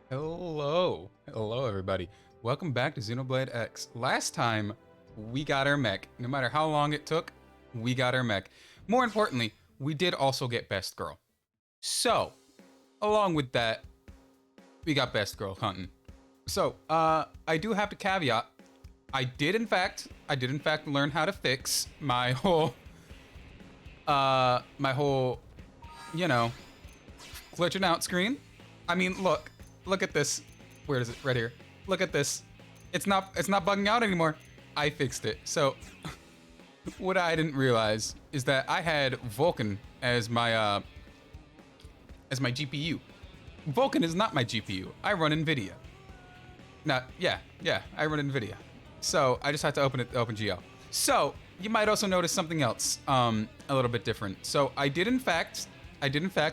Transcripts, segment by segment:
Hello everybody. Welcome back to Xenoblade X. Last time, we got our mech. No matter how long it took, we got our mech. More importantly, we did also get Best Girl. So, along with that, we got Best Girl hunting. So, I do have to caveat, I did in fact learn how to fix my whole, my whole, you know, glitching out screen. I mean, look at this. Where is it? Right here. Look at this. It's not bugging out anymore. I fixed it. So what I didn't realize is that I had Vulkan as my GPU. Vulkan is not my GPU. I run NVIDIA. Yeah, I run NVIDIA. So I just had to open it to OpenGL. So you might also notice something else, a little bit different. So I did in fact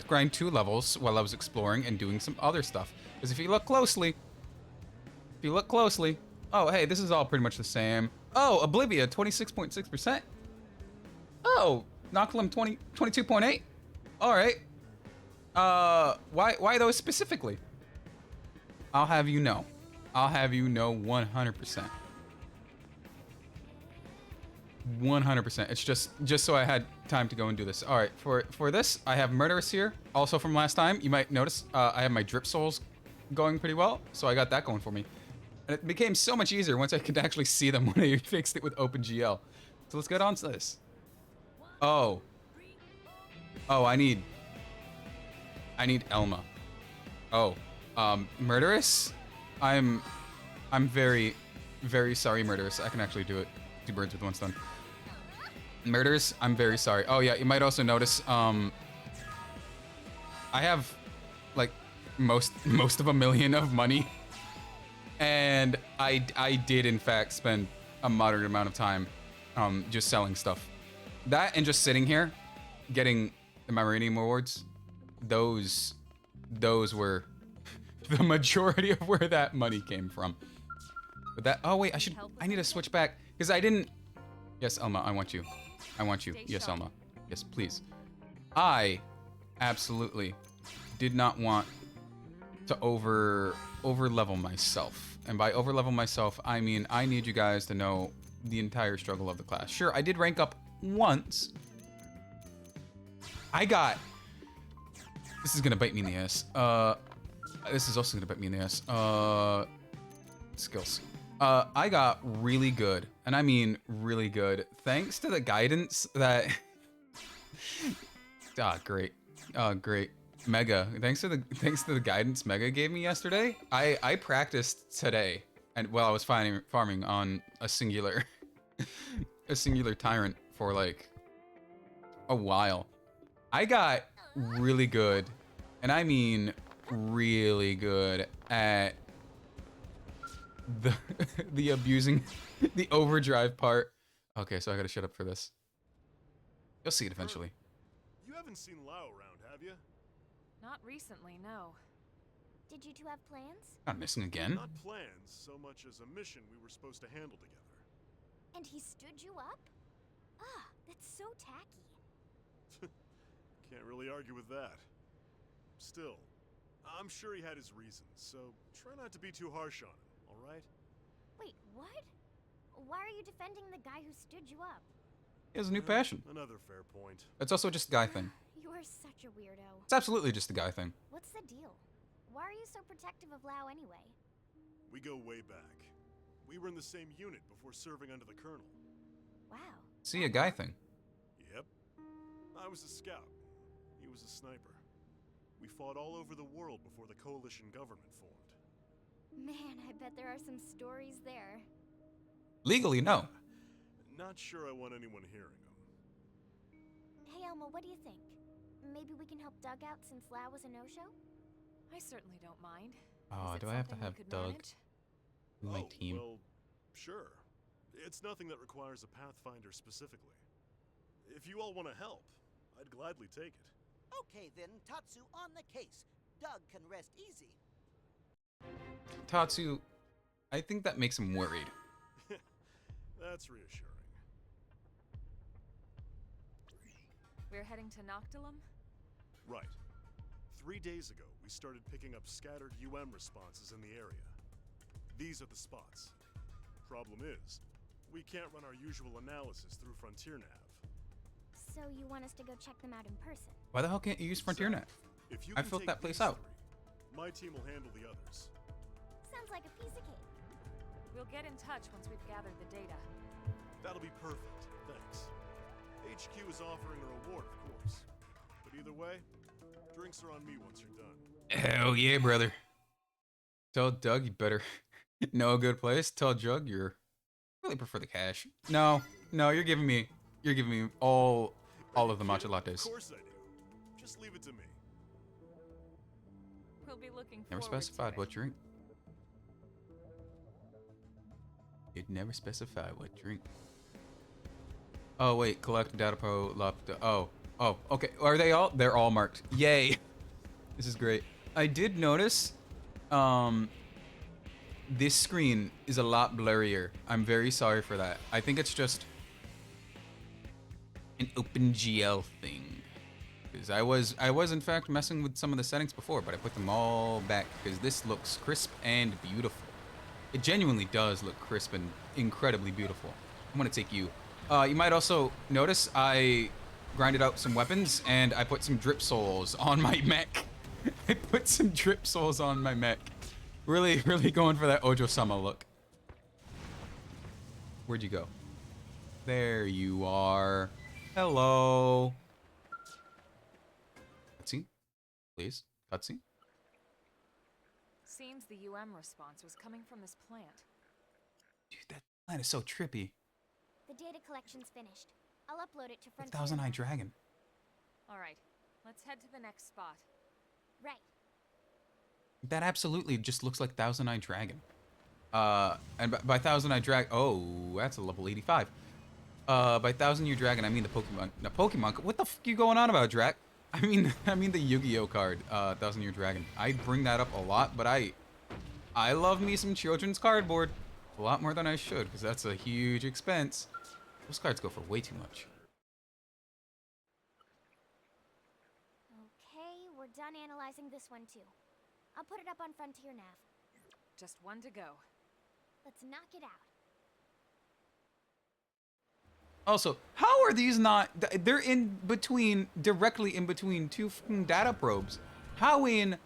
grind 2 levels while I was exploring and doing some other stuff. Because if you look closely, oh hey, this is all pretty much the same. Oh, Oblivia 26.6%. Oh, Noctilum 22.8. All right. Why those specifically? I'll have you know. 100%. 100%. It's just so I had time to go and do this. All right, for this, I have Murderous here. Also from last time, you might notice I have my Drip Souls going pretty well, so I got that going for me. And it became so much easier once I could actually see them when I fixed it with OpenGL. So let's get on to this. Oh, I need Elma. Oh, Murderous. I'm very, very sorry, Murderous. I can actually do it. 2 birds with 1 stone. Murders, I'm very sorry. Oh yeah, you might also notice I have like most of 1,000,000 of money, and I did in fact spend a moderate amount of time just selling stuff. That and just sitting here getting the Myranium awards, those were the majority of where that money came from. But that, oh wait, I need to switch back because I didn't. Yes, Elma, I want you. Yes, Elma. Yes, please. I absolutely did not want to over level myself. And by over level myself, I mean I need you guys to know the entire struggle of the class. Sure, I did rank up once. This is gonna bite me in the ass. This is also gonna bite me in the ass. Skills. I got really good, and I mean really good, thanks to the guidance that. Great. Great. Mega. Thanks to the guidance Mega gave me yesterday. I practiced today, and while I was farming on a singular, tyrant for like a while. I got really good, and I mean really good at the abusing the overdrive part. Okay, so I gotta shut up for this. You'll see it eventually. You haven't seen Lao around, have you? Not recently, no. Did you two have plans? Not missing again. Not plans so much as a mission we were supposed to handle together. And he stood you up? Ah, that's so tacky. Can't really argue with that. Still, I'm sure he had his reasons, so try not to be too harsh on him, alright? Wait, what? Why are you defending the guy who stood you up? He has a new passion. Another fair point. It's also just a guy thing. You are such a weirdo. It's absolutely just a guy thing. What's the deal? Why are you so protective of Lao anyway? We go way back. We were in the same unit before serving under the Colonel. Wow. See, a guy thing. Yep. I was a scout. He was a sniper. We fought all over the world before the coalition government formed. Man, I bet there are some stories there. Legally, no. Not sure I want anyone hearing them. Hey, Elma, what do you think? Maybe we can help Doug out since Lao was a no-show? I certainly don't mind. Oh, Is it do I have to something we have could Doug manage? in my team? Well, sure. It's nothing that requires a Pathfinder specifically. If you all want to help, I'd gladly take it. Okay then, Tatsu on the case. Doug can rest easy. Tatsu, I think that makes him worried. That's reassuring. We're heading to Noctilum? Right. 3 days ago, we started picking up scattered responses in the area. These are the spots. Problem is, we can't run our usual analysis through Frontier Nav. So you want us to go check them out in person? Why the hell can't you use Frontier Net? If you I can filled take that place these out. 3, my team will handle the others. Sounds like a piece of cake. We'll get in touch once we've gathered the data. That'll be perfect, thanks. HQ is offering a reward, of course. But either way, drinks are on me once you're done. Hell yeah, brother. Tell Doug you better know a good place. Tell Jug you're really prefer the cash. No, you're giving me all of the matcha lattes. Of course I do. Just leave it to me. We'll be looking Never forward specified to what it. drink. It never specified what drink. Oh wait, collect data pro left. Oh, okay. Are they all? They're all marked. Yay! This is great. I did notice, this screen is a lot blurrier. I'm very sorry for that. I think it's just an OpenGL thing. Because I was in fact messing with some of the settings before, but I put them all back because this looks crisp and beautiful. It genuinely does look crisp and incredibly beautiful. I'm gonna take you. You might also notice I grinded out some weapons and I put some drip souls on my mech. I put some drip souls on my mech. Really going for that Ojo-sama look. Where'd you go? There you are. Hello. Cutscene, please. Cutscene. Seems the response was coming from this plant. Dude, that plant is so trippy. The data collection's finished. I'll upload it to The Frontier. Thousand Eye Nav. Dragon. All right, let's head to the next spot. Right. That absolutely just looks like Thousand Eye Dragon. And by Thousand Eye Dragon, oh, that's a level 85. By Thousand Year Dragon, I mean the Pokemon. No, Pokemon. What the f you going on about, Drac? I mean the Yu-Gi-Oh card, Thousand Year Dragon. I bring that up a lot, but I love me some children's cardboard. A lot more than I should, because that's a huge expense. Those cards go for way too much. Okay, we're done analyzing this one too. I'll put it up on Frontier Nav. Just one to go. Let's knock it out. Also, how are these not? They're in between, directly in between two fucking data probes. How in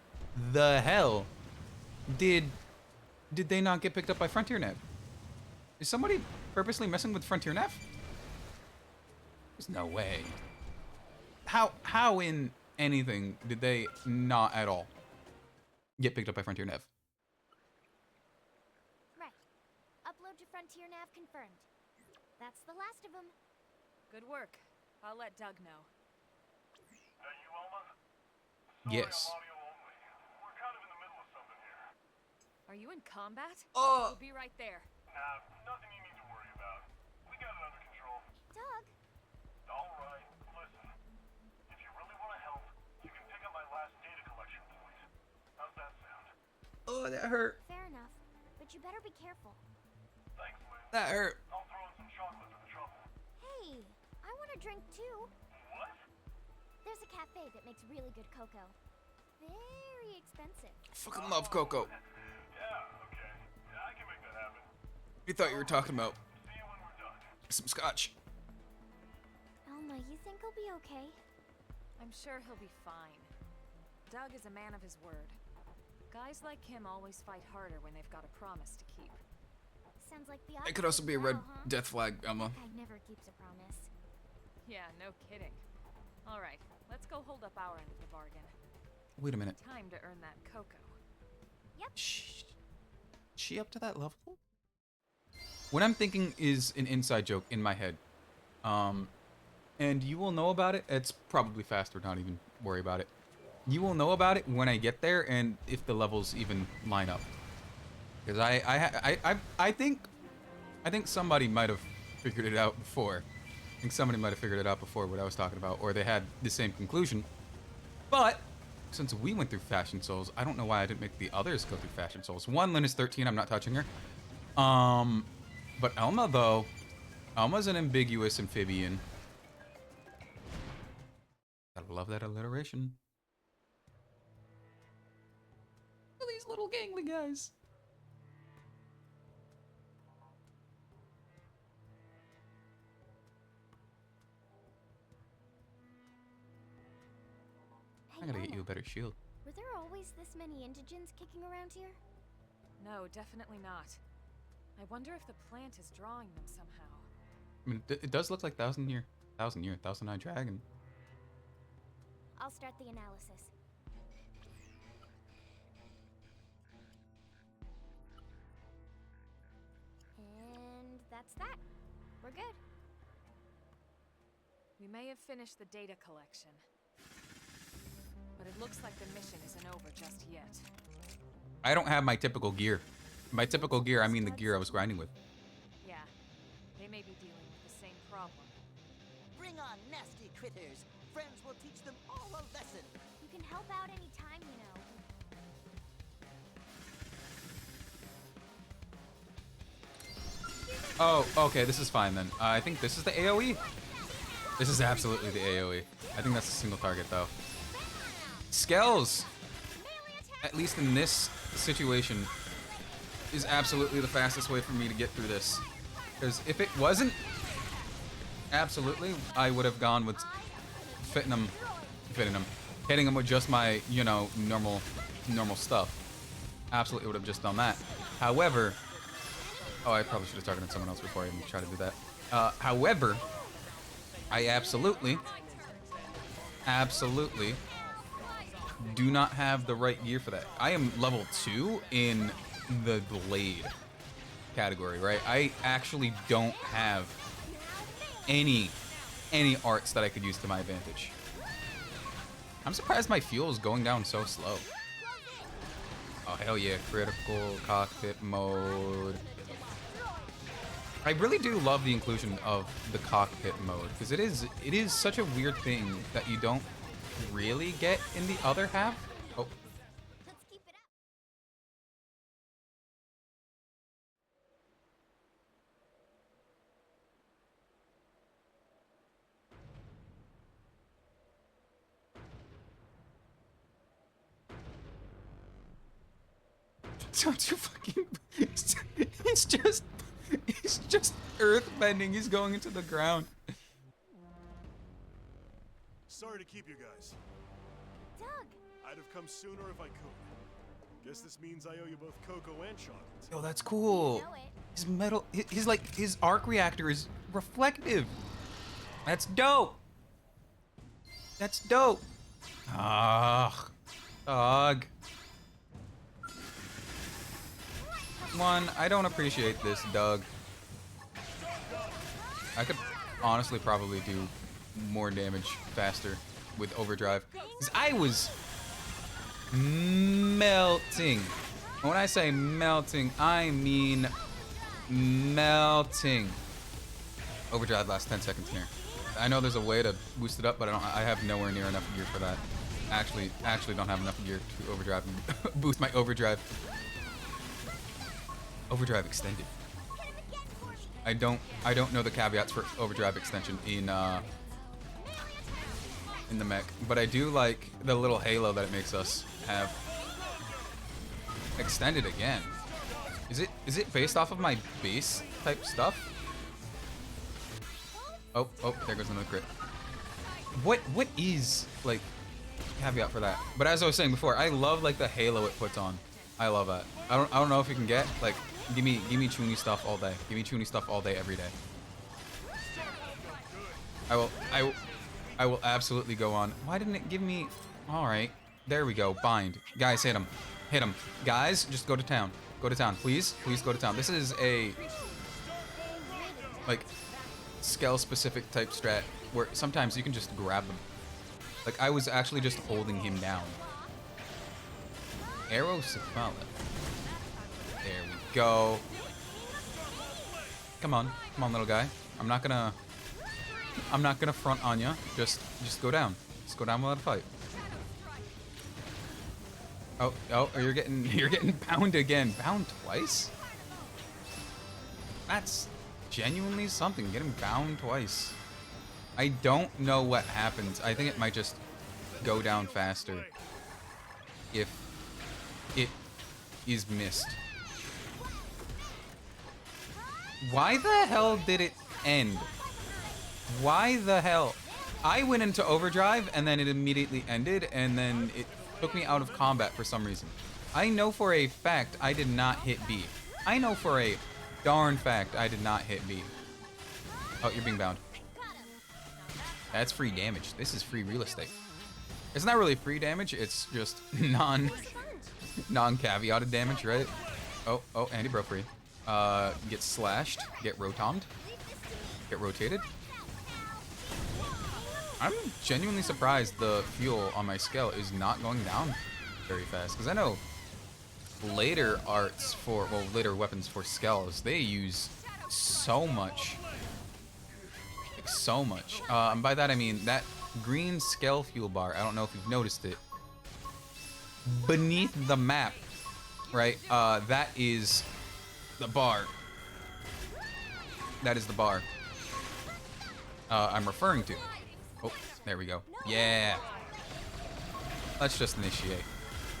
the hell did they not get picked up by Frontier Nav? Is somebody purposely messing with Frontier Nav? There's no way. How in anything did they not at all get picked up by Frontier Nav? Right. Upload to Frontier Nav confirmed. That's the last of them. Good work. I'll let Doug know. That you, Alma? Yes. Audio only. We're kind of in the middle of something here. Are you in combat? Oh. We'll be right there. Nah, nothing you need to worry about. We got it under control. Doug, All right, listen. If you really want to help, you can pick up my last data collection point. How's that sound? Oh, that hurt. fair enough. But you better be careful. Thanks, Liz. That hurt. I'll throw in some chocolate for the trouble. Hey, I want a drink too. What? There's a cafe that makes really good cocoa. Very expensive. Fucking love Coco. Yeah, okay. Yeah, I can make that happen. You thought you were talking about See you when we're done. some scotch. Alma, you think he'll be okay? I'm sure he'll be fine. Doug is a man of his word. Guys like him always fight harder when they've got a promise to keep. Sounds like the It could also be a red huh? death flag, Emma. Guy never keeps a promise. Yeah, no kidding. All right, let's go hold up our end of the bargain. Wait a minute. Time to earn that cocoa. Shh. She up to that level? What I'm thinking is an inside joke in my head. And you will know about it. It's probably faster, not even worry about it. You will know about it when I get there and if the levels even line up. Because I think somebody might have figured it out before. I think somebody might have figured it out before what I was talking about, or they had the same conclusion. But since we went through Fashion Souls, I don't know why I didn't make the others go through Fashion Souls. One, Lynn is 13, I'm not touching her. But Elma though, Elma's an ambiguous amphibian. Gotta love that alliteration. little gangly guys. I gotta get you a better shield. Were there always this many indigents kicking around here? No, definitely not. I wonder if the plant is drawing them somehow. I mean, it does look like thousand year, thousand eye dragon. I'll start the analysis. And that's that. We're good. We may have finished the data collection, but it looks like the mission isn't over just yet. I don't have my typical gear. My typical gear, I mean the gear I was grinding with. Yeah, they may be dealing with the same problem. Bring on nasty critters. Friends will teach them all a lesson. You can help out any time, you know. Oh, okay, this is fine then. I think this is the AoE. This is absolutely the AoE. I think that's a single target though. Skells, at least in this situation, is absolutely the fastest way for me to get through this. Because if it wasn't, absolutely, I would have gone with hitting him with just my, you know, normal stuff. Absolutely would have just done that. However, oh, I probably should have targeted someone else before I even tried to do that. However, I absolutely do not have the right gear for that. I am level 2 in the blade category, right? I actually don't have any arts that I could use to my advantage. I'm surprised my fuel is going down so slow. Oh, hell yeah, critical cockpit mode. I really do love the inclusion of the cockpit mode, because it is such a weird thing that you don't really get in the other half. Oh. Let's keep it up. Don't you fucking... It's just earth bending. He's going into the ground. Sorry to keep you guys. Doug! I'd have come sooner if I could. Guess this means I owe you both cocoa and chocolate. Yo, that's cool. You know it. His metal... His, like, his arc reactor is reflective. That's dope. That's dope. Ah, dog. One, I don't appreciate this, Doug. I could honestly probably do more damage faster with overdrive. 'Cause I was melting. When I say melting, I mean melting. Overdrive lasts 10 seconds here. I know there's a way to boost it up, but I have nowhere near enough gear for that. Actually don't have enough gear to overdrive and boost my overdrive. Overdrive extended. I don't know the caveats for overdrive extension in the mech, but I do like the little halo that it makes us have. Extended again. Is it based off of my base type stuff? Oh, there goes another crit. What is like caveat for that? But as I was saying before, I love like the halo it puts on. I love that. I don't know if you can get like give me Chuny stuff all day. Give me Chuny stuff all day every day. I will absolutely go on. Why didn't it give me? All right, there we go. Bind, guys, hit him, guys. Just go to town. Go to town, please go to town. This is a like scale specific type strat where sometimes you can just grab them. Like I was actually just holding him down. Arrow Cephalic. There we go. Come on, little guy. I'm not gonna front on you. Just go down. Just go down without a fight. Oh, you're getting bound again. Bound twice? That's genuinely something. Getting bound twice. I don't know what happens. I think it might just go down faster if it is missed. Why the hell did it end? Why the hell? I went into overdrive and then it immediately ended and then it took me out of combat for some reason. I know for a fact I did not hit B. I know for a darn fact I did not hit B. Oh, you're being bound. That's free damage. This is free real estate. It's not really free damage, it's just non-caveated damage, right? Oh, Andy broke free. Get slashed, get rotomed, get rotated. I'm genuinely surprised the fuel on my skill is not going down very fast, because I know later arts for, well, later weapons for skells, they use so much. Like, so much. And by that I mean that green scale fuel bar, I don't know if you've noticed it, beneath the map, right? That is the bar. That is the bar I'm referring to. Oh, there we go. Yeah. Let's just initiate.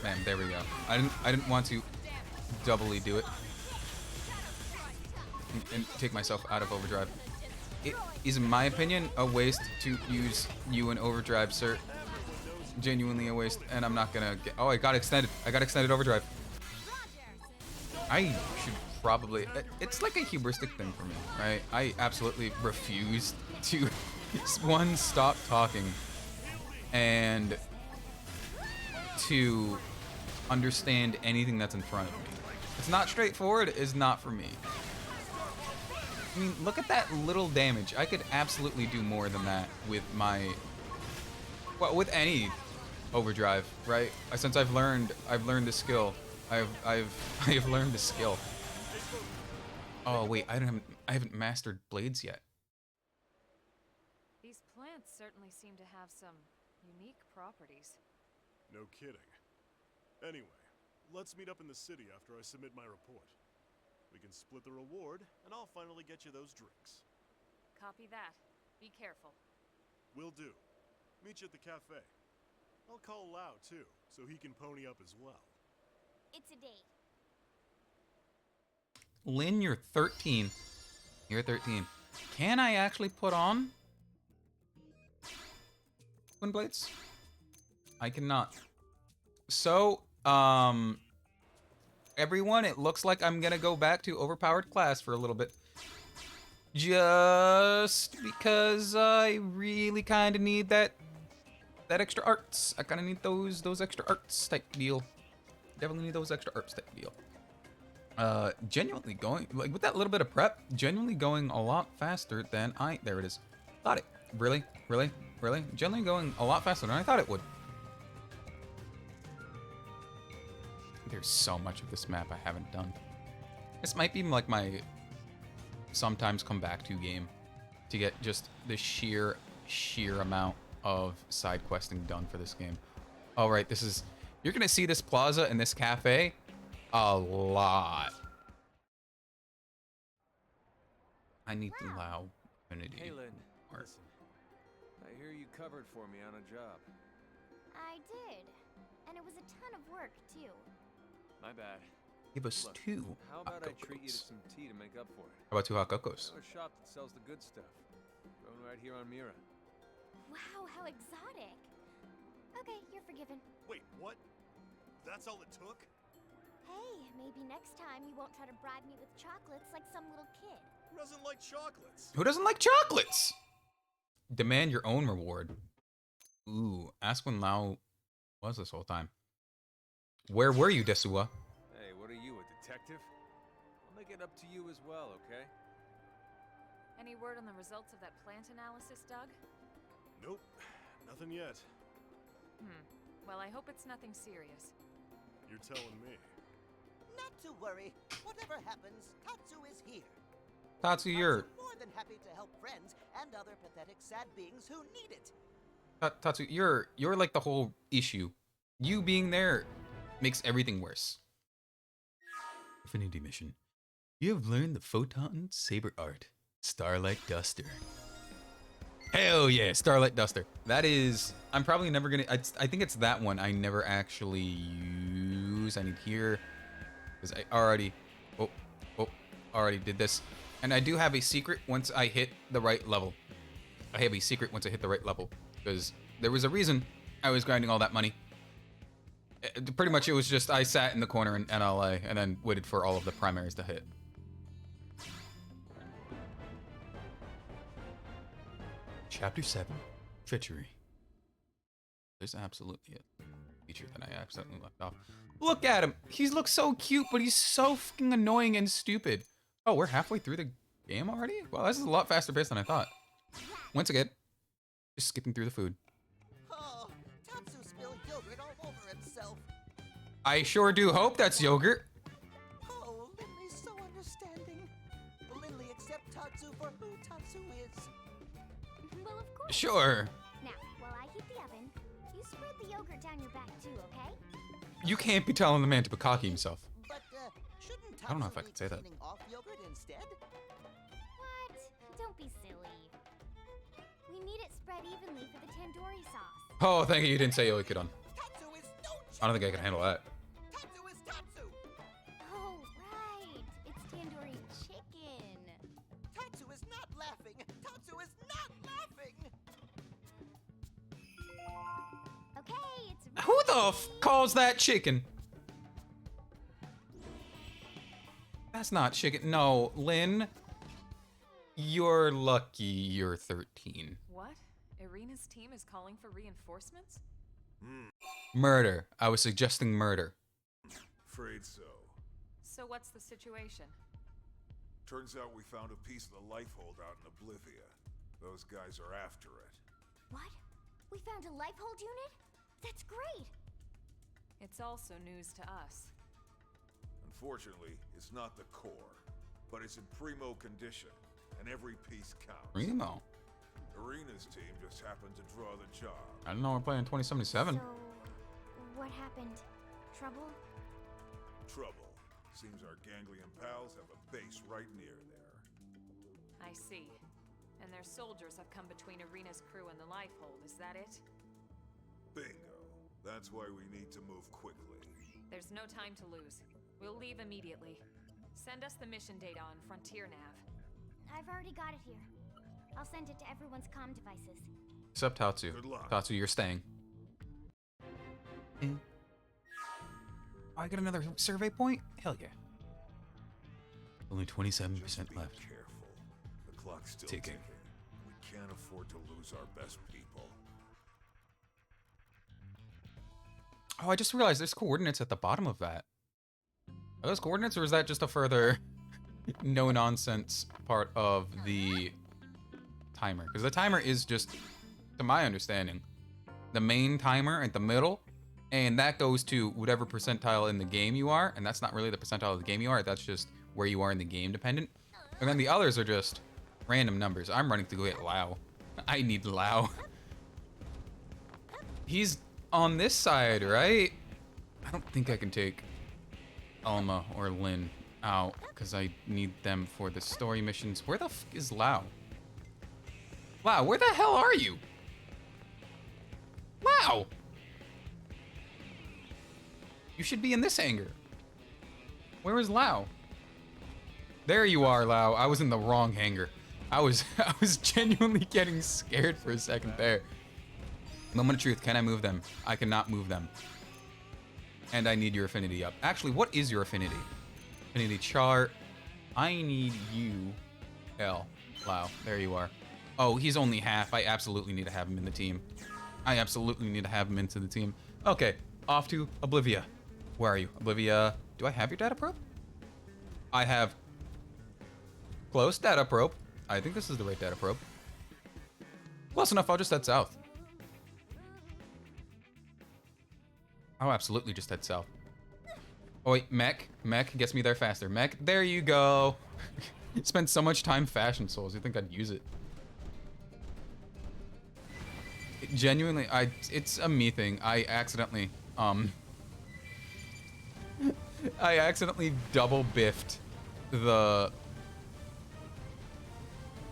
Man, there we go. I didn't want to doubly do it and take myself out of overdrive. It is, in my opinion, a waste to use you in overdrive, sir. Genuinely a waste, and I'm not gonna get. Oh, I got extended. I got extended overdrive. I should probably. It's like a hubristic thing for me, right? I absolutely refuse to one, stop talking, and to understand anything that's in front of me. It's not straightforward. It's not for me. I mean, look at that little damage. I could absolutely do more than that with my, well, with any overdrive, right? Since I've learned the skill. I've learned the skill. Oh wait, I haven't mastered blades yet. These plants certainly seem to have some unique properties. No kidding. Anyway, let's meet up in the city after I submit my report. We can split the reward, and I'll finally get you those drinks. Copy that. Be careful. Will do. Meet you at the cafe. I'll call Lau, too, so he can pony up as well. It's a date. Lynn, you're 13. You're 13. Can I actually put on twin blades? I cannot. So, everyone, it looks like I'm gonna go back to overpowered class for a little bit. Just because I really kind of need that extra arts. I kind of need those extra arts type deal. Definitely need those extra arts type deal. Genuinely going, like, with that little bit of prep, genuinely going a lot faster than there it is. Thought it. Really? Genuinely going a lot faster than I thought it would. There's so much of this map I haven't done. This might be like my sometimes come back to game to get just the sheer amount of side questing done for this game. All right, you're gonna see this plaza and this cafe a lot. I need to allow Unity. Hey, Lynn. Listen, I hear you covered for me on a job. I did. And it was a ton of work, too. My bad. Give us Look, two how hot about I treat you to cocos. some tea to make up for it? How about 2 hot cocos? I know a shop that sells the good stuff. Grown right here on Mira. Wow, how exotic. Okay, you're forgiven. Wait, what? That's all it took? Hey, maybe next time you won't try to bribe me with chocolates like some little kid. Who doesn't like chocolates? Who doesn't like chocolates? Demand your own reward. Ooh, ask when Lau was this whole time. Where were you, Desua? Hey, what are you, a detective? I'll make it up to you as well, okay? Any word on the results of that plant analysis, Doug? Nope, nothing yet. Well, I hope it's nothing serious. You're telling me. Not to worry. Whatever happens, Tatsu is here. Tatsu, you're more than happy to help friends and other pathetic sad beings who need it. Tatsu, you're like the whole issue. You being there makes everything worse. Affinity mission. You have learned the Photon Saber Art. Starlight Duster. Hell yeah, Starlight Duster. That is, I'm probably never gonna, I think it's that one I never actually use. I need here. Because I already, already did this. And I do have a secret once I hit the right level. I have a secret once I hit the right level. Because there was a reason I was grinding all that money. Pretty much it was just I sat in the corner in NLA and then waited for all of the primaries to hit. Chapter 7, Treachery. There's absolutely a feature that I accidentally left off. Look at him! He looks so cute, but he's so fucking annoying and stupid. Oh, we're halfway through the game already? Well, this is a lot faster paced than I thought. Once again, just skipping through the food. Oh, Tatsu spilled yogurt all over himself. I sure do hope that's yogurt. Oh, Linley's so understanding. Will Linley accept Tatsu for who Tatsu is? Well, of course. Sure. Now, while I heat the oven, you spread the yogurt down your back too, okay? You can't be telling the man to bukkake himself. But shouldn't Tatsu I don't know if I be could say that. cleaning off yogurt instead? What? Don't be silly. We need it spread evenly for the tandoori sauce. Oh, thank you. You didn't say Oikidon. Tatsu is no I don't think I can handle that. Tatsu is Tatsu. Oh, right. It's tandoori chicken. Tatsu is not laughing. Tatsu is not laughing. Okay, it's Who the f calls that chicken? That's not chicken. No, Lynn. You're lucky you're 13. What? Irina's team is calling for reinforcements? Murder. I was suggesting murder. Afraid so. So what's the situation? Turns out we found a piece of the life hold out in Oblivia. Those guys are after it. What? We found a lifehold unit? That's great. It's also news to us. Unfortunately, it's not the core, but it's in primo condition, and every piece counts. Primo. Irina's team just happened to draw the job. I don't know. We're playing 2077. So, what happened? Trouble? Trouble. Seems our ganglion pals have a base right near there. I see. And their soldiers have come between Irina's crew and the lifehold, is that it? Bingo. That's why we need to move quickly. There's no time to lose. We'll leave immediately. Send us the mission data on Frontier Nav. I've already got it here. I'll send it to everyone's comm devices. Except Tatsu. Good luck. Tatsu, you're staying. I got another survey point? Hell yeah. Only 27% Just be left. careful. The clock's still Ticking. ticking. We can't afford to lose our best people. Oh, I just realized there's coordinates at the bottom of that. Are those coordinates, or is that just a further no-nonsense part of the timer? Because the timer is just, to my understanding, the main timer at the middle, and that goes to whatever percentile in the game you are, and that's not really the percentile of the game you are, that's just where you are in the game dependent. And then the others are just random numbers. I'm running to go get Lao. I need Lao. He's on this side, right? I don't think I can take Alma or Lynn out because I need them for the story missions. Where the f is Lao? Lao, where the hell are you? Lao! You should be in this hangar. Where is Lao? There you are, Lao. I was in the wrong hangar. I was genuinely getting scared for a second there. Moment of truth, can I move them? I cannot move them. And I need your affinity up. Actually, what is your affinity? Affinity chart. I need you. L. Wow, there you are. Oh, he's only half. I absolutely need to have him in the team. I absolutely need to have him into the team. Okay, off to Oblivia. Where are you? Oblivia. Do I have your data probe? I have close data probe. I think this is the right data probe. Close enough, I'll just head south. I'll absolutely just head south. Oh wait, mech. Mech gets me there faster. Mech, there you go. Spent so much time Fashion Souls, you think I'd use it. Genuinely, it's a me thing. I accidentally double biffed the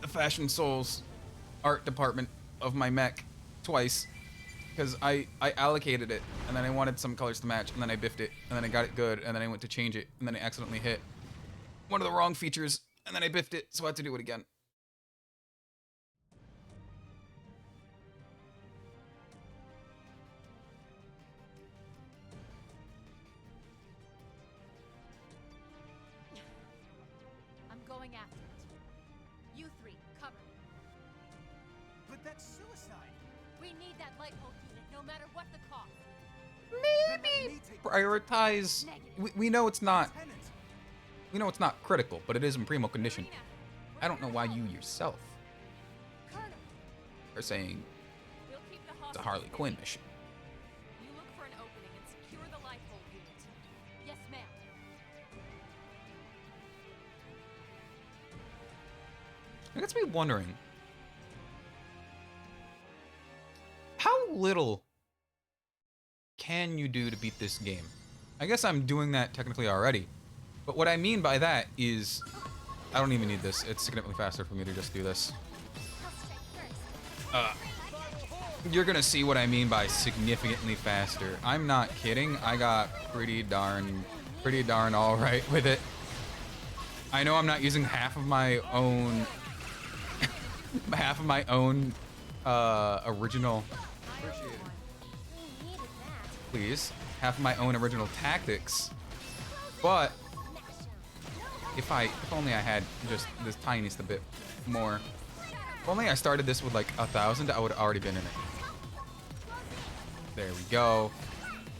Fashion Souls art department of my mech twice. because I allocated it, and then I wanted some colors to match, and then I biffed it, and then I got it good, and then I went to change it, and then I accidentally hit one of the wrong features, and then I biffed it, so I had to do it again. I'm going after it. You three, cover me. But that's suicide. We need that light bulb unit, no matter what the cost. Maybe prioritize. We know it's not. Lieutenant. We know it's not critical, but it is in primo condition. I don't know why you yourself Colonel, are saying we'll keep the it's a hostages Harley busy. Quinn mission. You look for an opening and secure the light bulb unit. Yes, ma'am. It gets me wondering how little can you do to beat this game? I guess I'm doing that technically already, but what I mean by that is I don't even need this. It's significantly faster for me to just do this. You're gonna see what I mean by significantly faster. I'm not kidding. I got pretty darn all right with it. I know I'm not using half of my own original. Please, half of my own original tactics, but if only I had just this tiniest a bit more. If only I started this with like 1,000, I would have already been in it. There we go.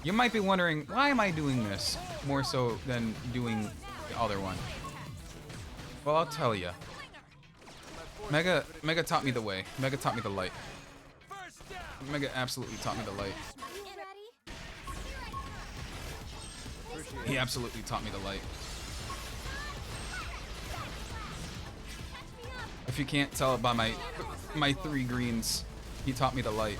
You might be wondering, why am I doing this more so than doing the other one? Well, I'll tell you. Mega taught me the way. Mega taught me the light. Mega absolutely taught me the light. He absolutely taught me the light. If you can't tell it by my 3 greens, he taught me the light.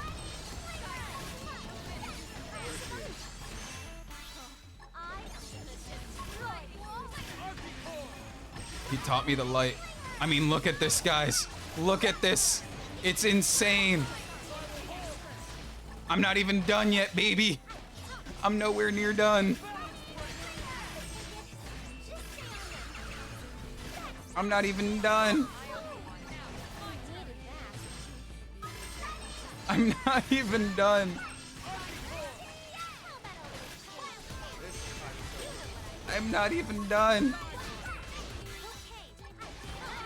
He taught me the light. I mean, look at this, guys. Look at this. It's insane. I'm not even done yet, baby. I'm nowhere near done. I'm not even done. I'm not even done. I'm not even done.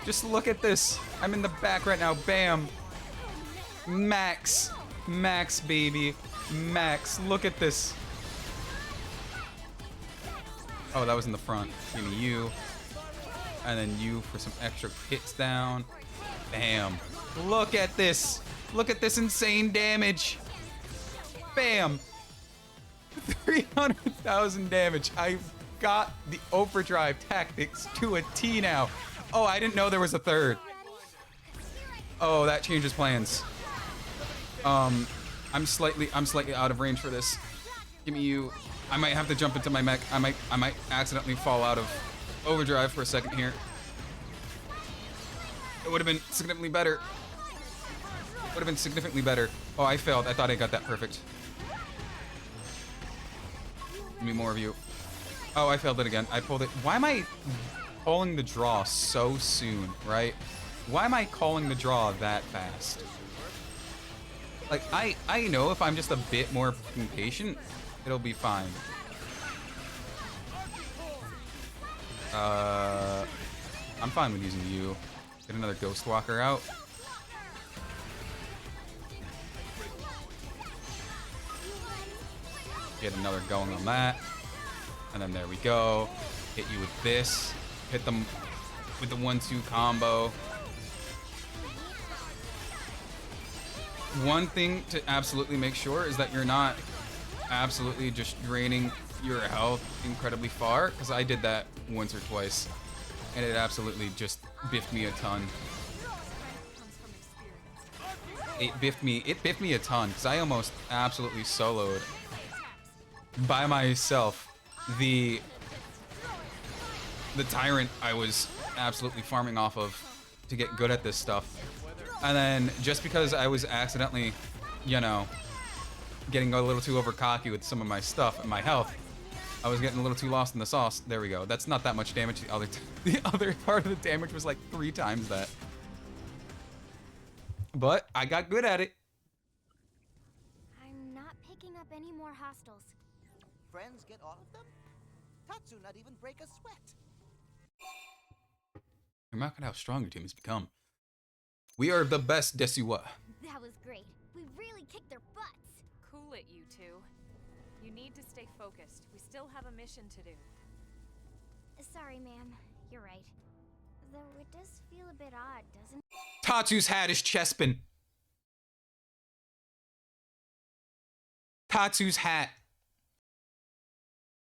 Just look at this. I'm in the back right now. Bam. Max. Max, baby. Max. Look at this. Oh, that was in the front. Give me you. And then you for some extra hits down. Bam. Look at this. Look at this insane damage. Bam. 300,000 damage. I've got the overdrive tactics to a T now. Oh, I didn't know there was a third. Oh, that changes plans. I'm slightly out of range for this. Give me you. I might have to jump into my mech. I might accidentally fall out of overdrive for a second here. It would have been significantly better. Would have been significantly better. Oh, I failed. I thought I got that perfect. Give me more of you. Oh, I failed it again. I pulled it. Why am I calling the draw so soon, right? Why am I calling the draw that fast? Like, I know if I'm just a bit more patient, it'll be fine. I'm fine with using you. Get another Ghost Walker out. Get another going on that. And then there we go. Hit you with this. Hit them with the 1-2 combo. One thing to absolutely make sure is that you're not absolutely just draining your health incredibly far, because I did that once or twice, and it absolutely just biffed me a ton. It biffed me a ton, because I almost absolutely soloed by myself the tyrant I was absolutely farming off of to get good at this stuff. And then just because I was accidentally, you know, getting a little too over cocky with some of my stuff and my health. I was getting a little too lost in the sauce. There we go. That's not that much damage. The other part of the damage was like 3 times that. But I got good at it. I'm not picking up any more hostiles. Friends get all of them? Tatsu not even break a sweat. Remark at how strong your team has become. We are the best Desua. That was great. We really kicked their butts. Cool it, you two. You need to stay focused. We still have a mission to do. Sorry, ma'am. You're right. Though it does feel a bit odd, doesn't it? Tatsu's hat is Chespin. Tatsu's hat.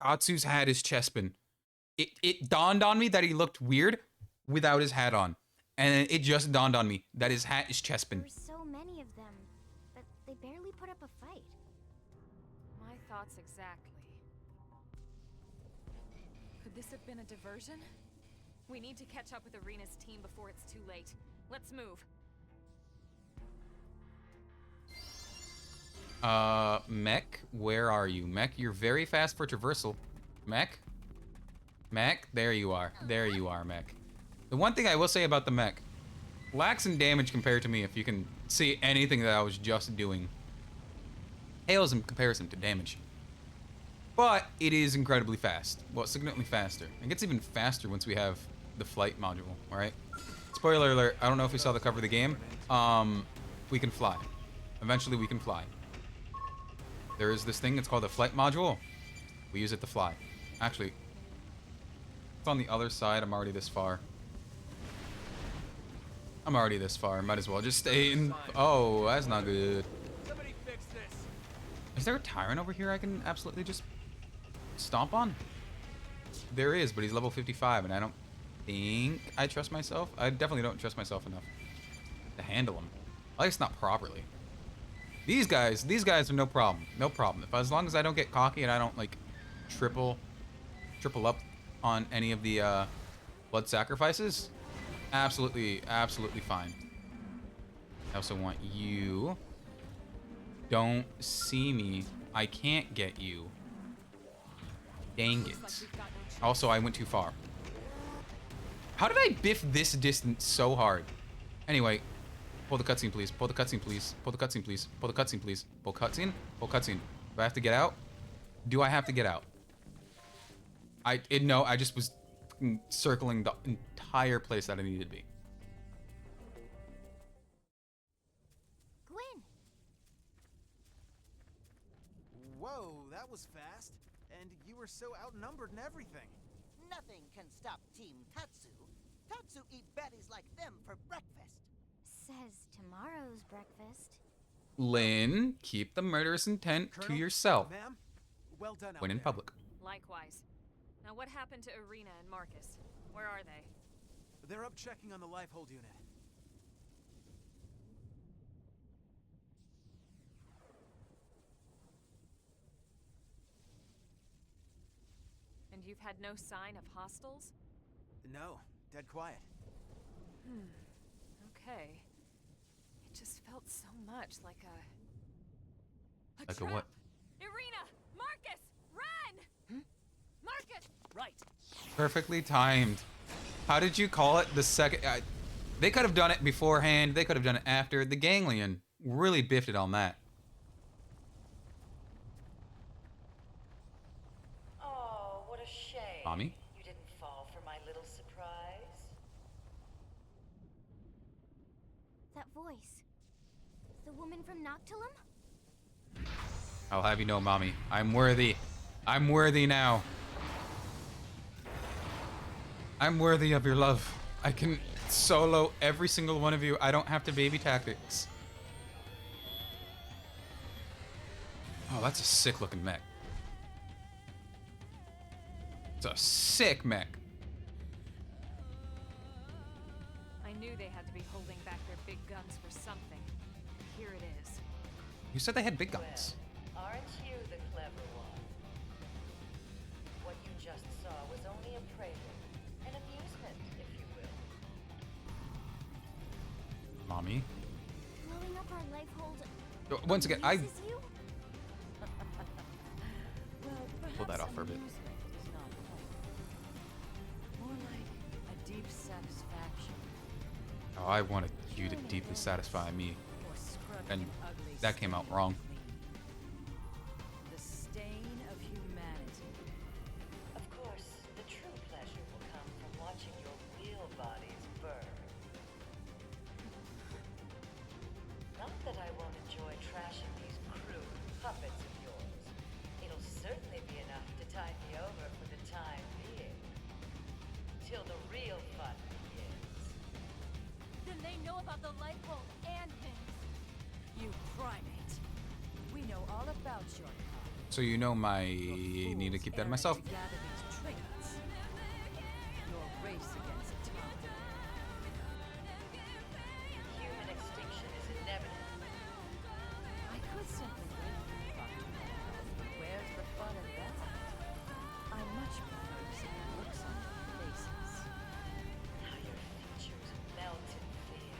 Tatsu's hat is Chespin. It dawned on me that he looked weird without his hat on. And it just dawned on me that his hat is There Chespin. were so many of them, but they barely put up a fight. My thoughts exactly. Could this have been a diversion? We need to catch up with Arena's team before it's too late. Let's move. Mech, where are you? Mech, you're very fast for traversal. Mech? Mech, there you are. There you are, Mech. The one thing I will say about the Mech, lacks in damage compared to me, if you can see anything that I was just doing. Hails in comparison to damage. But it is incredibly fast. Well, significantly faster. It gets even faster once we have the flight module, alright? Spoiler alert, I don't know if you saw the cover of the game. We can fly. Eventually we can fly. There is this thing, it's called the flight module. We use it to fly. Actually, it's on the other side. I'm already this far. I'm already this far. Might as well just stay in. Oh, that's not good. Somebody fix this. Is there a tyrant over here I can absolutely just stomp on? There is, but he's level 55, and I don't think I trust myself. I definitely don't trust myself enough to handle him. At least not properly. These guys are no problem. No problem. As long as I don't get cocky and I don't like triple up on any of the blood sacrifices, absolutely fine. I also want you. Don't see me. I can't get you. Dang it. Also, I went too far. How did I biff this distance so hard? Anyway, pull the cutscene, please. Pull the cutscene, please. Pull the cutscene, please. Pull the cutscene, please. Pull cutscene. Pull cutscene. Do I have to get out? Do I have to get out? No, I just was circling the entire place that I needed to be. Gwen! Whoa, that was fast. And you were so outnumbered and everything. Nothing can stop Team Tatsu. Tatsu eat baddies like them for breakfast. Says tomorrow's breakfast. Lynn, keep the murderous intent to Colonel? yourself Ma'am, well done out when in there. public. Likewise. Now what happened to Arena and Marcus? Where are they? They're up checking on the life hold unit. And you've had no sign of hostiles? No, dead quiet. Okay. It just felt so much like a Like a trap. what? Irina! Marcus! Run! Marcus! Right. Perfectly timed. How did you call it the second? They could have done it beforehand. They could have done it after. The ganglion really biffed it on that. Oh, what a shame. Mommy? You didn't fall for my little surprise. That voice. The woman from Noctilum? I'll have you know, Mommy. I'm worthy. I'm worthy now. I'm worthy of your love. I can solo every single one of you. I don't have to baby tactics. Oh, that's a sick looking mech. It's a sick mech. I knew they had to be holding back their big guns for something. Here it is. You said they had big guns. Aren't you the clever one? What you just saw was only a prelude, an amusement, if you will. Mommy. Blowing up our life hold. Once again, I amuses you? pull that off for a bit. Amusement is not pleasure. More like a deep satisfaction. Oh, I wanted you to deeply satisfy me, Or scrubbing and an ugly that came out stain wrong. clean. The stain of humanity. Of course, the true pleasure will come from watching your real bodies burn. Not that I won't enjoy trashing these crude puppets of yours. It'll certainly be enough to tide me over for the time being. Till the real fun begins. Then they know about the light bulb and things. You primate. We know all about your kind. So you know my need to keep that to myself. To gather these trinkets. Your race against time. Human extinction is inevitable. I could simply wait for you, Dr. Mann, but where's the fun in that? I much prefer to see the looks on your faces. How your features melt in fear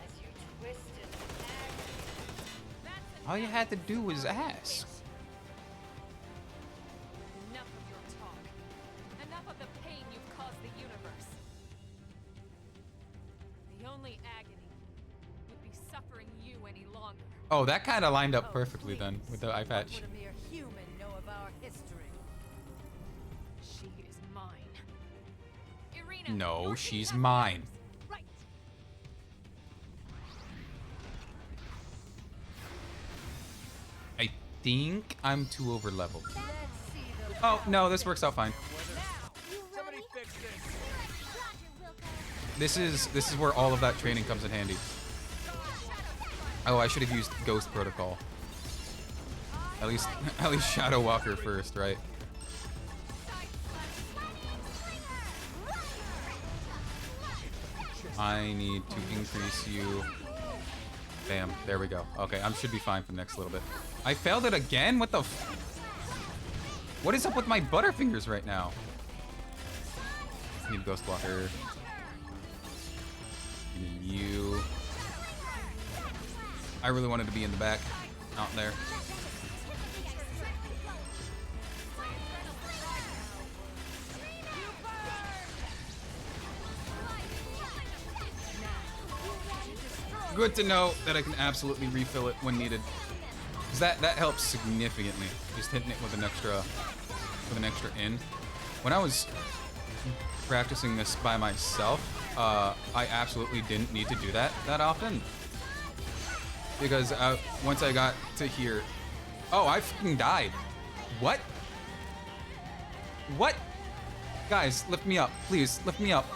as you twist in agony. All you had to do was ask. Enough of your talk. Enough of the pain you've caused the universe. The only agony would be suffering you any longer. Oh, that kind of lined up perfectly then with the eye What patch. would a mere human know of our history? She is mine. Irina, No, you're she's kidnapping mine. others. Right. I think I'm too over leveled. Let's see the Oh no, this works out fine. You Somebody ready? fix this. Roger, Wilco. This is where all of that training comes in handy. Oh, I should have used Ghost Protocol. At least Shadow Walker first, right? I need to increase you. Bam, there we go. Okay, I should be fine for the next little bit. I failed it again? What the What is up with my Butterfingers right now? I need Ghost Walker. Need you. I really wanted to be in the back, out there. Good to know that I can absolutely refill it when needed. 'Cause that helps significantly. Just hitting it with an extra in. When I was practicing this by myself, I absolutely didn't need to do that often. Because once I got to here, oh, I fucking died. What? What? Guys, lift me up, please, lift me up.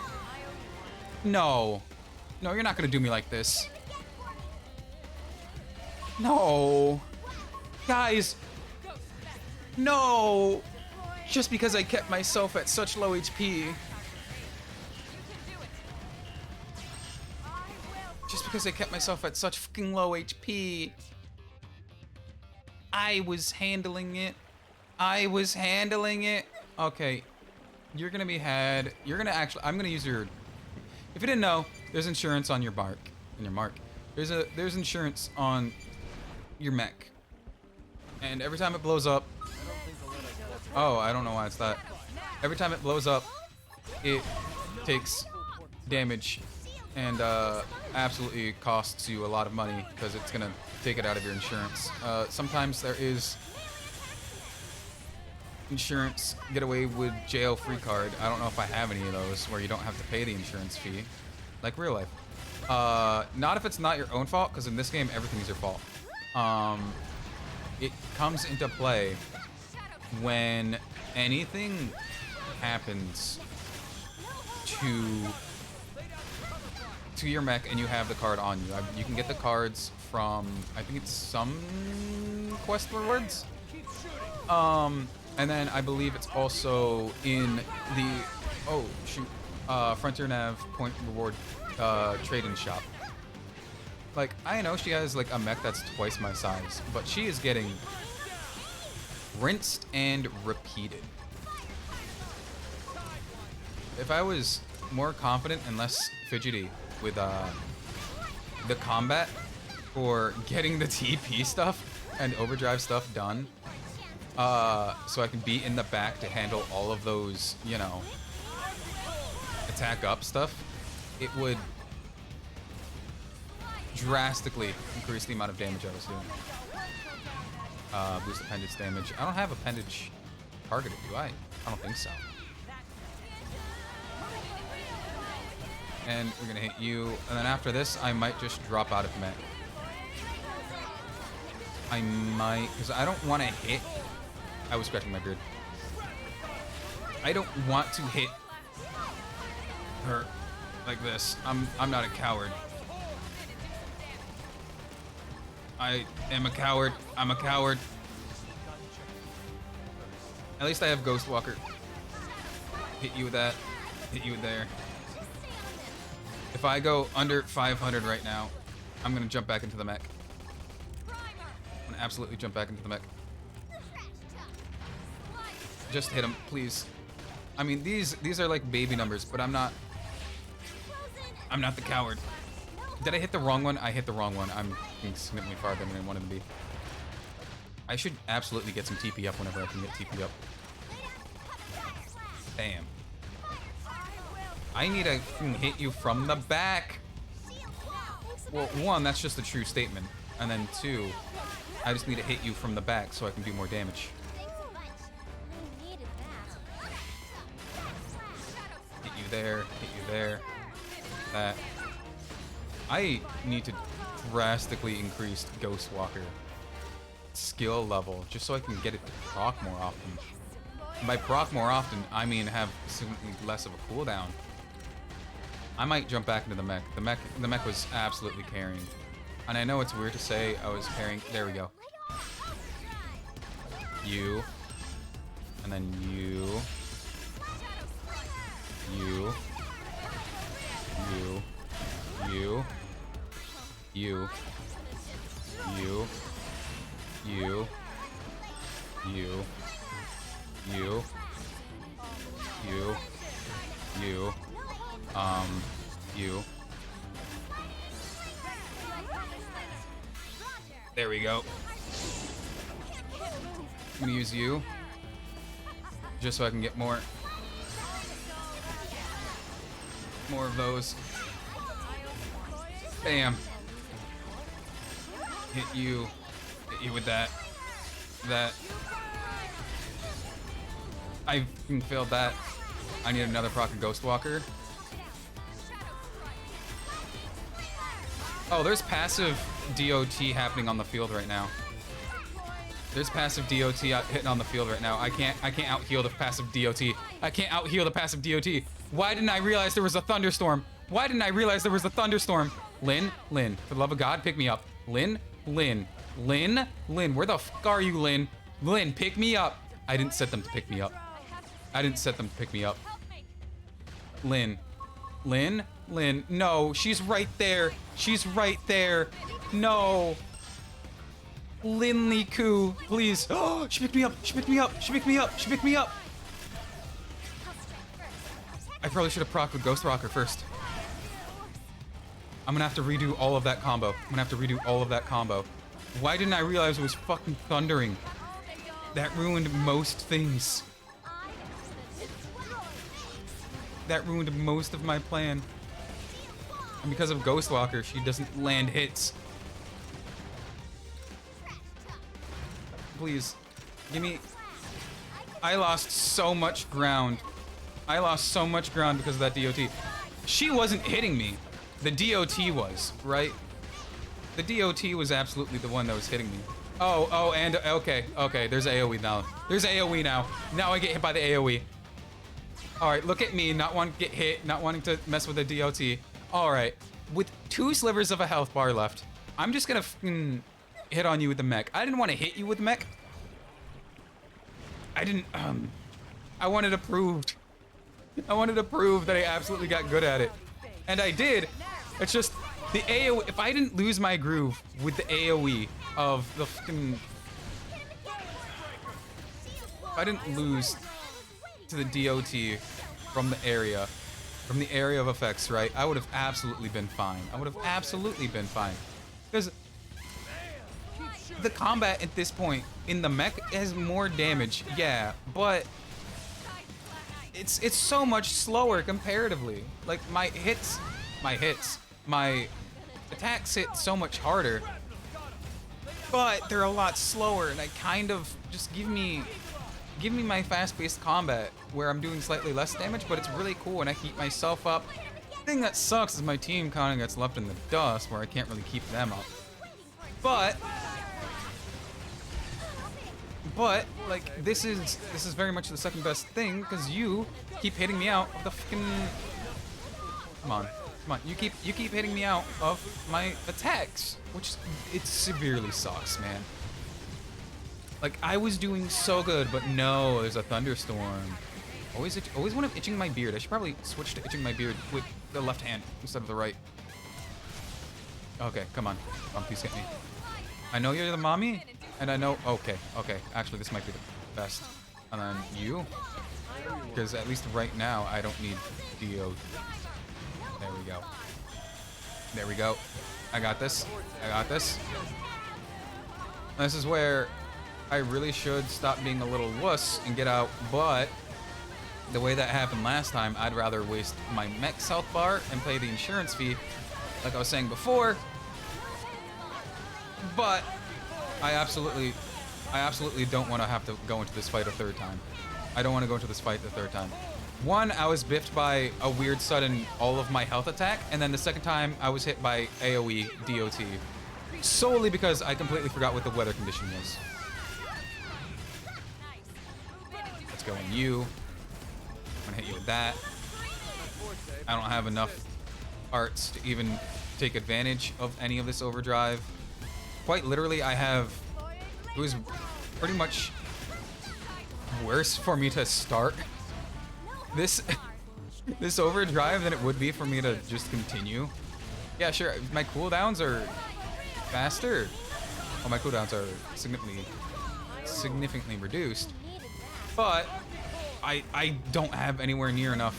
No, no, you're not gonna do me like this. No, guys, no. Just because I kept myself at such low HP. Just because I kept myself at such fucking low HP. I was handling it. I was handling it. Okay. You're gonna be had. You're gonna actually. I'm gonna use your. If you didn't know, there's insurance on your mark. On your mark. There's insurance on your mech. And every time it blows up. Oh, I don't know why it's that. Every time it blows up, it takes damage and absolutely costs you a lot of money because it's gonna take it out of your insurance. Sometimes there is insurance get away with jail free card. I don't know if I have any of those where you don't have to pay the insurance fee, like real life. Not if it's not your own fault, because in this game everything is your fault. It comes into play when anything happens to your mech and you have the card on you. You can get the cards from, I think it's some quest rewards. And then I believe it's also in the, oh shoot, Frontier Nav point reward trading shop. Like, I know she has like a mech that's twice my size, but she is getting rinsed and repeated. If I was more confident and less fidgety with the combat for getting the TP stuff and overdrive stuff done, so I can be in the back to handle all of those, you know, attack up stuff, it would drastically increase the amount of damage I was doing. Boost appendage damage. I don't have appendage targeted, do I? I don't think so. And we're gonna hit you, and then after this, I might just drop out of mech. I might, because I don't want to hit. I was scratching my beard. I don't want to hit her like this. I'm not a coward. I am a coward. I'm a coward. At least I have Ghost Walker. Hit you with that. Hit you with there. If I go under 500 right now, I'm gonna jump back into the mech. I'm gonna absolutely jump back into the mech. Just hit him, please. I mean, these are like baby numbers, but I'm not the coward. Did I hit the wrong one? I hit the wrong one. I'm significantly farther than I wanted to be. I should absolutely get some TP up whenever I can get TP up. Bam. I need to hit you from the back. Well, one, that's just a true statement. And then two, I just need to hit you from the back so I can do more damage. Hit you there, hit you there. That. I need to drastically increase Ghost Walker skill level just so I can get it to proc more often. And by proc more often, I mean have significantly less of a cooldown. I might jump back into the mech. The mech was absolutely carrying. And I know it's weird to say I was carrying. There we go. You. And then you. You. You. You. You. You. You. You. You. You. You. You. There we go. I'm gonna use you. Just so I can get more of those. Bam. Hit you with that. I failed that. I need another proc of Ghost Walker. Oh, there's passive DOT happening on the field right now. There's passive DOT hitting on the field right now. I can't out heal the passive DOT. I can't out heal the passive DOT. Why didn't I realize there was a thunderstorm? Why didn't I realize there was a thunderstorm? Lynn, for the love of God, pick me up. Lynn, where the fuck are you, Lynn? Lynn, pick me up. I didn't set them to pick me up. Lynn, no, she's right there. No. Lin Ku, please. Oh, she picked me up. I probably should have procced with Ghost Rocker first. I'm gonna have to redo all of that combo. Why didn't I realize it was fucking thundering? That ruined most things. That ruined most of my plan. And because of Ghost Walker, she doesn't land hits. Please, give me... I lost so much ground. Because of that DOT. She wasn't hitting me. The DOT was, right? The DOT was absolutely the one that was hitting me. Oh, and okay, there's AoE now. Now I get hit by the AoE. Alright, look at me, not wanting to get hit, not wanting to mess with the DOT. Alright, with 2 slivers of a health bar left, I'm just gonna hit on you with the mech. I didn't want to hit you with mech. I wanted to prove that I absolutely got good at it. And I did. It's just the AoE, if I didn't lose my groove with the AoE of the fucking... If I didn't lose to the DOT from the area of effects, right? I would have absolutely been fine. Because the combat at this point in the mech has more damage, yeah, but it's so much slower comparatively. Like my attacks hit so much harder, but they're a lot slower, and I kind of just give me my fast-paced combat where I'm doing slightly less damage, but it's really cool and I keep myself up. The thing that sucks is my team kind of gets left in the dust where I can't really keep them up. But like this is very much the second best thing because you keep hitting me out of the fucking. Come on. You keep hitting me out of my attacks, which it severely sucks, man. Like I was doing so good, but no, there's a thunderstorm. Always when I'm itching my beard, I should probably switch to itching my beard with the left hand instead of the right. Okay, come on, please hit me. I know you're the mommy, and I know. Okay. Actually, this might be the best. And then you, because at least right now I don't need DO. There we go. I got this. This is where I really should stop being a little wuss and get out, but the way that happened last time, I'd rather waste my mech health bar and pay the insurance fee, like I was saying before. But I absolutely don't want to have to go into this fight a third time. I don't want to go into this fight the third time. One, I was biffed by a weird sudden all of my health attack, and then the second time I was hit by AoE DOT. Solely because I completely forgot what the weather condition was. Let's go on you. I'm gonna hit you with that. I don't have enough arts to even take advantage of any of this overdrive. Quite literally, it was pretty much worse for me to start this overdrive than it would be for me to just continue. Yeah, sure, my cooldowns are faster. Well, my cooldowns are significantly reduced, but I don't have anywhere near enough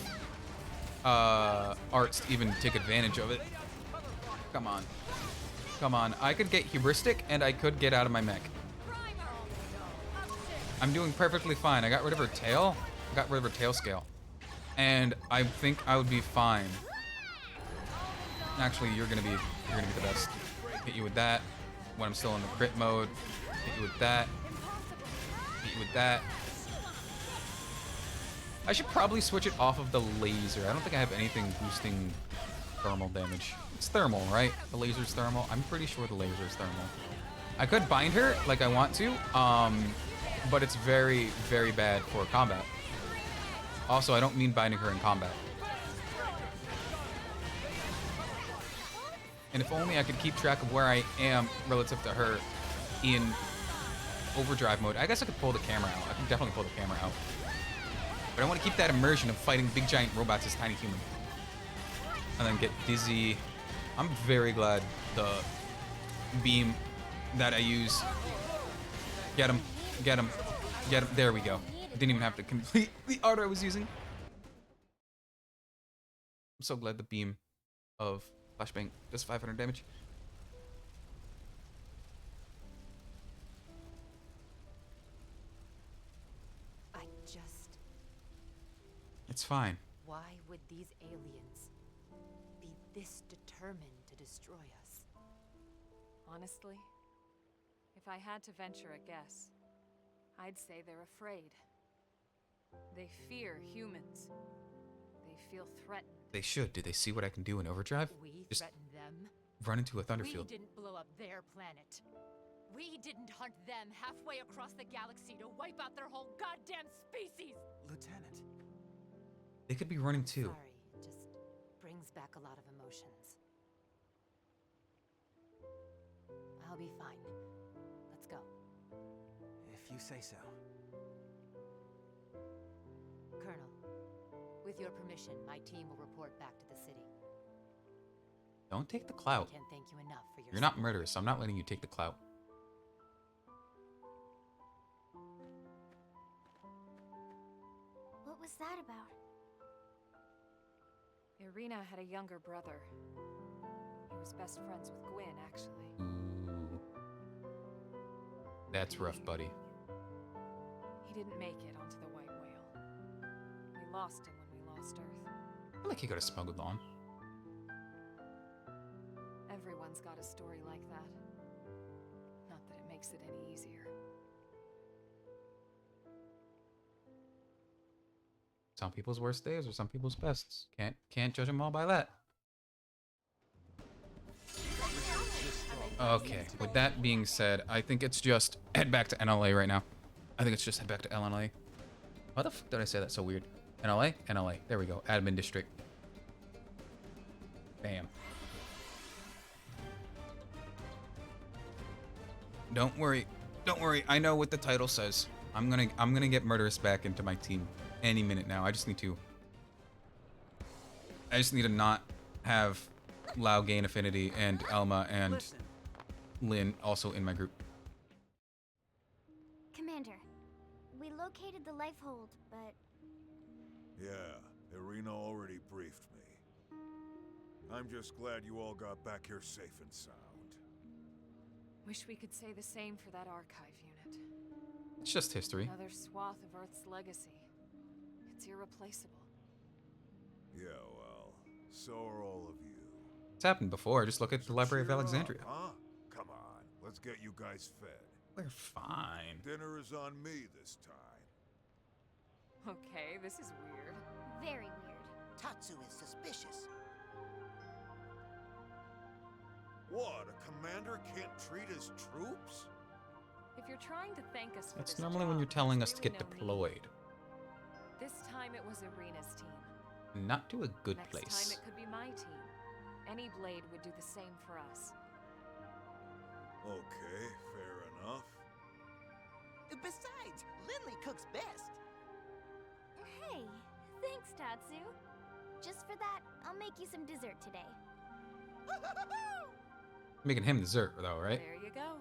arts to even take advantage of it. Come on. I could get hubristic and I could get out of my mech. I'm doing perfectly fine. I got rid of her tail. I got rid of her tail scale. And I think I would be fine. Actually, you're gonna be the best. Hit you with that when I'm still in the crit mode. Hit you with that. Hit you with that. I should probably switch it off of the laser. I don't think I have anything boosting thermal damage. It's thermal, right? The laser's thermal. I'm pretty sure the laser's thermal. I could bind her like I want to, but it's very, very bad for combat. Also, I don't mean binding her in combat. And if only I could keep track of where I am relative to her in overdrive mode. I guess I could pull the camera out. I can definitely pull the camera out. But I want to keep that immersion of fighting big giant robots as tiny human. And then get dizzy. I'm very glad the beam that I use. Get him. There we go. I didn't even have to complete the art I was using. I'm so glad the beam of flashbang does 500 damage. It's fine. Why would these aliens be this determined to destroy us? Honestly, if I had to venture a guess, I'd say they're afraid. They fear humans. They feel threatened. They should. Did they see what I can do in overdrive? We Just threatened them. run into a thunderfield. We didn't blow up their planet. We didn't hunt them halfway across the galaxy to wipe out their whole goddamn species. Lieutenant. They could be running too. Sorry, just brings back a lot of emotions. I'll be fine. Let's go. If you say so. Colonel, with your permission, my team will report back to the city. Don't take the clout. I can't thank you enough for your You're not support. murderous, so I'm not letting you take the clout. What was that about? Irina had a younger brother. He was best friends with Gwyn, actually. That's rough, buddy. He didn't make it onto the White Whale. We lost him when we lost Earth. I feel like he could have smuggled on. Everyone's got a story like that. Not that it makes it any easier. Some people's worst days or some people's best. Can't judge them all by that. Okay, with that being said, I think it's just head back to NLA right now. I think it's just head back to NLA. Why the fuck did I say that so weird? NLA? NLA. There we go. Admin district. Bam. Don't worry. Don't worry. I know what the title says. I'm gonna get Murderous back into my team any minute now. I just need to not have Lao gain affinity and Elma and Listen. Lynn also in my group. Commander, we located the lifehold, but Yeah, Irina already briefed me. I'm just glad you all got back here safe and sound. Wish we could say the same for that archive unit. It's just history. Another swath of Earth's legacy. It's irreplaceable. Yeah, well, so are all of you. It's happened before. Just look at the Library of Cheer up, Alexandria. huh? Come on, let's get you guys fed. We're fine. Dinner is on me this time. Okay, this is weird. very weird. Tatsu is suspicious. What, a commander can't treat his troops? If you're trying to thank us for That's this normally when job, you're telling there's us to really get no need. deployed. This time it was Irina's team. Not to a good Next place. time it could be my team. Any blade would do the same for us. Okay, fair enough. Besides, Lindley cooks best. Hey, thanks, Tatsu. Just for that, I'll make you some dessert today. Making him dessert, though, right? There you go.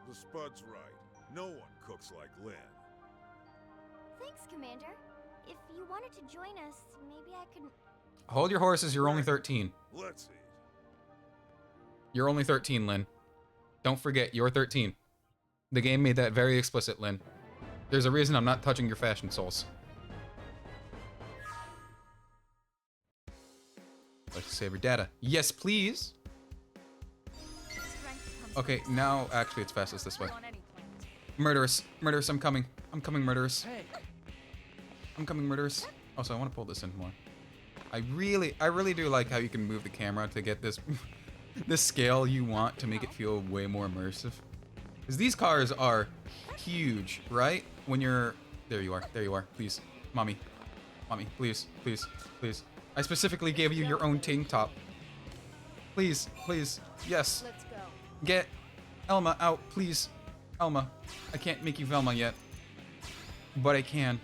The Spud's right. No one cooks like Lynn. Thanks, Commander. If you wanted to join us, maybe I could... Hold your horses. You're only 13. Let's eat. You're only 13, Lynn. Don't forget, you're 13. The game made that very explicit, Lynn. There's a reason I'm not touching your fashion souls. Let's save your data. Yes, please. Okay, now actually it's fastest this way. Murderous. Murderous, I'm coming. I'm coming, Murderous. Hey, I'm coming, Murderous. Also, I want to pull this in more. I really do like how you can move the camera to get this this scale you want to make it feel way more immersive. Because these cars are huge, right? When you're... There you are. Please. Mommy. Mommy, please. Please. Please. I specifically gave you your own tank top. Please. Please. Yes. Let's go. Get Elma out, please. Elma. I can't make you Velma yet. But I can.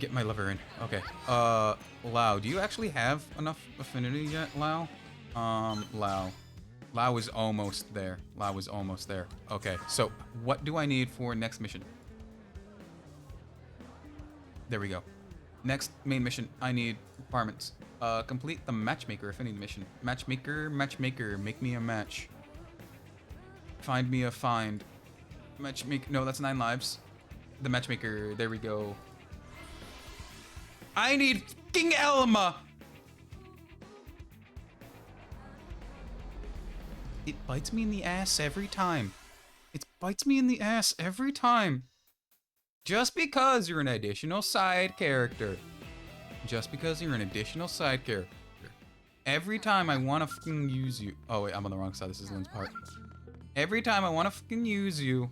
Get my lover in. Okay. Lao. Do you actually have enough affinity yet, Lao? Lao. Lao is almost there. Lao is almost there. Okay, so what do I need for next mission? There we go. Next main mission, I need requirements. Complete the matchmaker affinity mission. Matchmaker, make me a match. Find me a find. Matchmaker, no, that's 9 lives. The matchmaker, there we go. I need fucking Elma! It bites me in the ass every time. It bites me in the ass every time. Just because you're an additional side character. Just because you're an additional side character. Every time I want to fucking use you. Oh wait, I'm on the wrong side. This is Lynn's part. Every time I want to fucking use you.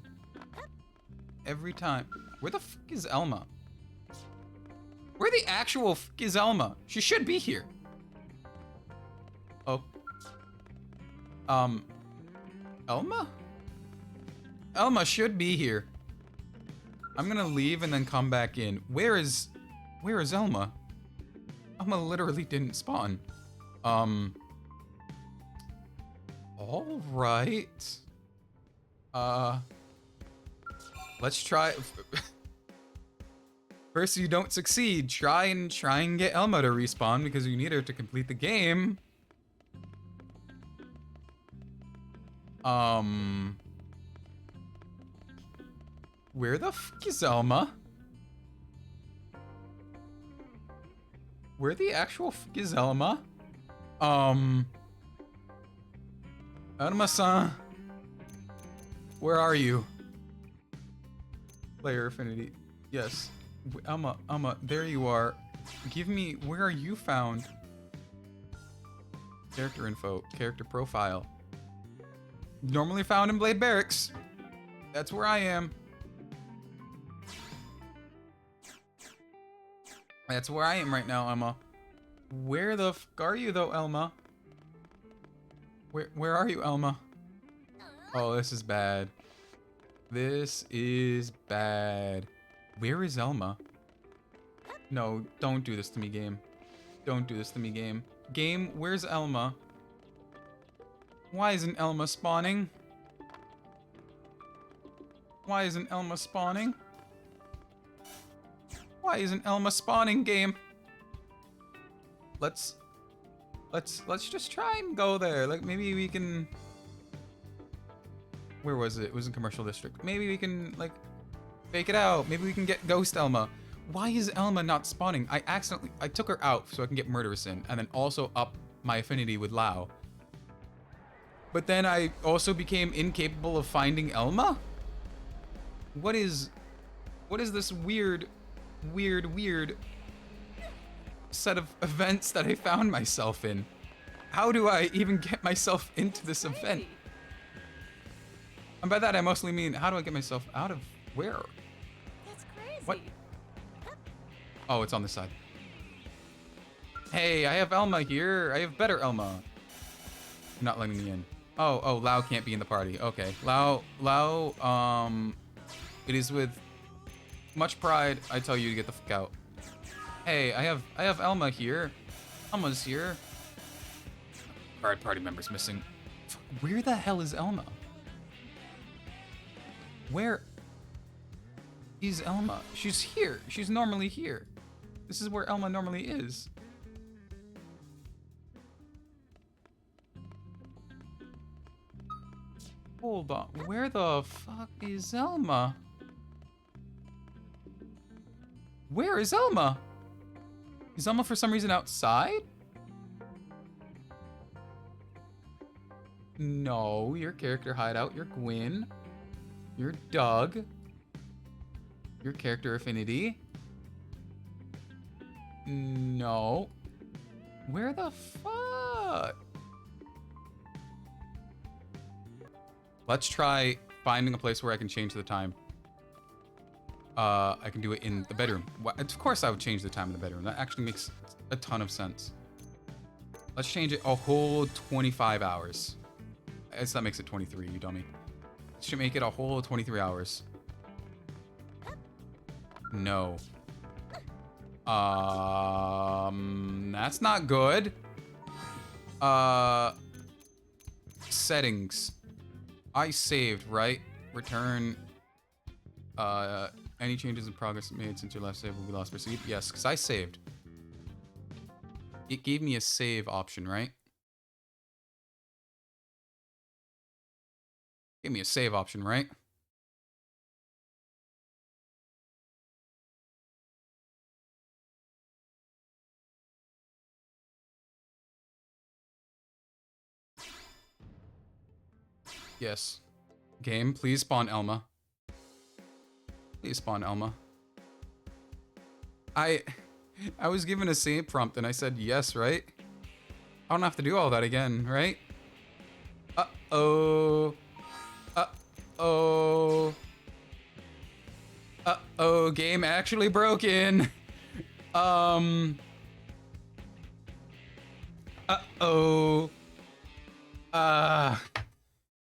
Every time. Where the fuck is Elma? Where the actual fuck is Elma? She should be here. Oh. Elma? Elma should be here. I'm gonna leave and then come back in. Where is Elma? Elma literally didn't spawn. All right. Let's try. First, you don't succeed. Try and get Elma to respawn because you need her to complete the game. Where the fuck is Elma? Where the actual fuck is Elma? Elma-san. Where are you? Player affinity. Yes. Elma, there you are. Give me, where are you found? Character info, character profile. Normally found in Blade Barracks. That's where I am. That's where I am right now, Elma. Where the f are you though, Elma? Where are you, Elma? Oh, this is bad. This is bad. Where is Elma? No, don't do this to me, game. Don't do this to me, game. Game, where's Elma? Why isn't Elma spawning? Why isn't Elma spawning? Why isn't Elma spawning, game? Let's just try and go there. Like, maybe we can... Where was it? It was in Commercial District. Maybe we can, like, fake it out. Maybe we can get Ghost Elma. Why is Elma not spawning? I took her out so I can get Murderous in, and then also up my affinity with Lao. But then I also became incapable of finding Elma? What is this weird set of events that I found myself in? How do I even get myself into this event? And by that I mostly mean, how do I get myself out of where? That's crazy. What? Oh, it's on this side. Hey, I have Elma here. I have better Elma. Not letting me in. Oh, Lao can't be in the party. Okay, Lao, it is with much pride I tell you to get the fuck out. Hey, I have Elma here. Elma's here. Alright, party members missing. Where the hell is Elma? Where is Elma? She's here. She's normally here. This is where Elma normally is. Hold on. Where the fuck is Elma? Where is Elma? Is Elma for some reason outside? No, your character hideout. You're Gwyn. You're Doug. Your character affinity. No. Where the fuck? Let's try finding a place where I can change the time. I can do it in the bedroom. Of course I would change the time in the bedroom. That actually makes a ton of sense. Let's change it a whole 25 hours. I guess that makes it 23, you dummy. Should make it a whole 23 hours. No. That's not good. Settings. I saved, right? Return. Any changes in progress made since your last save will be lost. Proceed. Yes, because I saved. It gave me a save option, right? Gave me a save option, right? Yes. Game, please spawn Elma. Please spawn Elma. I was given a save prompt and I said yes, right? I don't have to do all that again, right? Uh-oh. Uh-oh. Uh-oh, game actually broken. Uh-oh.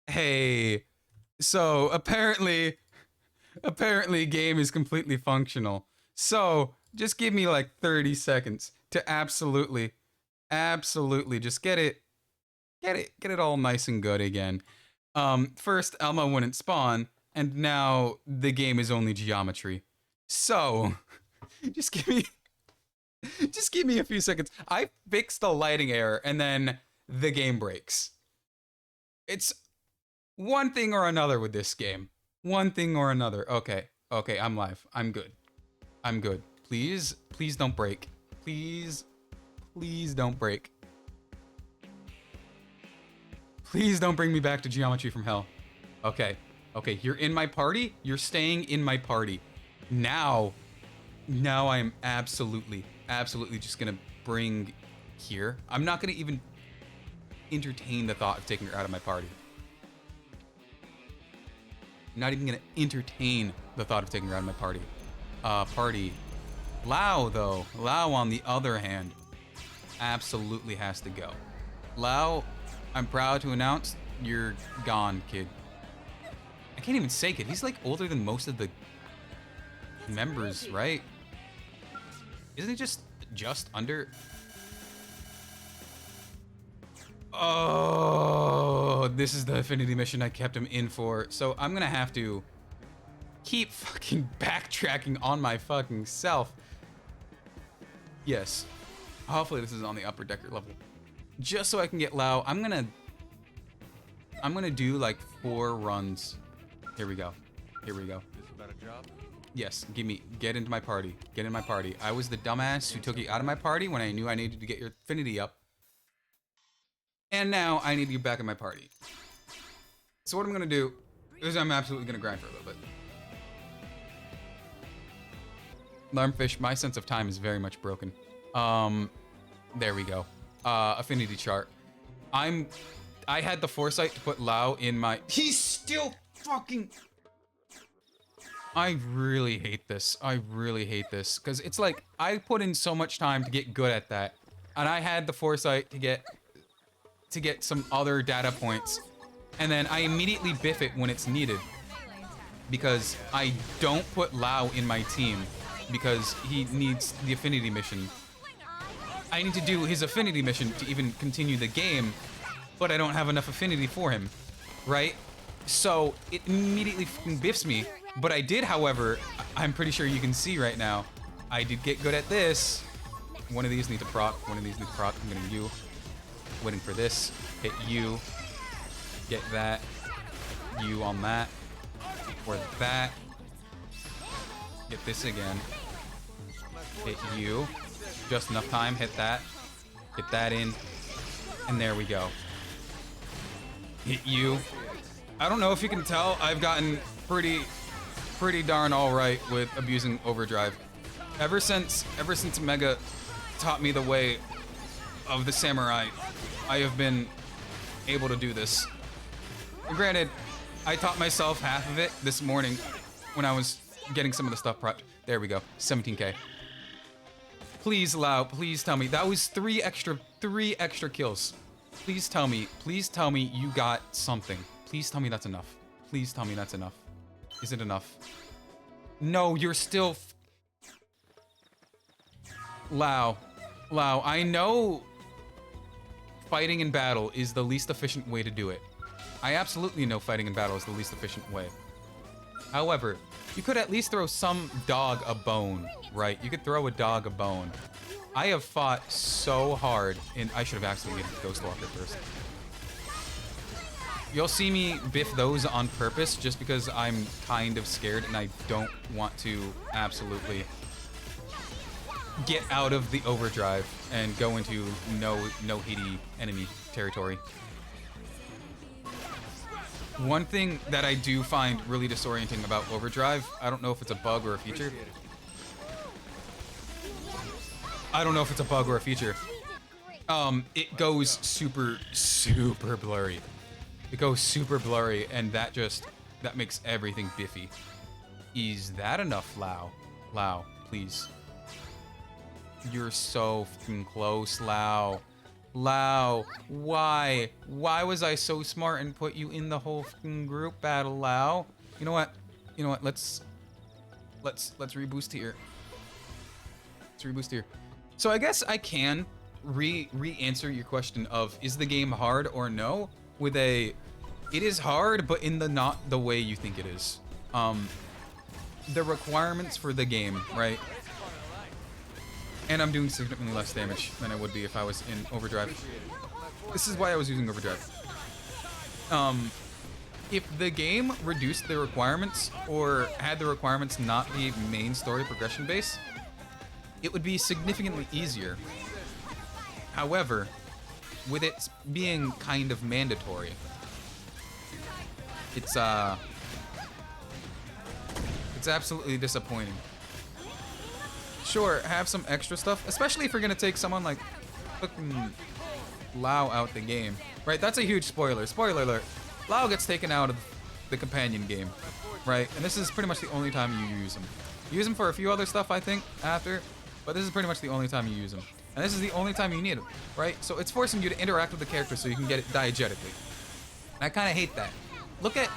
Hey. So, apparently game is completely functional. So, just give me like 30 seconds to absolutely just get it all nice and good again. First, Elma wouldn't spawn, and now the game is only geometry. So, just give me a few seconds. I fixed the lighting error, and then the game breaks. It's one thing or another with this game. One thing or another. Okay. Okay, I'm live. I'm good. I'm good. Please, please don't break. Please, please don't break. Please don't bring me back to geometry from hell. Okay. Okay, you're in my party. You're staying in my party. Now I am absolutely just gonna bring here. I'm not gonna even entertain the thought of taking her out of my party. I'm not even gonna entertain the thought of taking her out of my party. Party. Lao, though. Lao, on the other hand, absolutely has to go. Lao, I'm proud to announce you're gone, kid. I can't even say kid. He's like older than most of the members, right? Isn't he just under? Oh, this is the affinity mission I kept him in for. So I'm gonna have to keep fucking backtracking on my fucking self. Yes. Hopefully this is on the upper decker level. Just so I can get Lao, I'm gonna do like 4 runs. Here we go. Here we go. This about a job? Yes, get into my party. Get in my party. I was the dumbass who took you out of my party when I knew I needed to get your affinity up. And now I need you back in my party. So what I'm gonna do is I'm absolutely gonna grind for a little bit. Alarmfish, my sense of time is very much broken. There we go. Affinity chart. I had the foresight to put Lao in my... He's still fucking... I really hate this. I really hate this. Because it's like, I put in so much time to get good at that. And I had the foresight to get some other data points. And then I immediately biff it when it's needed. Because I don't put Lao in my team. Because he needs the affinity mission. I need to do his affinity mission to even continue the game, but I don't have enough affinity for him, right? So it immediately fucking biffs me. But I did, however, I'm pretty sure you can see right now, I did get good at this. One of these needs to proc, one of these needs to proc. I'm getting you. Waiting for this. Hit you. Get that. You on that. Or that. Get this again. Hit you. Just enough time. Hit that. Get that in. And there we go. Hit you. I don't know if you can tell, I've gotten pretty darn alright with abusing overdrive. Ever since Mega taught me the way of the samurai, I have been able to do this. Granted, I taught myself half of it this morning when I was getting some of the stuff prepped. There we go, 17k. Please, Lao, please tell me. That was 3 extra kills. Please tell me you got something. Please tell me that's enough. Please tell me that's enough. Is it enough? No, you're still... Lao, I know fighting in battle is the least efficient way to do it. I absolutely know fighting in battle is the least efficient way. However, you could at least throw some dog a bone, right? You could throw a dog a bone. I have fought so hard, and I should have accidentally hit Ghostwalker first. You'll see me biff those on purpose just because I'm kind of scared and I don't want to absolutely get out of the overdrive and go into no hitty enemy territory. One thing that I do find really disorienting about overdrive, I don't know if it's a bug or a feature. It goes super blurry. It goes super blurry, and that makes everything biffy. Is that enough, Lao? Lao, please. You're so fucking close, Lao. Lao, why? Why was I so smart and put you in the whole fucking group battle, Lao? You know what? Let's reboost here. Let's reboost here. So I guess I can re-answer your question of, is the game hard or no? With a, it is hard, but in the not the way you think it is. The requirements for the game, right? And I'm doing significantly less damage than I would be if I was in overdrive. This is why I was using overdrive. if the game reduced the requirements or had the requirements not be main story progression based, it would be significantly easier. However, with it being kind of mandatory, it's absolutely disappointing. Sure, have some extra stuff, especially if you're gonna take someone like fucking Lao out the game, right? That's a huge spoiler. Spoiler alert. Lao gets taken out of the companion game, right? And this is pretty much the only time you use him. You use him for a few other stuff, I think, after, but this is pretty much the only time you use him. And this is the only time you need him, right? So it's forcing you to interact with the character so you can get it diegetically. And I kind of hate that. Look at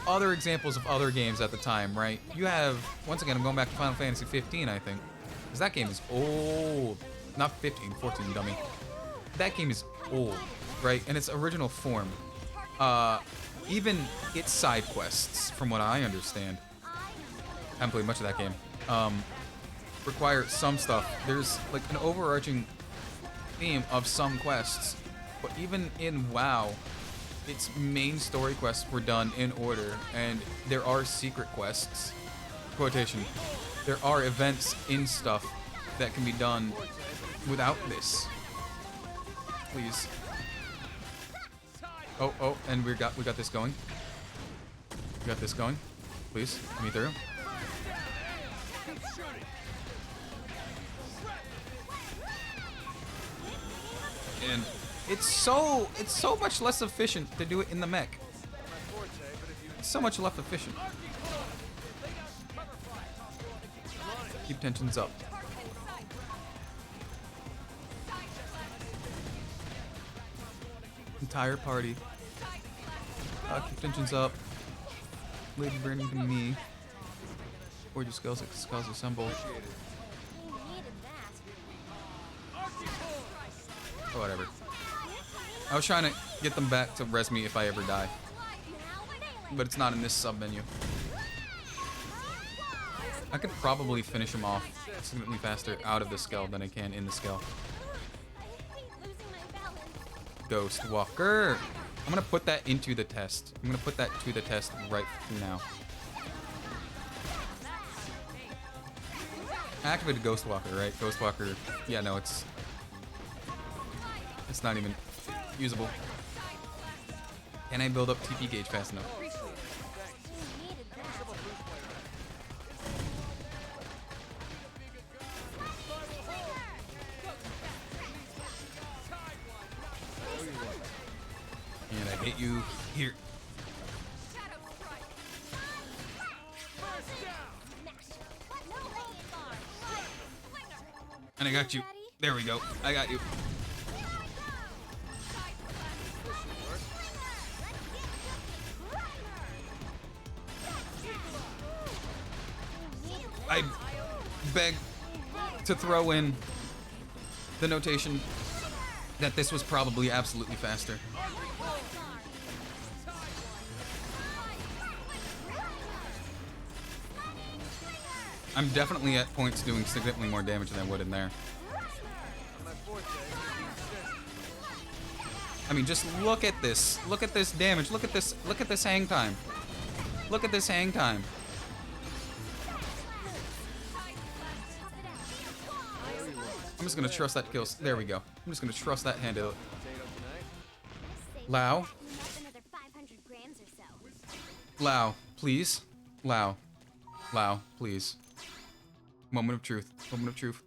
other examples of other games at the time, right? You have, once again, I'm going back to Final Fantasy 15, I think. Because that game is old. Not 15, 14, dummy. That game is old, right? In its original form. Even its side quests, from what I understand, I haven't played much of that game, require some stuff. There's like an overarching theme of some quests, but even in WoW, its main story quests were done in order, and there are secret quests, quotation, there are events in stuff that can be done without this. Please. Oh, and we got this going. We got this going. Please, let me through. And it's so much less efficient to do it in the mech. It's so much less efficient. Keep tensions up. Entire party. Keep tensions up. Lady burning to me. Gorgeous skulls assemble. Oh, whatever. I was trying to get them back to res me if I ever die. But it's not in this sub-menu. I could probably finish him off significantly faster out of the skull than I can in the skull. Ghost Walker. I'm gonna put that into the test. I'm gonna put that to the test right now. I activated Ghost Walker, right? Ghost Walker. Yeah, no, it's not even usable. Can I build up TP gauge fast enough? And I hit you here. And I got you. There we go. I got you. I beg to throw in the notation that this was probably absolutely faster. I'm definitely at points doing significantly more damage than I would in there. I mean, just look at this. Look at this damage. Look at this. Look at this hang time. Look at this hang time. I'm just gonna trust that kills. There we go. I'm just gonna trust that handle. Lao. Lao, please. Lao. Lao, please. Moment of truth. Moment of truth.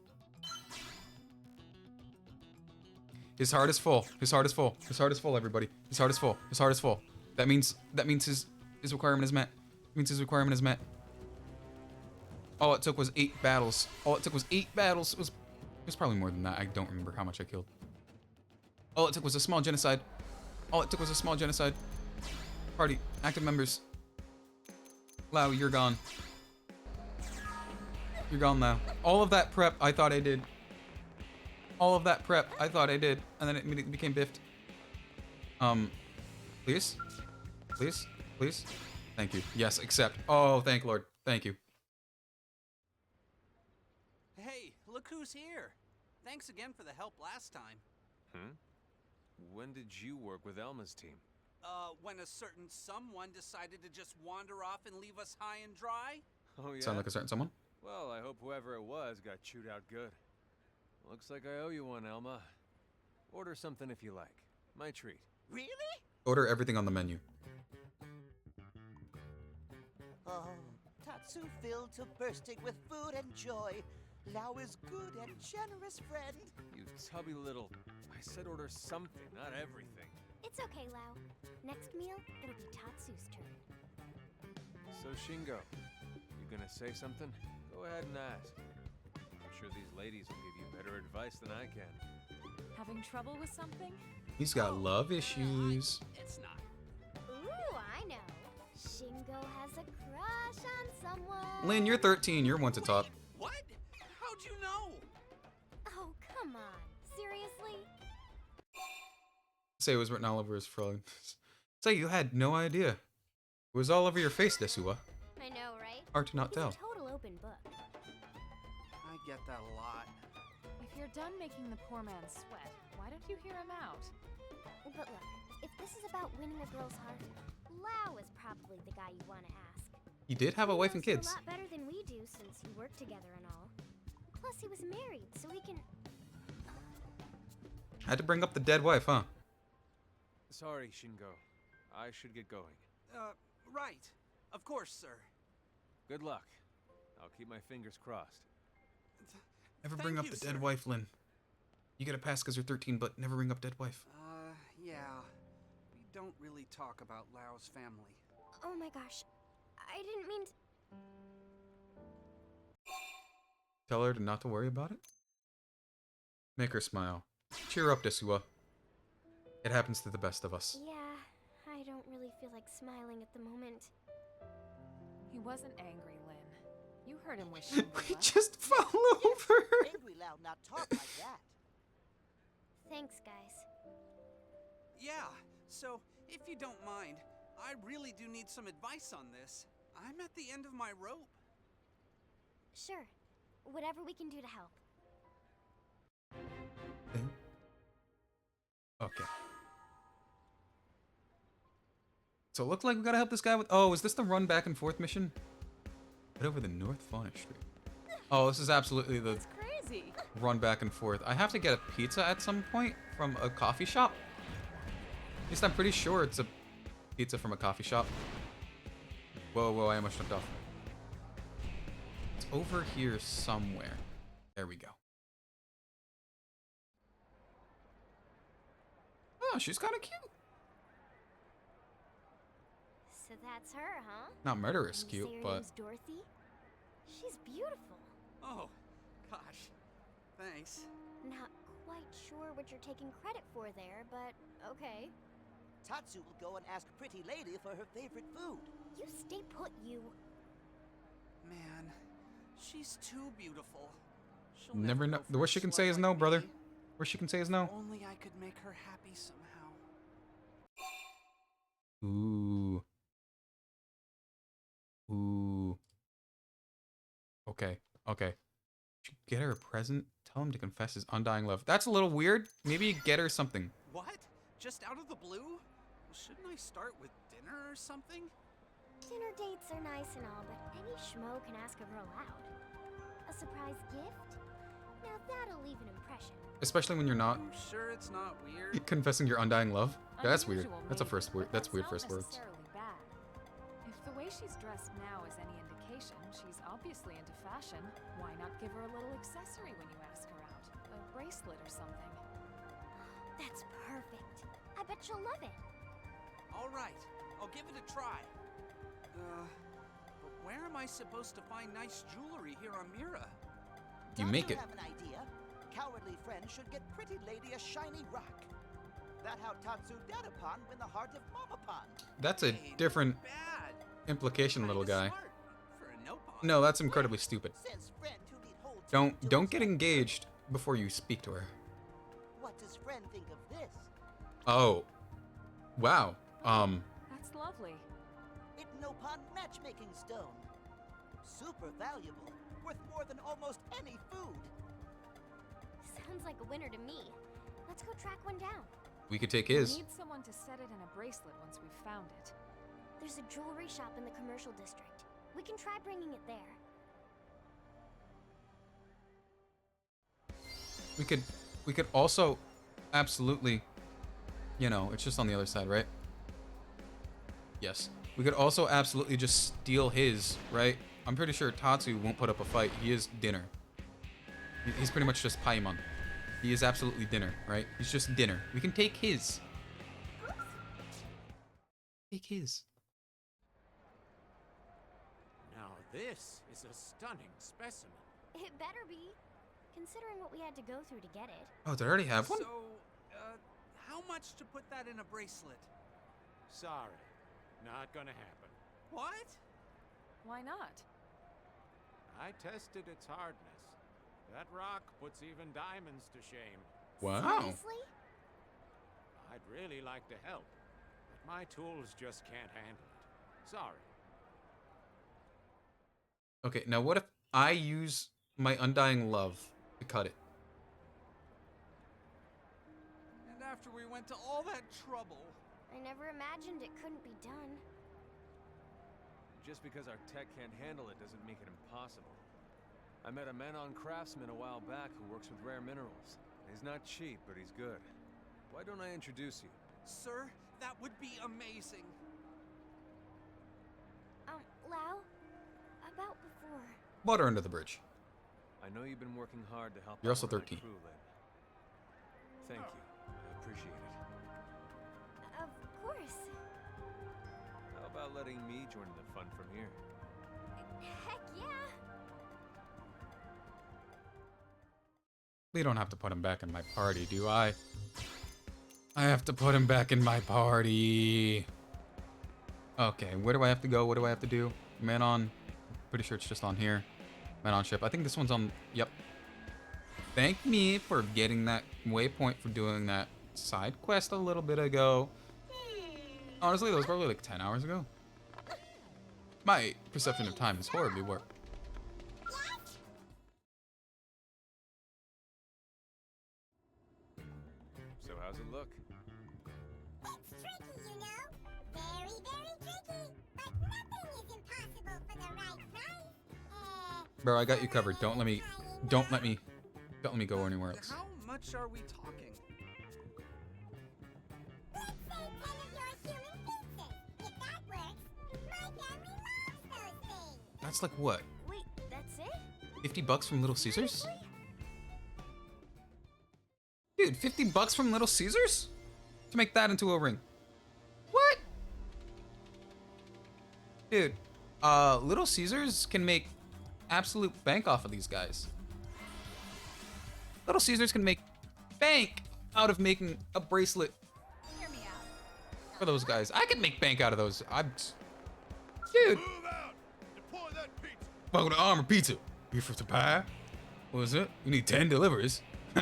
His heart is full. His heart is full. His heart is full, everybody. His heart is full. His heart is full. That means his requirement is met. It means his requirement is met. All it took was 8 battles. All it took was 8 battles. It was probably more than that. I don't remember how much I killed. All it took was a small genocide. All it took was a small genocide. Party, active members. Lao, you're gone. You're gone now. All of that prep, I thought I did. All of that prep, I thought I did. And then it immediately became biffed. Please? Please? Please? Thank you. Yes, accept. Oh, thank Lord. Thank you. Hey, look who's here. Thanks again for the help last time. When did you work with Elma's team? when a certain someone decided to just wander off and leave us high and dry? Oh, yeah? Sound like a certain someone? Well, I hope whoever it was got chewed out good. Looks like I owe you one, Elma. Order something if you like. My treat. Really? Order everything on the menu. Oh, Tatsu filled to bursting with food and joy. Lao is good and generous friend. You tubby little... I said order something, not everything. It's okay, Lao. Next meal, it'll be Tatsu's turn. So, Shingo, you gonna say something? Go ahead and ask. I'm sure these ladies will give you better advice than I can. Having trouble with something? He's got love issues. It's not. Ooh, I know. Shingo has a crush on someone. Lynn, you're 13. You're one to talk. What? How'd you know? Oh, come on. Seriously? Say it was written all over his frog. Say you had no idea. It was all over your face, Desua. I know, right? Hard to not He's tell. a total open book. I get that a lot. If you're done making the poor man sweat, why don't you hear him out? But look, if this is about winning a girl's heart, Lao is probably the guy you want to ask. He did have a wife and He knows kids. you a lot better than we do since you work together and all. Plus, he was married, so he can... Had to bring up the dead wife, huh? Sorry, Shingo. I should get going. Right. Of course, sir. Good luck. I'll keep my fingers crossed. Never Thank bring up you, the dead sir. wife, Lynn. You get a pass because you're 13, but never bring up dead wife. Yeah. We don't really talk about Lao's family. Oh my gosh. I didn't mean to... Tell her to not to worry about it. Make her smile. Cheer up, Desua. It happens to the best of us. Yeah, I don't really feel like smiling at the moment. He wasn't angry, Lynn. You heard him wish Shingo We luck. just fell over. Angry Lao not talk like that. Thanks, guys. Yeah, so if you don't mind, I really do need some advice on this. I'm at the end of my rope. Sure. Whatever we can do to help. Okay. So it looked like we gotta help this guy with... Oh, is this the run back and forth mission? Head over the North Fauna Street. Oh, this is absolutely the That's crazy. run back and forth. I have to get a pizza at some point from a coffee shop. At least I'm pretty sure it's a pizza from a coffee shop. Whoa, I almost jumped off. It's over here somewhere. There we go. Oh, she's kind of cute. So that's her, huh? Not murderous You cute, say her but... name's Dorothy? She's beautiful. Oh, gosh. Thanks. Not quite sure what you're taking credit for there, but okay. Tatsu will go and ask Pretty Lady for her favorite food. You stay put, you. Man, she's too beautiful. She'll Never know. go for What a she can slut say is like no, brother. me. What she can say is no. Only I could make her happy somehow. Ooh. Okay. Should get her a present? Tell him to confess his undying love. That's a little weird. Maybe get her something. What? Just out of the blue? Well, shouldn't I start with dinner or something? Dinner dates are nice and all, but any schmo can ask a girl out. A surprise gift? Now that'll leave an impression. Especially when you're not I'm sure it's not weird. confessing your undying love. Yeah, that's weird. Unusual, That's a maybe, first word. but That's weird not first words. necessarily bad. If the way she's dressed now is any indication, she's obviously into fashion. Why not give her a little accessory when you ask her out? A bracelet or something. That's perfect. I bet she'll love it. All right, I'll give it a try. But where am I supposed to find nice jewelry here on Mira? You make it. have an idea. Cowardly friend should get Pretty Lady a shiny rock. That how Tatsu Dadapon win the heart of Mamapon. That's a Hey, different bad. implication, little Kinda guy. smart for a no-pawn. No, that's incredibly stupid. Says friend who need hold Don't get engaged before you speak to her. What does friend think of this? Oh. Wow. That's lovely. It Nopon matchmaking stone. Super valuable. Worth more than almost any food. Sounds like a winner to me. Let's go track one down. We could take We'll his. need someone to set it in a bracelet once we've found it. There's a jewelry shop in the commercial district. We can try bringing it there. We could also absolutely, you know, it's just on the other side, right? Yes. We could also absolutely just steal his, right? I'm pretty sure Tatsu won't put up a fight. He is dinner. He's pretty much just Paimon. He is absolutely dinner, right? He's just dinner. We can take his. Take his. Now this is a stunning specimen. It better be, considering what we had to go through to get it. Oh, did I already have one? So, how much to put that in a bracelet? Sorry, not gonna happen. What? Why not? I tested its hardness. That rock puts even diamonds to shame. Wow. Seriously? I'd really like to help, but my tools just can't handle it. Sorry. Okay, now what if I use my undying love to cut it? And after we went to all that trouble. I never imagined it couldn't be done. Just because our tech can't handle it doesn't make it impossible. I met a Manon craftsman a while back who works with rare minerals. He's not cheap, but he's good. Why don't I introduce you? Sir, that would be amazing. Lau, about before. Water under the bridge. I know you've been working hard to help. You're also out one of 13. my crew, Lynn. Thank you. I appreciate it. Of course. How about letting me join in the fun from here? Heck yeah. We don't have to put him back in my party, do I? I have to put him back in my party. Okay, where do I have to go? What do I have to do? Manon. Pretty sure it's just on here. Manon ship. I think this one's on... Yep. Thank me for getting that waypoint for doing that side quest a little bit ago. Honestly, that was probably like 10 hours ago. My perception of time is horribly warped. So how's it look? It's tricky, you know? Very, very tricky. But nothing is impossible for the right price. Bro, I got you covered. Don't let me go anywhere else. How much are we talking? Let's say 10 of your human pieces. If that works, my family loves those things. That's like what? Wait, that's it? $50 from Little Caesars? Dude, $50 from Little Caesars? To make that into a ring. What? Dude, Little Caesars can make absolute bank off of these guys. Little Caesars can make bank out of making a bracelet Hear me out. for those guys. I can make bank out of those. Dude. Move out! Deploy that pizza! Welcome to Armor Pizza. Beef with the pie. What is it? You need 10 deliveries.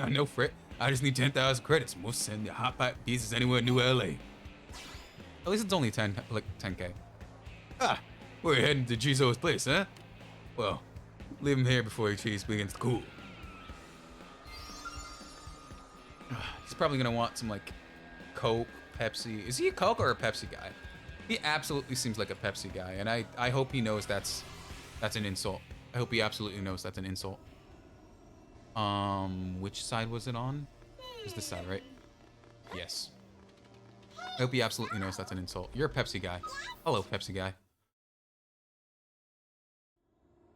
No fret. I just need 10,000 credits. We'll send the hot pipe pizzas anywhere in New LA. At least it's only 10K. Ah, we're heading to Jizo's place, huh? Well, leave him here before he cheese begins to cool. He's probably gonna want some like Coke, Pepsi. Is he a Coke or a Pepsi guy? He absolutely seems like a Pepsi guy, and I hope he knows that's an insult. I hope he absolutely knows that's an insult. Which side was it on? It was this side, right? Yes. I hope he absolutely knows that's an insult. You're a Pepsi guy. Hello, Pepsi guy.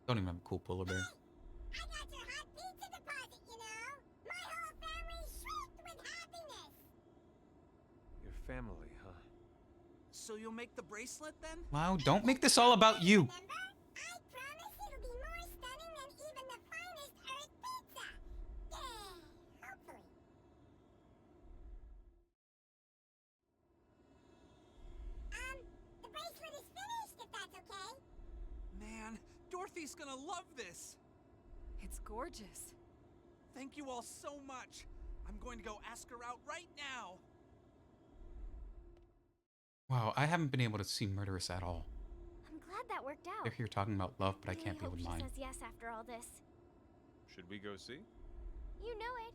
Don't even have a cool polar bear. I got your hot pizza deposit, you know? My whole family shrieked with happiness. Your family, huh? So you'll make the bracelet then? Wow, don't make this all about you. Remember? I promise it'll be more stunning than even the finest Earth pizza. Yeah, hopefully. The bracelet is finished, if that's okay. Man, Dorothy's gonna love this. It's gorgeous. Thank you all so much. I'm going to go ask her out right now. Wow, I haven't been able to see Murderous at all. I'm glad that worked out. They're here talking about love, but I can't be hope with she mine. says yes after all this. Should we go see? You know it.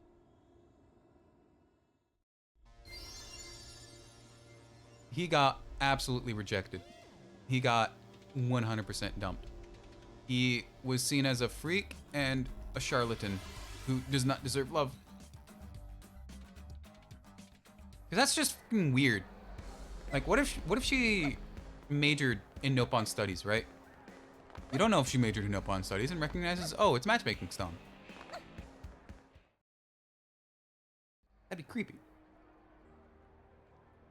he got absolutely rejected. He got 100% dumped. He was seen as a freak and a charlatan who does not deserve love. Because that's just fucking weird. Like, what if she majored in Nopon studies, right? You don't know if she majored in Nopon studies and recognizes, oh, it's matchmaking stone. That'd be creepy.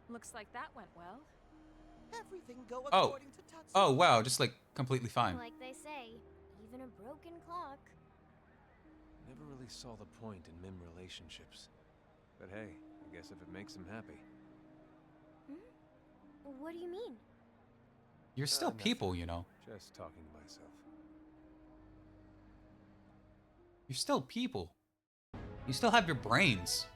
Looks like that went well. Everything go Oh. according to Tatsu. Oh, wow, just like completely fine. Like they say, even a broken clock. Never really saw the point in Mim relationships. But hey, I guess if it makes him happy. What do you mean? You're still Nothing. people, you know. Just talking to myself. You're still people. You still have your brains.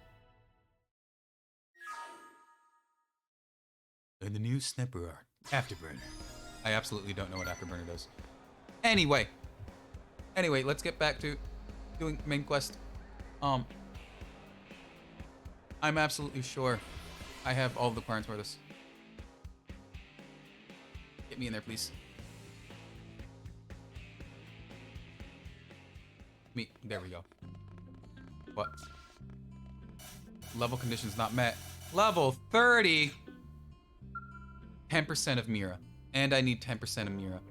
And the new snapper art, Afterburner. I absolutely don't know what Afterburner does. Anyway, let's get back to doing main quest. I'm absolutely sure I have all the requirements for this. Get me in there, please. There we go. What? Level conditions not met. Level 30. 10% of Mira. And I need 10% of Mira.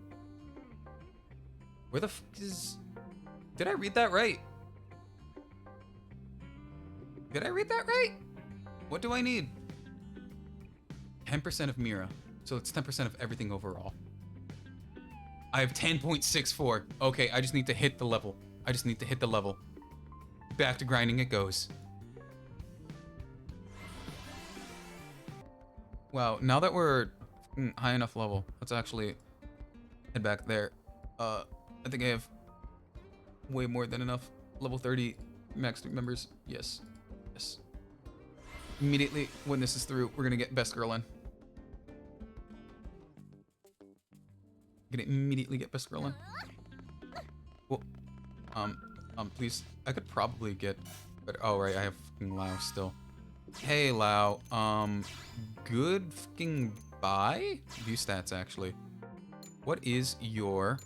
Where the f is... Did I read that right? Did I read that right? What do I need? 10% of Mira. So it's 10% of everything overall. I have 10.64. Okay, I just need to hit the level. I just need to hit the level. Back to grinding it goes. Wow, now that we're high enough level, let's actually head back there. I think I have way more than enough. Level 30 max members. Yes. Yes. Immediately when this is through, we're gonna get best girl in. Gonna immediately get best girl in. Well, please. I could probably get, but oh right, I have fucking Lao still. Hey Lao, good fucking bye? View stats actually. What is your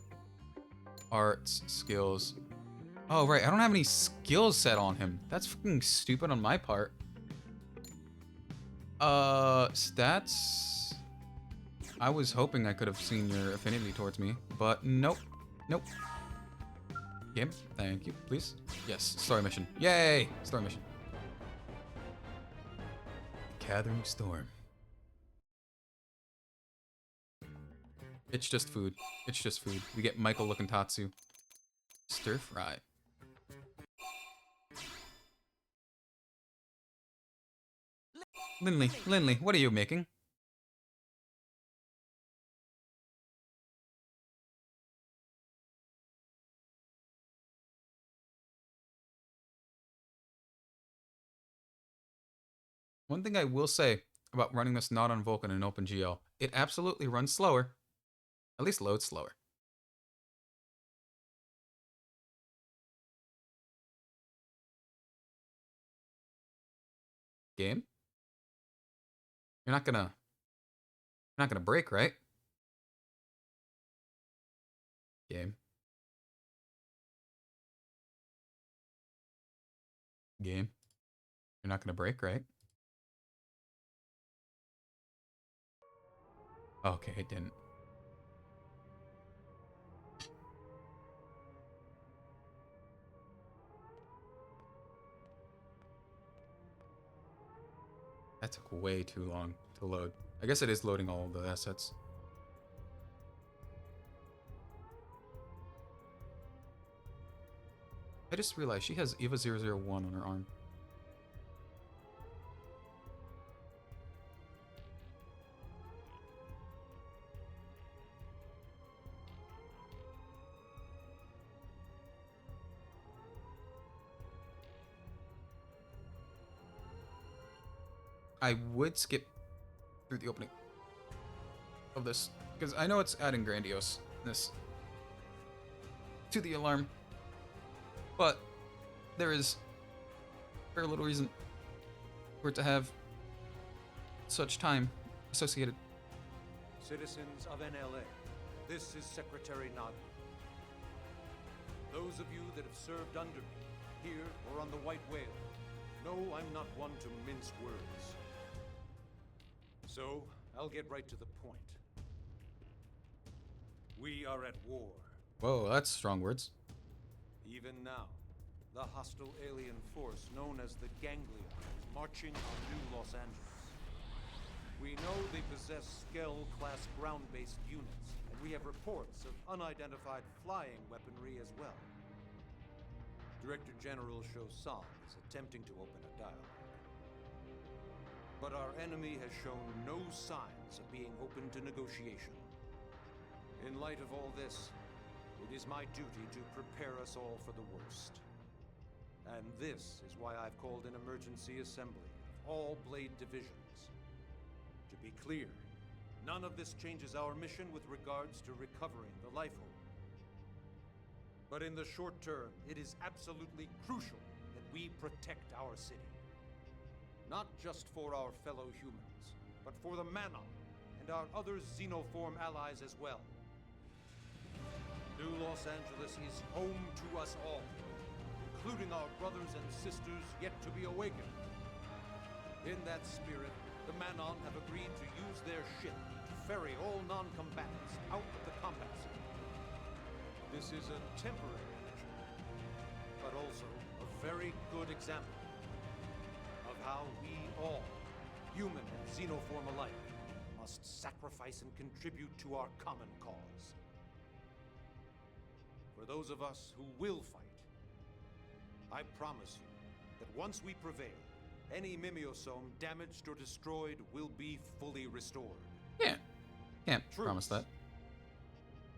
arts skills? Oh right, I don't have any skills set on him. That's fucking stupid on my part. Stats. I was hoping I could have seen your affinity towards me, but nope. Nope. Game, thank you, please. Yes, story mission. Yay! Story mission. Gathering Storm. It's just food. It's just food. We get Michael looking Tatsu. Stir fry. Lindley, what are you making? One thing I will say about running this not on Vulkan in OpenGL, it absolutely runs slower. At least loads slower. Game? You're not gonna break, right? Game. Game. You're not gonna break, right? Okay, it didn't. That took way too long to load. I guess it is loading all of the assets. I just realized she has EVA 001 on her arm. I would skip through the opening of this, because I know it's adding grandioseness to the alarm, but there is very little reason for it to have such time associated. Citizens of NLA, this is Secretary Nagi. Those of you that have served under me, here or on the White Whale, know I'm not one to mince words. So, I'll get right to the point. We are at war. Whoa, that's strong words. Even now, the hostile alien force known as the Ganglia is marching on New Los Angeles. We know they possess Skell-class ground-based units, and we have reports of unidentified flying weaponry as well. Director General Chosan is attempting to open a dialogue. But our enemy has shown no signs of being open to negotiation. In light of all this, it is my duty to prepare us all for the worst. And this is why I've called an emergency assembly of all Blade divisions. To be clear, none of this changes our mission with regards to recovering the Lifehold. But in the short term, it is absolutely crucial that we protect our city. Not just for our fellow humans, but for the Manon and our other xenoform allies as well. New Los Angeles is home to us all, including our brothers and sisters yet to be awakened. In that spirit, the Manon have agreed to use their ship to ferry all non-combatants out of the combat zone. This is a temporary measure, but also a very good example of how we all, human and xenoform alike, must sacrifice and contribute to our common cause. For those of us who will fight, I promise you that once we prevail, any mimeosome damaged or destroyed will be fully restored. Yeah, can't True. promise that.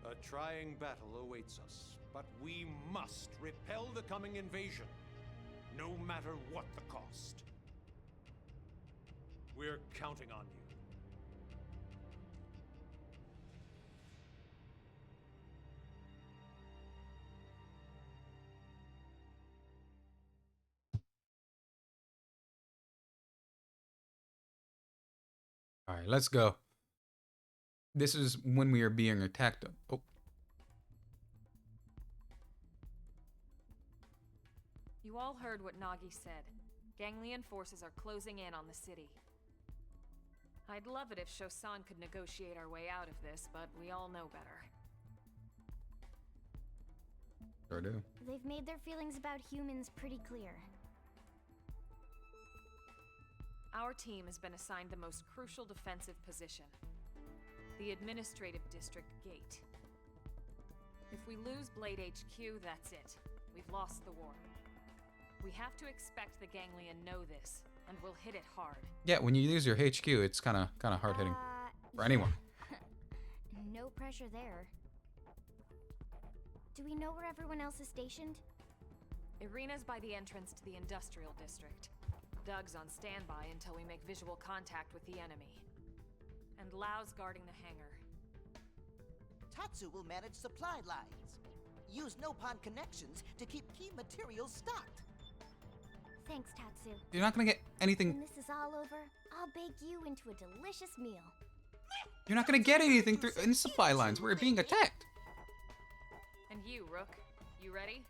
A trying battle awaits us, but we must repel the coming invasion, no matter what the cost. We're counting on you. All right, let's go. This is when we are being attacked. Oh. You all heard what Nagi said. Ganglion forces are closing in on the city. I'd love it if Chosan could negotiate our way out of this, but we all know better. Sure do. They've made their feelings about humans pretty clear. Our team has been assigned the most crucial defensive position. The administrative district gate. If we lose Blade HQ, that's it. We've lost the war. We have to expect the Ganglion know this, and we'll hit it hard. Yeah, when you lose your HQ, it's kind of hard hitting for anyone. No pressure there. Do we know where everyone else is stationed? Irina's by the entrance to the industrial district. Doug's on standby until we make visual contact with the enemy. And Lau's guarding the hangar. Tatsu will manage supply lines. Use Nopon connections to keep key materials stocked. Thanks, Tatsu. You're not gonna get anything. When this is all over, I'll bake you into a delicious meal. You're not gonna get anything through in supply lines. We're being attacked. And you, Rook, you ready?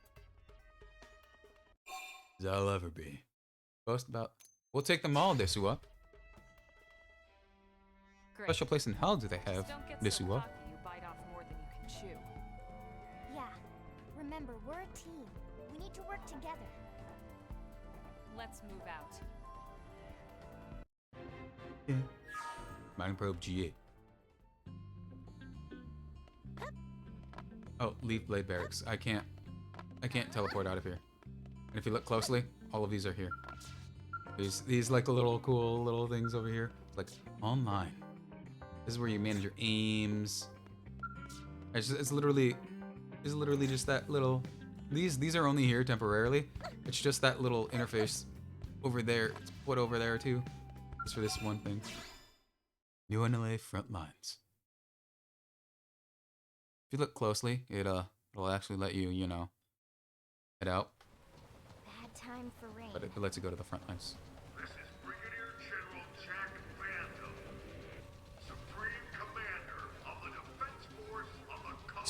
As I'll ever be. Boast about. We'll take them all, Desua. Great. Special place in hell do they have, Just don't get so Desua? cocky you bite off more than you can chew. Yeah. Remember, we're a team. We need to work together. Let's move out. Yeah. Mind probe G8. Oh, leave Blade Barracks. I can't teleport out of here. And if you look closely, all of these are here. These like little cool little things over here. It's like online. This is where you manage your aims. It's literally just that little. These are only here temporarily. It's just that little interface over there. It's put over there too. Just for this one thing. New NLA front lines. If you look closely, it'll actually let you, head out. Bad time for rain. But it lets you go to the front lines. This is Brigadier General Jack Randall.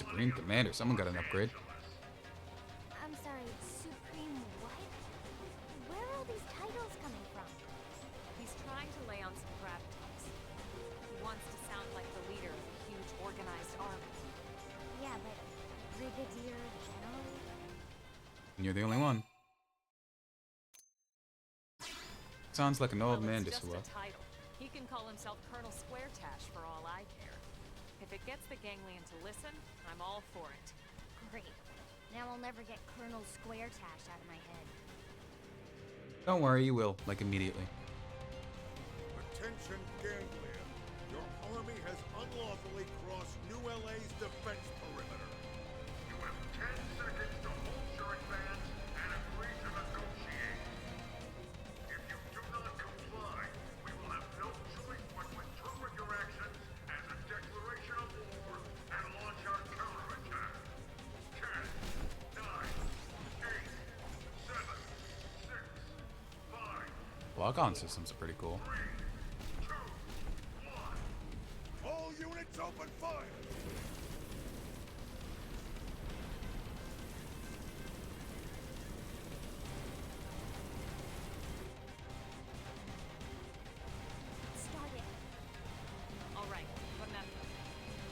Supreme Commander. Someone got an upgrade. I'm sorry, Supreme what? Where are all these titles coming from? He's trying to lay on some gravitas. He wants to sound like the leader of a huge organized army. Yeah, but Brigadier General? And you're the only one. Sounds like an old man, It's just Disua. a title. He can call himself Colonel Squaretash for all I care. If it gets the Ganglion to listen, I'm all for it. Great. Now I'll never get Colonel Squaretash out of my head. Don't worry, you will, like immediately. Attention, Ganglia. Your army has unlawfully crossed New LA's defense perimeter. You have 10 seconds to hold your advance and agree to negotiate. If you do not comply, we will have no choice but to interpret your actions as a declaration of war and launch our counterattack. 10, 9, 8, 7, 6, 5, Lock-on systems are pretty cool. 3, 2, 1. All units open fire! Start it. All right, remember,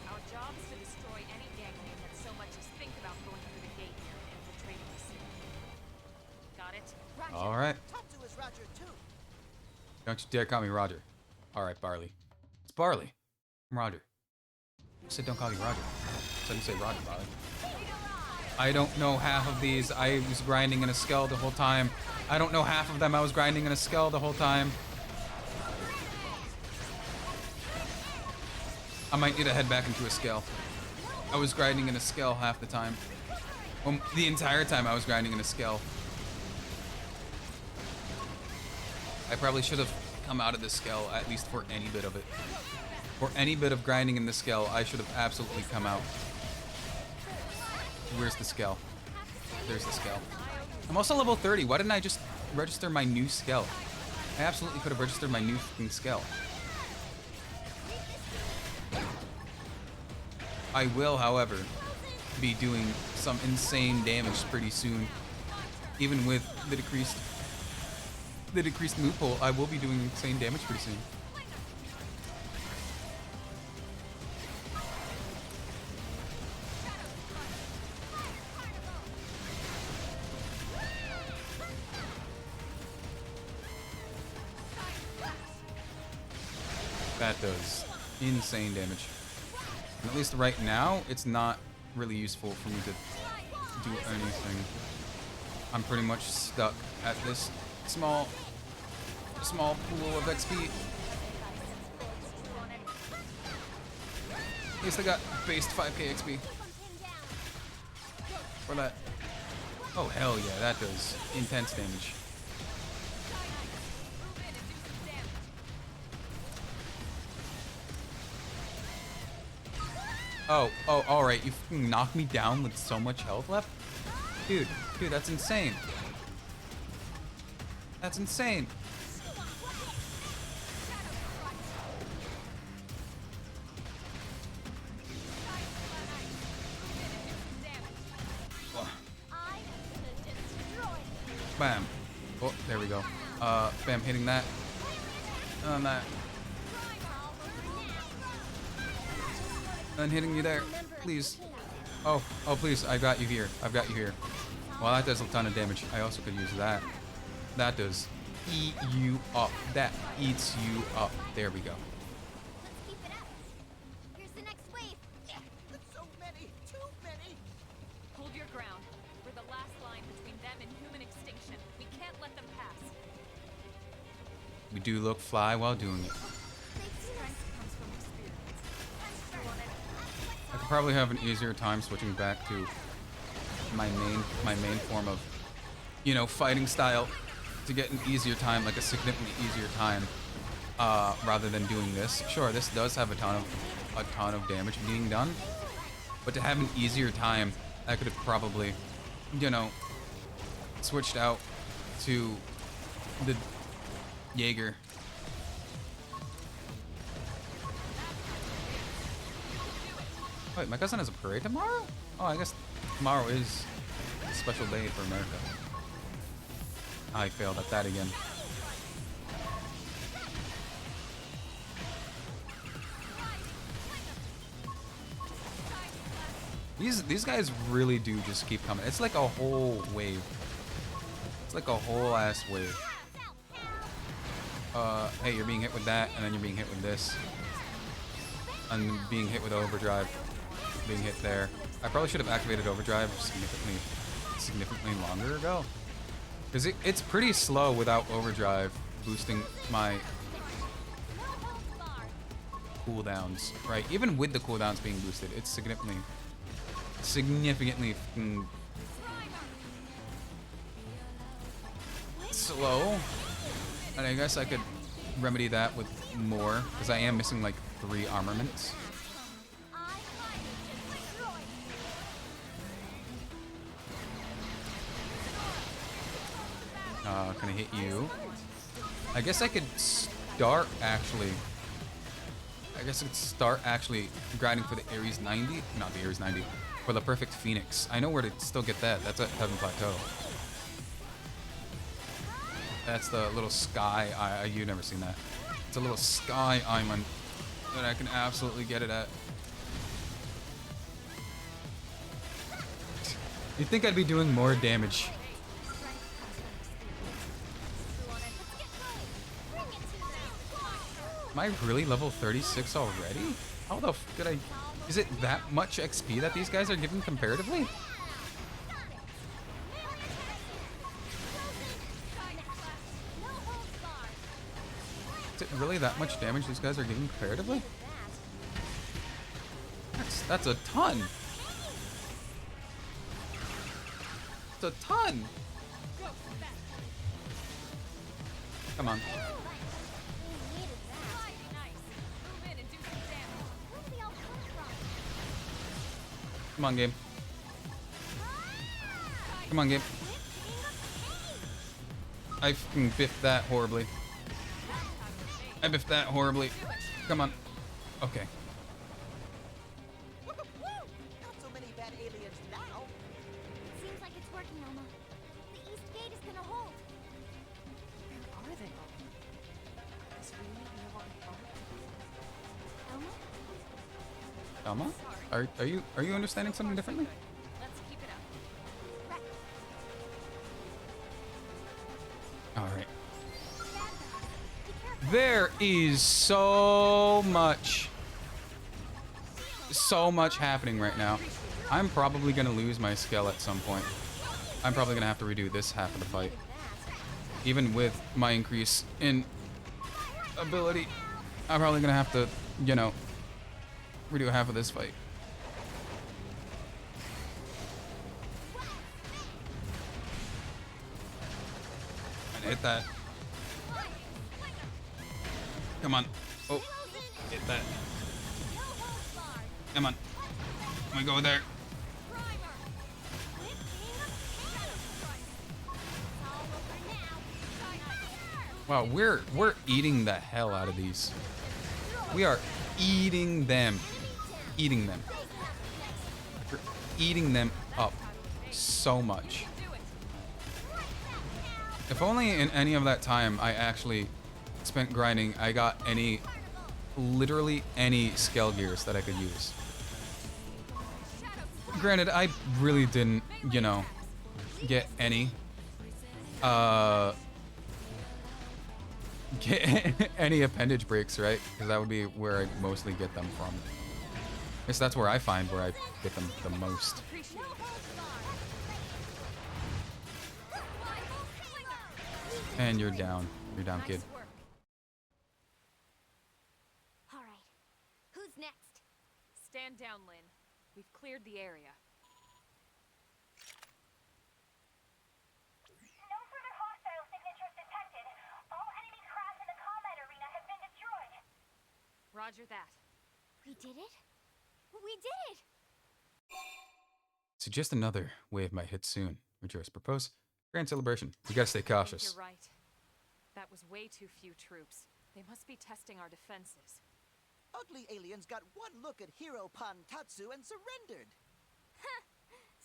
our job is to destroy any Ganglion that so much as think about going through the gate here and infiltrating the city. Got it? Roger. All right. Tatsu is Roger too. Don't you dare call me Roger. All right, Barley. It's Barley. I'm Roger. You said don't call me Roger. So you say Roger, Barley. I don't know half of these. I was grinding in a skull the whole time. I don't know half of them. I was grinding in a skull the whole time. I might need to head back into a skull. I was grinding in a skull half the time. Well, the entire time I was grinding in a skull. I probably should have come out of the skull at least for any bit of it. For any bit of grinding in the skull, I should have absolutely come out. Where's the skull? There's the skull. I'm also level 30. Why didn't I just register my new skull? I absolutely could have registered my new fucking skull. I will, however, be doing some insane damage pretty soon. Even with the decreased move pool, I will be doing insane damage pretty soon. That does insane damage. And at least right now, it's not really useful for me to do anything. I'm pretty much stuck at this small pool of XP. At least I got based 5k XP. For that. Oh hell yeah, that does intense damage. Oh, alright, you fucking knocked me down with so much health left? Dude, that's insane. That's insane. Bam. Oh, there we go. Bam, hitting that. On that. And hitting you there, please. Oh, please, I got you here. I've got you here. Well, that does a ton of damage. I also could use that. That does eat you up. That eats you up. There we go. Let's keep it up. Here's the next wave. So many, too many. Hold your ground. We're the last line between them and human extinction. We can't let them pass. We do look fly while doing it. Strength comes from experience. I could probably have an easier time switching back to my main form of, you know, fighting style to get an easier time, like a significantly easier time, rather than doing this. Sure, this does have a ton of damage being done, but to have an easier time, I could have probably, you know, switched out to the Jaeger. Wait, my cousin has a parade tomorrow? Oh, I guess tomorrow is a special day for America. I failed at that again. These guys really do just keep coming. It's like a whole wave. It's like a whole ass wave. Hey, you're being hit with that, and then you're being hit with this. And being hit with overdrive. Being hit there. I probably should have activated overdrive significantly longer ago. Because it's pretty slow without overdrive boosting my cooldowns, right? Even with the cooldowns being boosted, it's significantly slow. And I guess I could remedy that with more, because I am missing like 3 armaments. Can I hit you? I guess I could start actually. I guess I could start actually grinding for the Ares 90. Not the Ares 90. For the Perfect Phoenix. I know where to still get that. That's at Heaven Plateau. That's the little sky. You've never seen that. It's a little sky island that I can absolutely get it at. You'd think I'd be doing more damage. Am I really level 36 already? How the f did I... Is it that much XP that these guys are giving comparatively? Is it really that much damage these guys are giving comparatively? That's a ton. It's a ton. Come on. Come on, game. Come on, game. I fucking biffed that horribly. I biffed that horribly. Come on. Okay. Not so many bad aliens now. Seems like it's working, Elma. The east gate is gonna hold. Where are they all? Is really no one home? Elma? Elma? Are you understanding something differently? Let's keep it up. Alright. There is so much happening right now. I'm probably gonna lose my skill at some point. I'm probably gonna have to redo this half of the fight. Even with my increase in ability, I'm probably gonna have to, you know, redo half of this fight. And hit that. Come on. Oh, hit that. Come on. Can we go there? Wow, we're eating the hell out of these. We are eating them. Eating them. We're eating them up so much. If only in any of that time I actually spent grinding, I got literally any scale gears that I could use. Granted, I really didn't, you know, get any appendage breaks, right? Because that would be where I mostly get them from. I guess that's where I find where I get them the most. And you're down. You're down, kid. All right. Who's next? Stand down, Lynn. We've cleared the area. No further hostile signatures detected. All enemy craft in the combat arena have been destroyed. Roger that. We did it? We did it! Suggest another wave might hit soon. Rejoice. Propose. Grand celebration. We gotta stay cautious. You're right. That was way too few troops. They must be testing our defenses. ugly aliens got one look at Hero Pan Tatsu and surrendered.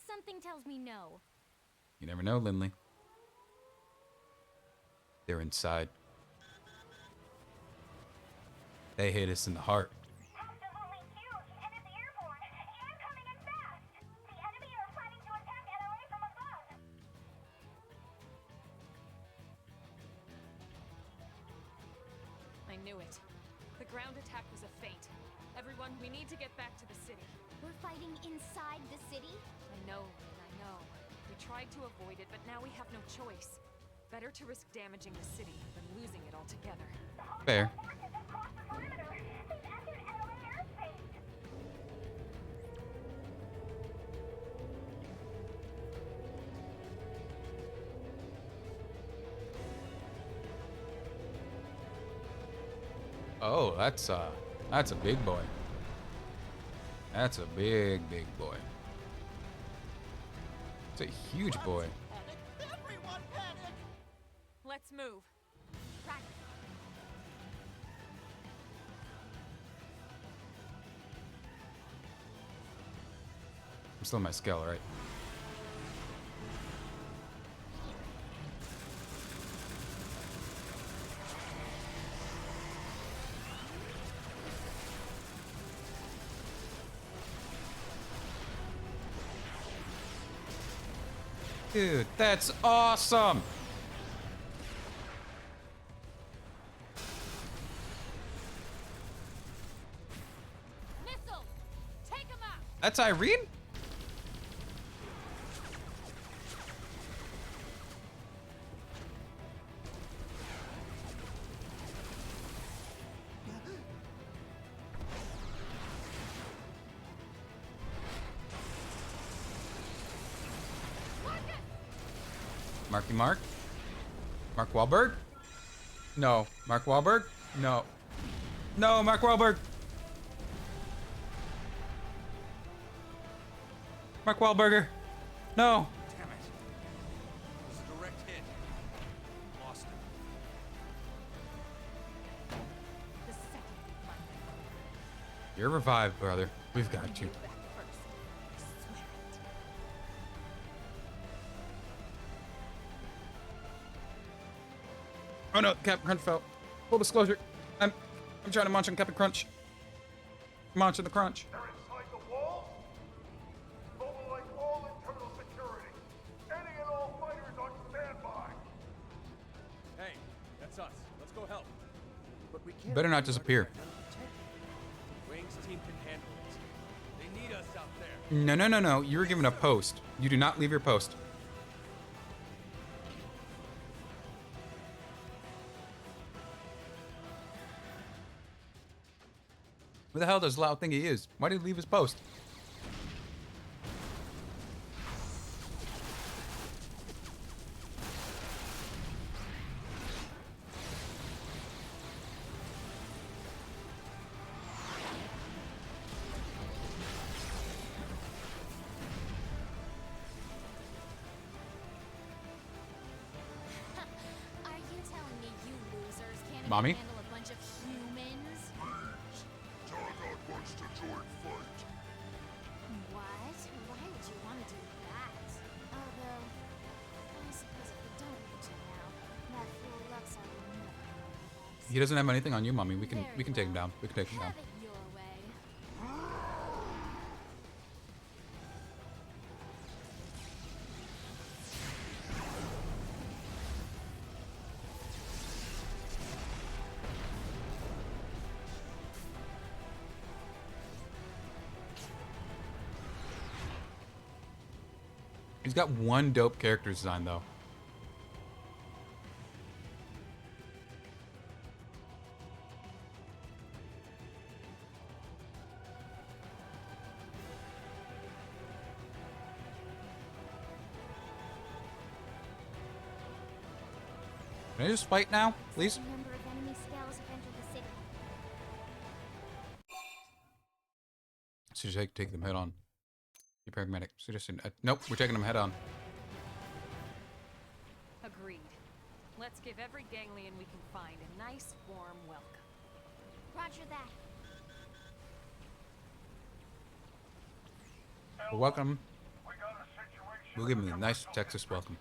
Something tells me no. You never know, Lindley. They're inside. They hit us in the heart. Absolutely huge, and it's airborne, and coming in fast. The enemy are planning to attack NLA from above. I knew it. The ground attack was a feint. Everyone, we need to get back to the city. We're fighting inside the city? I know, Lynn, I know. We tried to avoid it, but now we have no choice. Better to risk damaging the city than losing it altogether. Fair. Oh, that's a big boy. That's a big boy. It's a huge boy. Everyone panic! Let's move. Right. I'm still in my scale, right? Dude, that's awesome! Missiles! Take them out! That's Irene? Marky Mark? Mark Wahlberg? No. Mark Wahlberg? No. No, Mark Wahlberg! Mark Wahlberger! No! Damn it. It was a direct hit. Lost him. The second we find them, You're revived, brother. We've got you. back first. I swear it. Oh no, Captain Crunch fell. Full disclosure, I'm trying to munch on Captain Crunch. Munching the crunch. They're inside the walls? Mobilize all internal security. Any and all fighters on standby. Hey, that's us. Let's go help. But we can't Better not leave our disappear. threat undetected. Wing's team can handle it. They need us out there. No, no, no, no. You were given a post. You do not leave your post. Where the hell does Lao think he is? Why did he leave his post? Are you telling me you losers can't Mommy? even handle a bunch of humans? Targot wants to join fight. What? Why would you want to do that? Although, I suppose if we don't reach him now, that fool Luxor will never know. He doesn't have anything on you, Mommy. We can take him down. We can take him down. Have it your way. He's got one dope character design though. Can I just fight now, please? A number of enemy scales have entered the city. So just take them head on. You paramedic. Suggestion. Nope, we're taking them head on. Agreed. Let's give every ganglion we can find a nice, warm welcome. Roger that. Well, welcome. We'll give them a nice Texas welcome.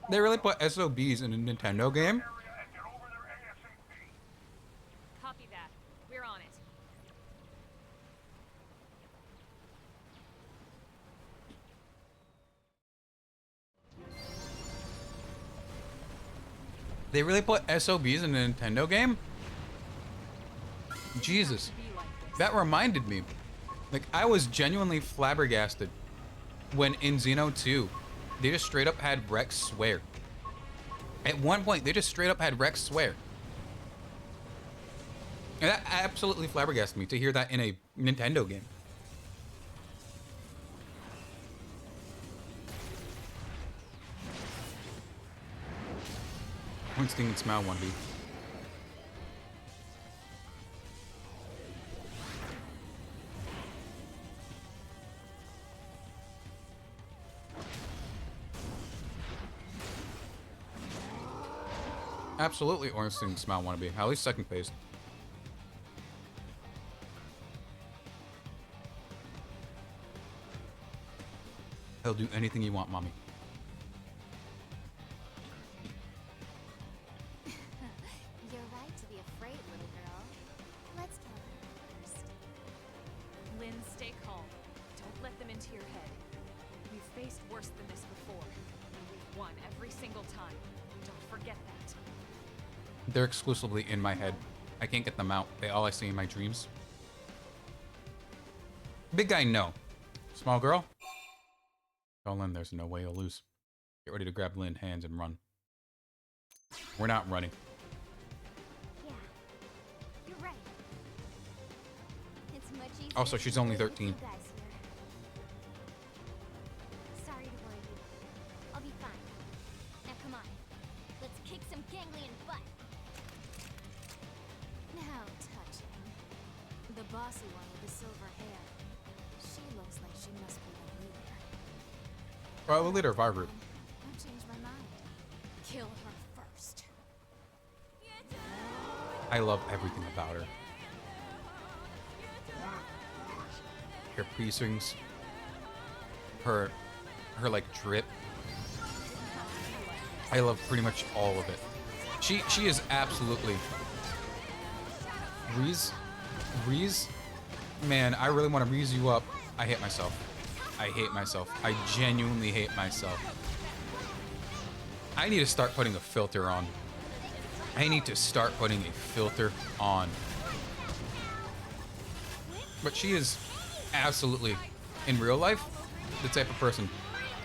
They really put SOBs in a Nintendo game? Copy that. We're on it. They really put SOBs in a Nintendo game? Jesus. That reminded me. Like, I was genuinely flabbergasted when in Xeno 2, they just straight up had Rex swear. At one point, they just straight up had Rex swear. And that absolutely flabbergasted me to hear that in a Nintendo game. One sting and smile, one beat. Absolutely, orange sting and smile, wanna be at least second phase. He'll do anything you want, mommy. You're right to be afraid, little girl. Let's kill her first. Lynn, stay calm. Don't let them into your head. We've faced worse than this before. We've won every single time. Don't forget that. They're exclusively in my head. I can't get them out. They all I see in my dreams. Big guy, no. Small girl? Tell Lynn there's no way you'll lose. Get ready to grab Lynn's hands and run. We're not running. Yeah, you're right. It's much easier. Also, she's only 13. You guys here. Sorry to worry you. I'll be fine. Now come on. Let's kick some ganglion butt. Now touching. The bossy one with the silver hair. She looks like she must be the leader. Probably leader of our group. Don't change my mind. Kill her first. I love everything about her. Her piercings. Her like drip. I love pretty much all of it. She is absolutely Reese, man, I really want to Reese you up. I hate myself. I hate myself. I genuinely hate myself. I need to start putting a filter on. I need to start putting a filter on. But she is absolutely, in real life, the type of person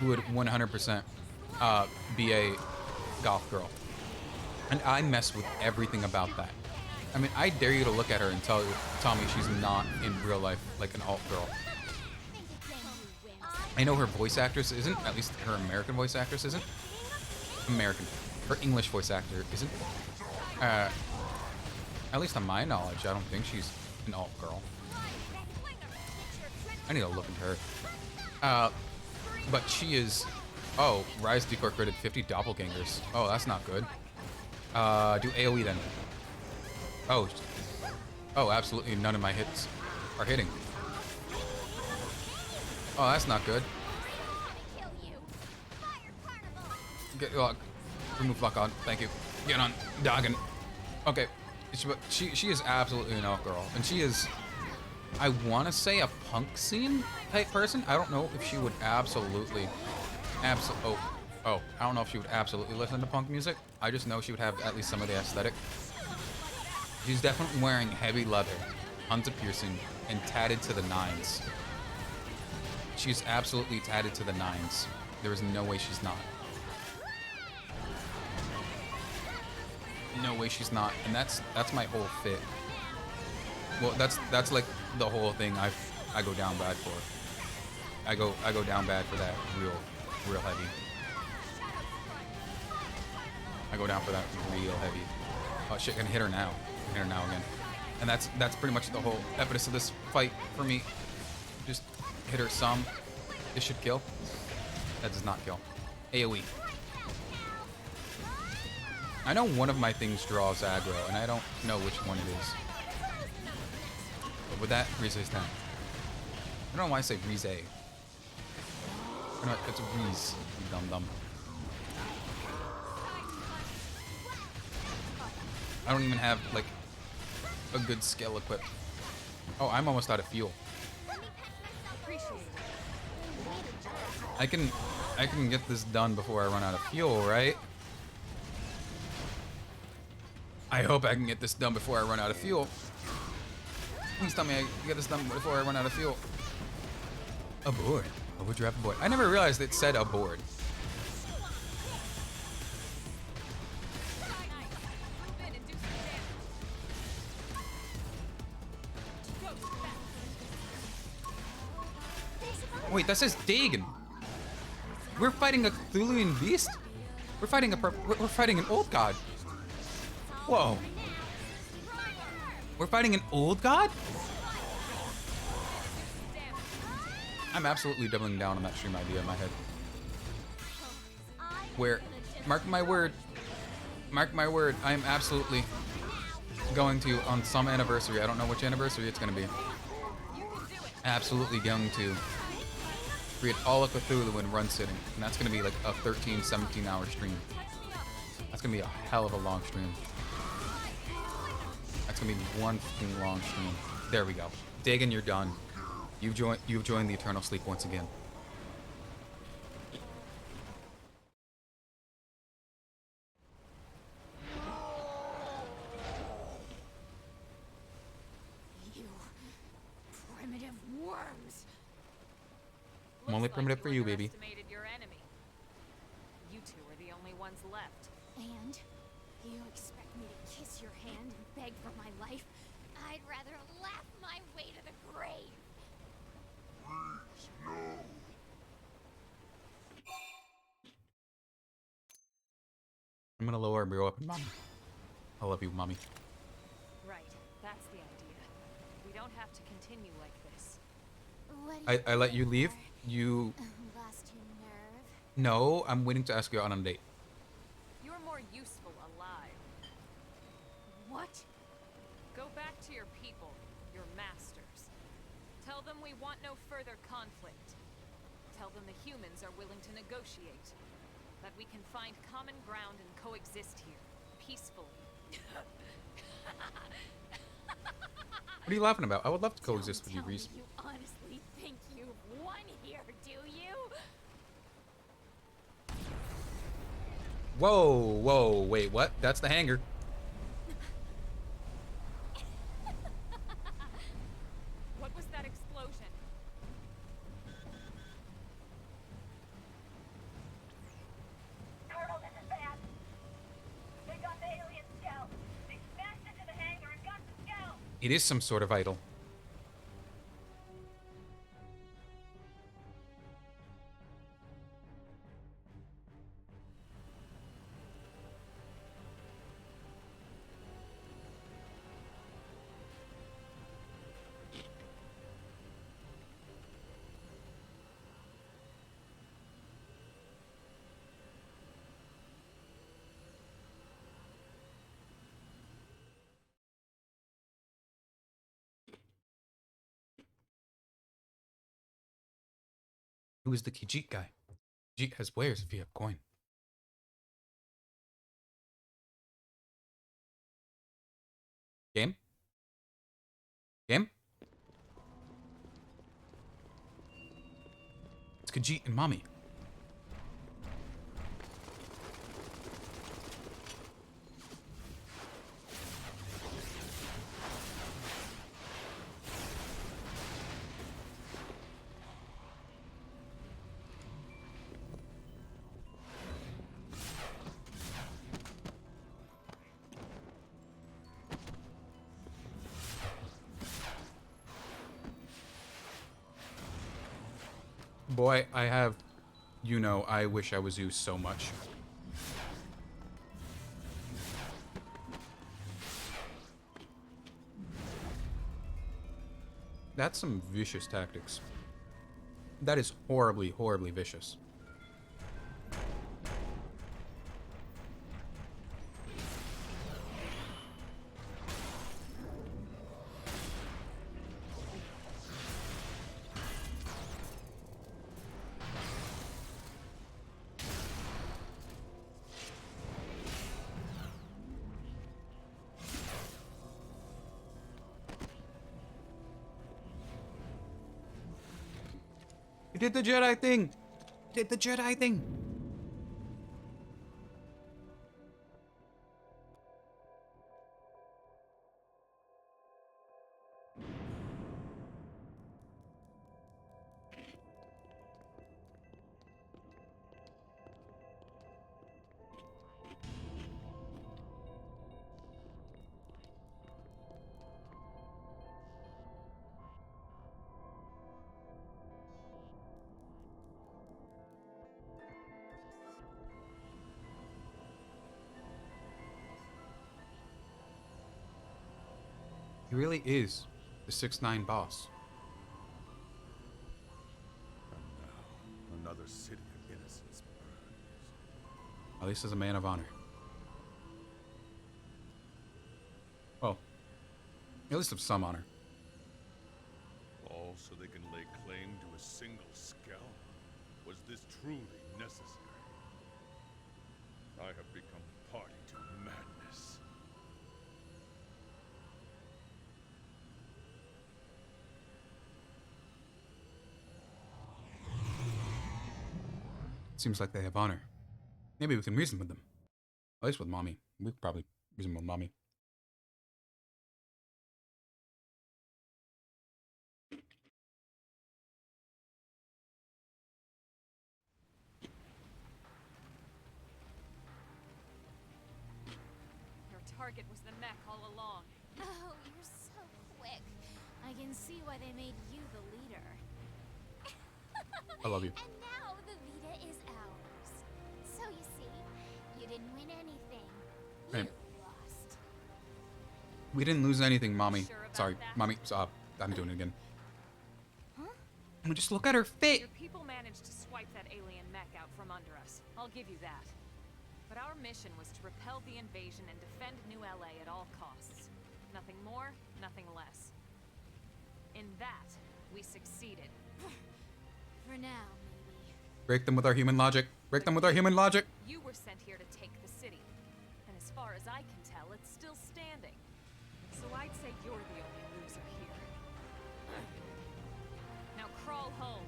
who would 100% be a goth girl. And I mess with everything about that. I mean, I dare you to look at her and tell me she's not in real life like an alt girl. I know her voice actress isn't, at least her American voice actress isn't. American. Her English voice actor isn't. At least on my knowledge, I don't think she's an alt girl. I need to look into her. But she is... Oh, Rise Decor critted 50 doppelgangers. Oh, that's not good. Do AoE then. Oh, absolutely none of my hits are hitting. Oh, that's not good. Get lock. Remove lock on. Thank you. Get on. Doggin. Okay. She is absolutely an alt girl. And she is, I want to say, a punk scene type person. I don't know if she would absolutely... I don't know if she would absolutely listen to punk music. I just know she would have at least some of the aesthetic. She's definitely wearing heavy leather, tons of piercing, and tatted to the nines. She's absolutely tatted to the nines. There is no way she's not. No way she's not. And that's my whole fit. Well, that's like the whole thing I go down bad for. I go down bad for that real heavy. I go down for that real heavy. Oh shit, gonna hit her now. Hit her now again. And that's pretty much the whole impetus of this fight for me. Just hit her some. This should kill. That does not kill. AoE. I know one of my things draws aggro, and I don't know which one it is. would that resist that? I don't know why I say Rize. No, it's a Rize, you dum-dum. I don't even have, like, a good skill equipped. Oh, I'm almost out of fuel. I can get this done before I run out of fuel, right? I hope I can get this done before I run out of fuel. Please tell me I can get this done before I run out of fuel. Aboard. Overdraft aboard. I never realized it said aboard. Wait, that says Dagon. We're fighting a Cthulhuan beast? We're fighting we're fighting an old god. Whoa. We're fighting an old god? I'm absolutely doubling down on that stream idea in my head. Where, mark my word, I am absolutely going to, on some anniversary, I don't know which anniversary it's going to be, absolutely going to create all of Cthulhu in run sitting. And that's going to be like a 13, 17 hour stream. That's going to be a hell of a long stream. That's going to be one fucking long stream. There we go. Dagon, you're done. You've joined the eternal sleep once again. You primitive worms. I'm only primitive for you, baby. Underestimated your enemy. You two are the only ones left. And you expect me to kiss your hand and beg for my life? I'd rather laugh my way to the grave. I'm gonna lower and grow up, Mommy. I love you, Mommy. Right, that's the idea. We don't have to continue like this. I let you leave. You. Lost your nerve? No, I'm waiting to ask you out on a date. You're more useful alive. What? Go back to your people, your masters. Tell them we want no further conflict. Tell them the humans are willing to negotiate. That we can find common ground and coexist here, peacefully. What are you laughing about? I would love to coexist with you, Reese. You honestly think you've won here, do you? Whoa, whoa, wait, what? That's the hanger. What was that explosion? Colonel, this is bad. They got the alien scout. They smashed into the hangar and got the scout. It is some sort of idol. Who is the Kijit guy? Kijit has wares if you have coin. Game? Game? It's Kijit and Mommy. Boy, I have, you know, I wish I was you so much. That's some vicious tactics. That is horribly, horribly vicious. We did the Jedi thing. We did the Jedi thing. He really is the 6'9" boss. And now, another city of innocence burns. At least as a man of honor. Well, at least of some honor. All so they can lay claim to a single scalp? Was this truly necessary? I have become party to madness. Seems like they have honor. Maybe we can reason with them. At least with Mommy. We could probably reason with Mommy. Your target was the mech all along. Oh, you're so quick. I can see why they made you the leader. I love you. And now the Vita is ours. So you see, you didn't win anything. Right. You lost. We didn't lose anything, Mommy. Sure about Sorry, that? Mommy. I'm doing it again. Huh? Just look at her face. Your people managed to swipe that alien mech out from under us. I'll give you that. But our mission was to repel the invasion and defend New LA at all costs. Nothing more, nothing less. In that, we succeeded. For now, maybe. Break them with our human logic. Break them with our human logic. You were sent here to take the city. And as far as I can tell, it's still standing. So I'd say you're the only loser here. Now crawl home.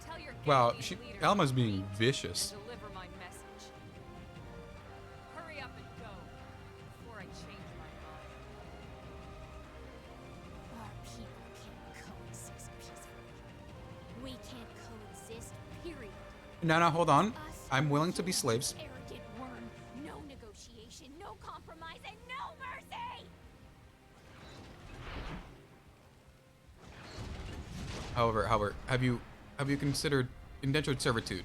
Tell your Wow, Ganglian leader Alma's to being meet vicious. and deliver my message. Hurry up and go before I change my mind. Our people can't coexist peacefully. We can't coexist, period. No, hold on. Us I'm or willing to you, be slaves. Arrogant worm. No negotiation, no compromise, and no mercy! However, have you considered indentured servitude?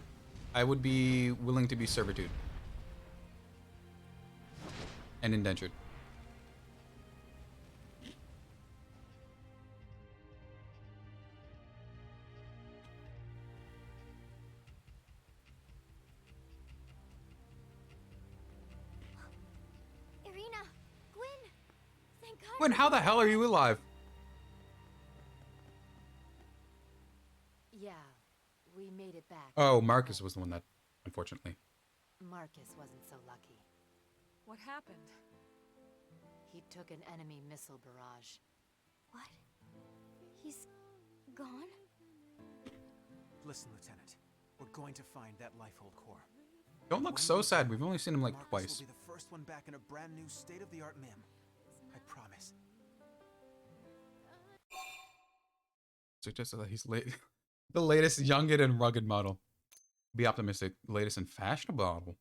I would be willing to be servitude. And indentured. Irina, Gwyn, thank God. Gwen, how the hell are you alive? Yeah, we made it back. Oh, Marcus was the one that, unfortunately. Marcus wasn't so lucky. What happened? He took an enemy missile barrage. What? He's gone? Listen, Lieutenant. We're going to find that Lifehold core. Don't look so sad. We've only seen him like Marcus twice. will be the first one back in a brand new state-of-the-art MIM. I promise. Suggested that he's late. The latest young and rugged model. Be optimistic. Latest and fashionable model.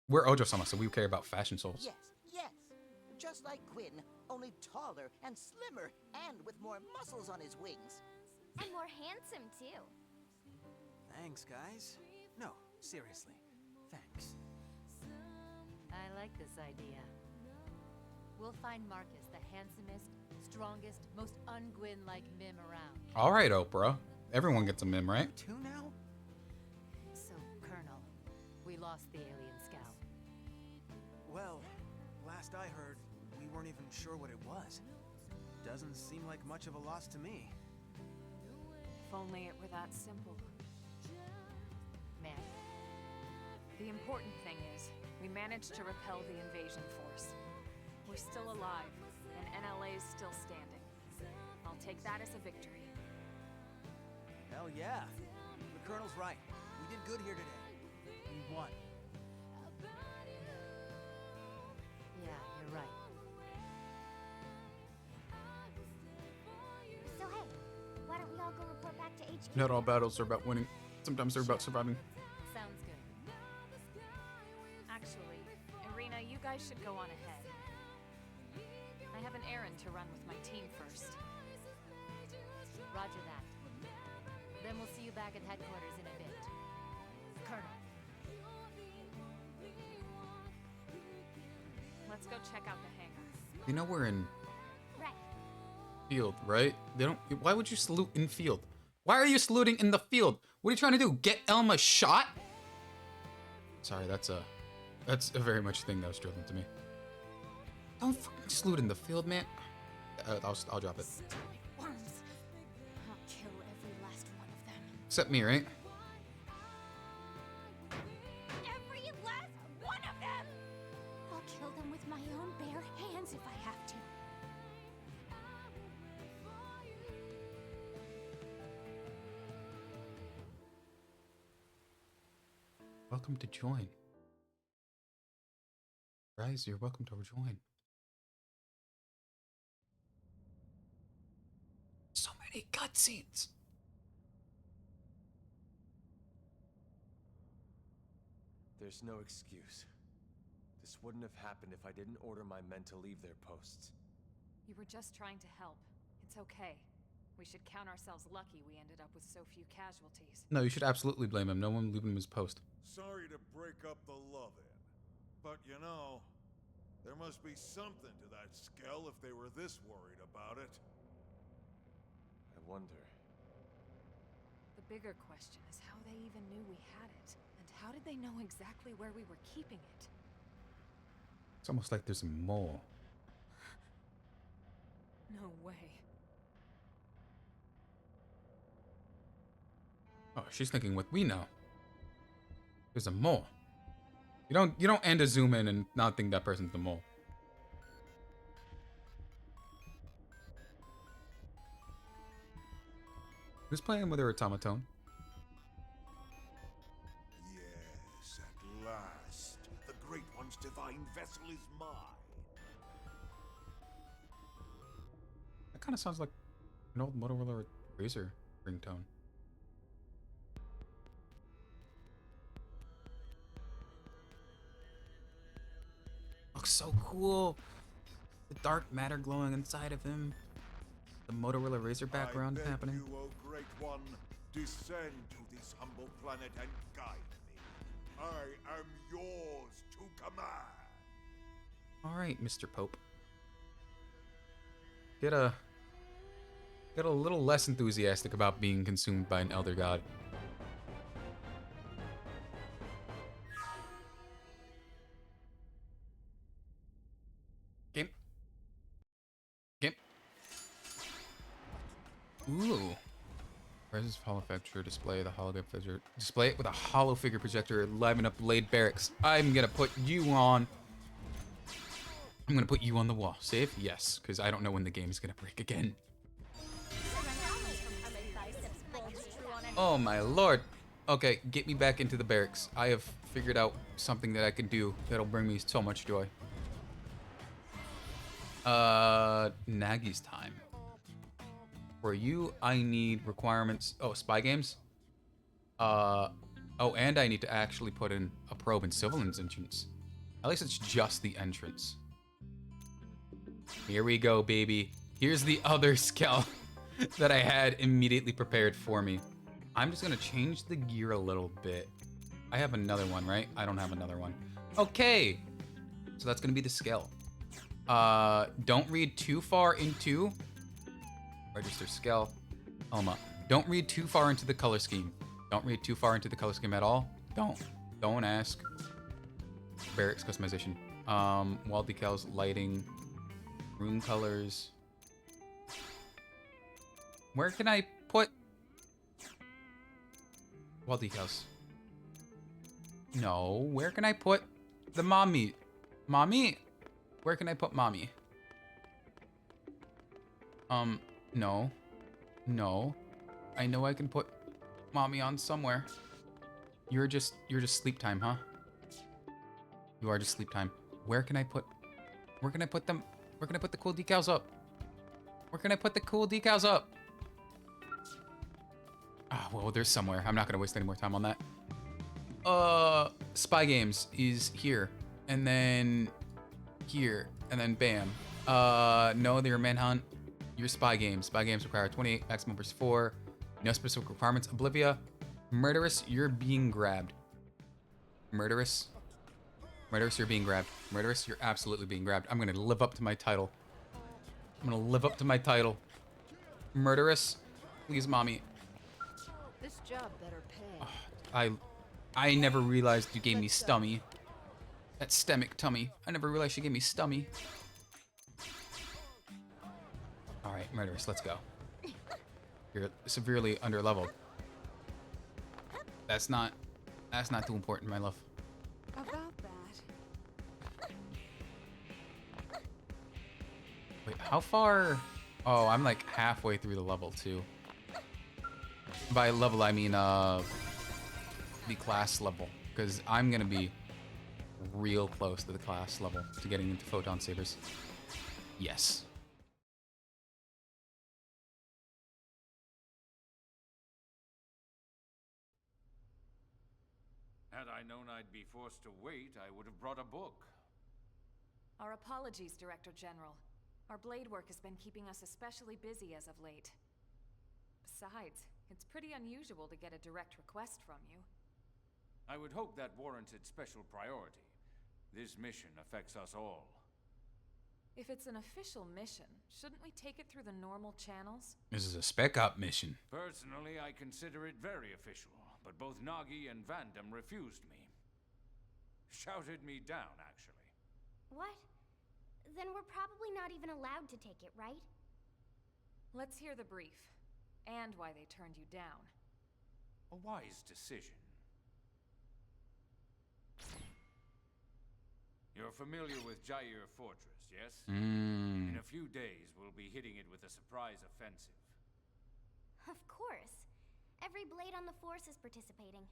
We're Ojo-sama, so we care about fashion souls. Yes, yes. Just like Quinn, only taller and slimmer, and with more muscles on his wings. I'm more handsome, too. Thanks, guys. No, seriously. Thanks. I like this idea. We'll find Marcus the handsomest, strongest, most un-Gwyn-like mim around. All right, Oprah. Everyone gets a mim, right? Two now? So, Colonel, we lost the alien scout. Well, last I heard, we weren't even sure what it was. Doesn't seem like much of a loss to me. If only it were that simple. Man, The important thing is, we managed to repel the invasion force. We're still alive, and NLA is still standing. I'll take that as a victory. Hell yeah. The Colonel's right. We did good here today. We won. Yeah, you're right. So hey, why don't we all go report back to HQ? Not all battles are about winning. Sometimes they're about surviving. Sounds good. Actually, Irina, you guys should go on ahead. I have an errand to run with my team first. Roger that. Then we'll see you back at headquarters in a bit. Colonel. Let's go check out the hangar. You know we're in Right. field, right? They don't. Why would you salute in field? Why are you saluting in the field? What are you trying to do? Get Elma shot? Sorry, that's a very much thing that was drilled into me. Don't fucking salute in the field, man. I'll drop it. Worms. I'll kill every last one of them. Except me, right? Every last one of them! I'll kill them with my own bare hands if I have to. Welcome to join. Rise, you're welcome to join. So many cutscenes. There's no excuse. This wouldn't have happened if I didn't order my men to leave their posts. You were just trying to help. It's okay. We should count ourselves lucky we ended up with so few casualties. No, you should absolutely blame him. No one leaving him his post. Sorry to break up the love-in, but you know, there must be something to that Skell if they were this worried about it. I wonder. The bigger question is how they even knew we had it. And how did they know exactly where we were keeping it? It's almost like there's more. No way. Oh, she's thinking what we know. There's a mole. You don't end a zoom in and not think that person's the mole. Who's playing with her automaton? Yes, at last. The Great One's divine vessel is mine. That kind of sounds like an old Motorola Razr ringtone. Looks so cool. The dark matter glowing inside of him. The Motorola Razr background I beg happening. You, O Great One, descend to this humble planet and guide me. I am yours to command. All right, Mr. Pope. Get a little less enthusiastic about being consumed by an elder god. Game. Ooh. Presence hollow figure display the hologram figure. Display it with a hollow figure projector. Liven up Blade Barracks. I'm gonna put you on. I'm gonna put you on the wall. Save? Yes, because I don't know when the game is gonna break again. Oh my lord. Okay, get me back into the barracks. I have figured out something that I can do that'll bring me so much joy. Nagy's time. For you, I need requirements. Oh, spy games? Oh, and I need to actually put in a probe in Civilian's entrance. At least it's just the entrance. Here we go, baby. Here's the other Skell that I had immediately prepared for me. I'm just gonna change the gear a little bit. I have another one, right? I don't have another one. Okay. So that's gonna be the Skell. Don't read too far into register Skell. Elma. Don't read too far into the color scheme. Don't read too far into the color scheme at all. Don't ask. Barracks customization. Wall decals, lighting, room colors. Where can I put wall decals? No, where can I put the mommy? Mommy? Where can I put mommy? No. No. I know I can put mommy on somewhere. You're just sleep time, huh? You are just sleep time. Where can I put them? Where can I put the cool decals up? Where can I put the cool decals up? Ah, well, there's somewhere. I'm not gonna waste any more time on that. Spy Games is here, and then here, and then bam. No, they're Manhunt. Your Spy Games. Spy Games require 28, maximum versus 4. No specific requirements. Oblivia. Murderous, you're being grabbed. Murderous. Murderous, you're being grabbed. Murderous, you're absolutely being grabbed. I'm gonna live up to my title. I'm gonna live up to my title. Murderous, please, mommy. This job better pay. I never realized you gave me stummy. That stomach tummy. I never realized she gave me stummy. All right, Murderous, let's go. You're severely underleveled. That's not too important, my love. About that. Wait, how far? Oh, I'm like halfway through the level too. By level, I mean the class level, because I'm gonna be real close to the class level to getting into photon sabers. Yes. Had I known I'd be forced to wait, I would have brought a book. Our apologies, Director General. Our blade work has been keeping us especially busy as of late. Besides, it's pretty unusual to get a direct request from you. I would hope that warranted special priority. This mission affects us all. If it's an official mission, shouldn't we take it through the normal channels? This is a spec op mission. Personally, I consider it very official, but both Nagi and Vandam refused me. Shouted me down, actually. What? Then we're probably not even allowed to take it, right? Let's hear the brief, and why they turned you down. A wise decision. You're familiar with Jair Fortress, yes? In a few days, we'll be hitting it with a surprise offensive. Of course. Every blade on the force is participating.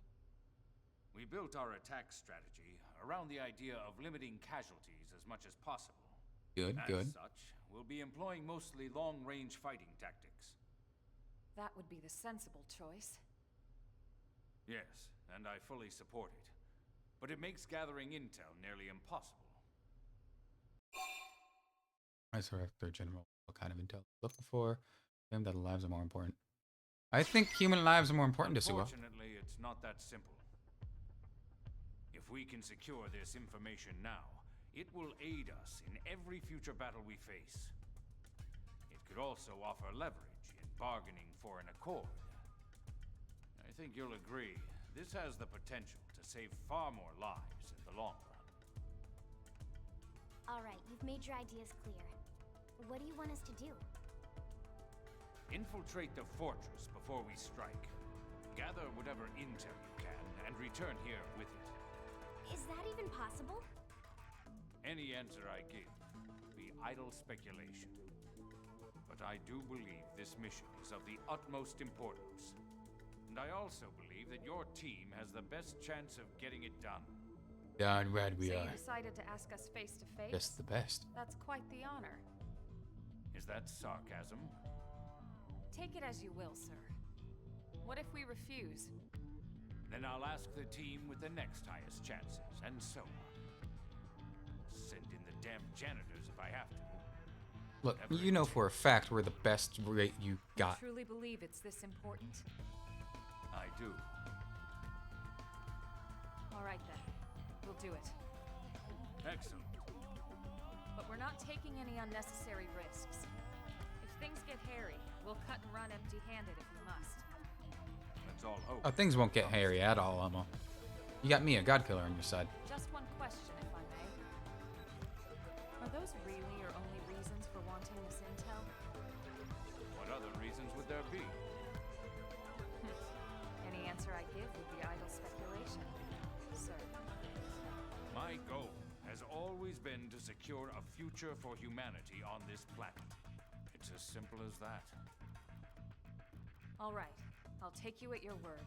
We built our attack strategy around the idea of limiting casualties as much as possible. Good, good. As such, we'll be employing mostly long-range fighting tactics. That would be the sensible choice. Yes, and I fully support it. But it makes gathering intel nearly impossible. I saw Director General. What kind of intel looking for? Claim that lives are more important. I think human lives are more important to Suo. Unfortunately, it's not that simple. If we can secure this information now, it will aid us in every future battle we face. It could also offer leverage in bargaining for an accord. I think you'll agree, this has the potential to save far more lives in the long run. All right, you've made your ideas clear. What do you want us to do? Infiltrate the fortress before we strike. Gather whatever intel you can, and return here with it. Is that even possible? Any answer I give will be idle speculation. But I do believe this mission is of the utmost importance. And I also believe that your team has the best chance of getting it done. Darn right we So are. you decided to ask us face to face? Just the best. That's quite the honor. Is that sarcasm? Take it as you will, sir. What if we refuse? Then I'll ask the team with the next highest chances, and so on. Send in the damn janitors if I have to. Look, you know for a fact we're the best rate you got. You truly believe it's this important? I do. All right then. We'll do it. Excellent. But we're not taking any unnecessary risks. If things get hairy, we'll cut and run empty-handed if we must. Let's all hope. Oh, things won't get hairy at all, Elmo. You got me, a god killer, on your side. Just one question, if I may. Are those really your only reasons for wanting this intel? What other reasons would there be? Any answer I give would be idle speculation, sir. My goal has always been to secure a future for humanity on this planet. It's as simple as that. All right. I'll take you at your word.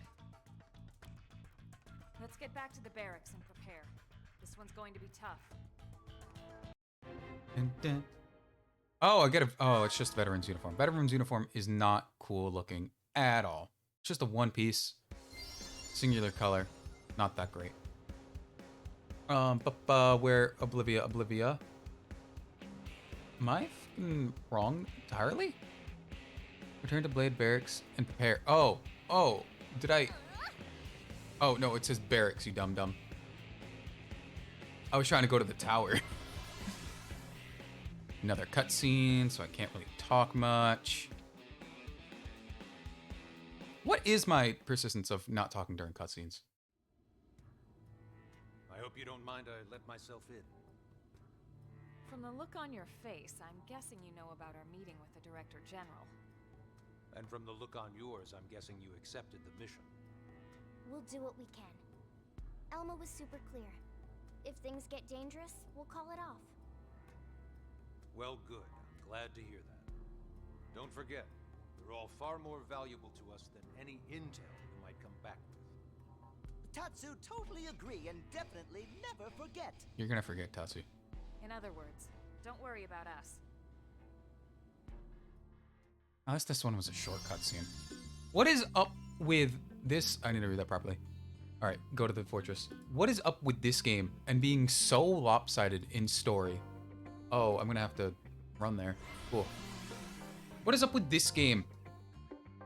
Let's get back to the barracks and prepare. This one's going to be tough. Oh, I get a. Oh, it's just veteran's uniform. Veteran's uniform is not cool looking at all. It's just a one piece, singular color. Not that great. Where Oblivia? Am I fucking wrong entirely? Return to Blade Barracks and prepare. Oh, did I? Oh no, it says barracks, you dumb. I was trying to go to the tower. Another cutscene, so I can't really talk much. What is my persistence of not talking during cutscenes? I hope you don't mind I let myself in. From the look on your face, I'm guessing you know about our meeting with the Director General. And from the look on yours, I'm guessing you accepted the mission. We'll do what we can. Elma was super clear. If things get dangerous, we'll call it off. Well, good. I'm glad to hear that. Don't forget, you're all far more valuable to us than any intel you might come back with. Tatsu, totally agree and definitely never forget. You're gonna forget, Tatsu. In other words, don't worry about us. Unless this one was a short cutscene. What is up with this? I need to read that properly. All right, go to the fortress. What is up with this game and being so lopsided in story? Oh, I'm gonna have to run there. Cool. What is up with this game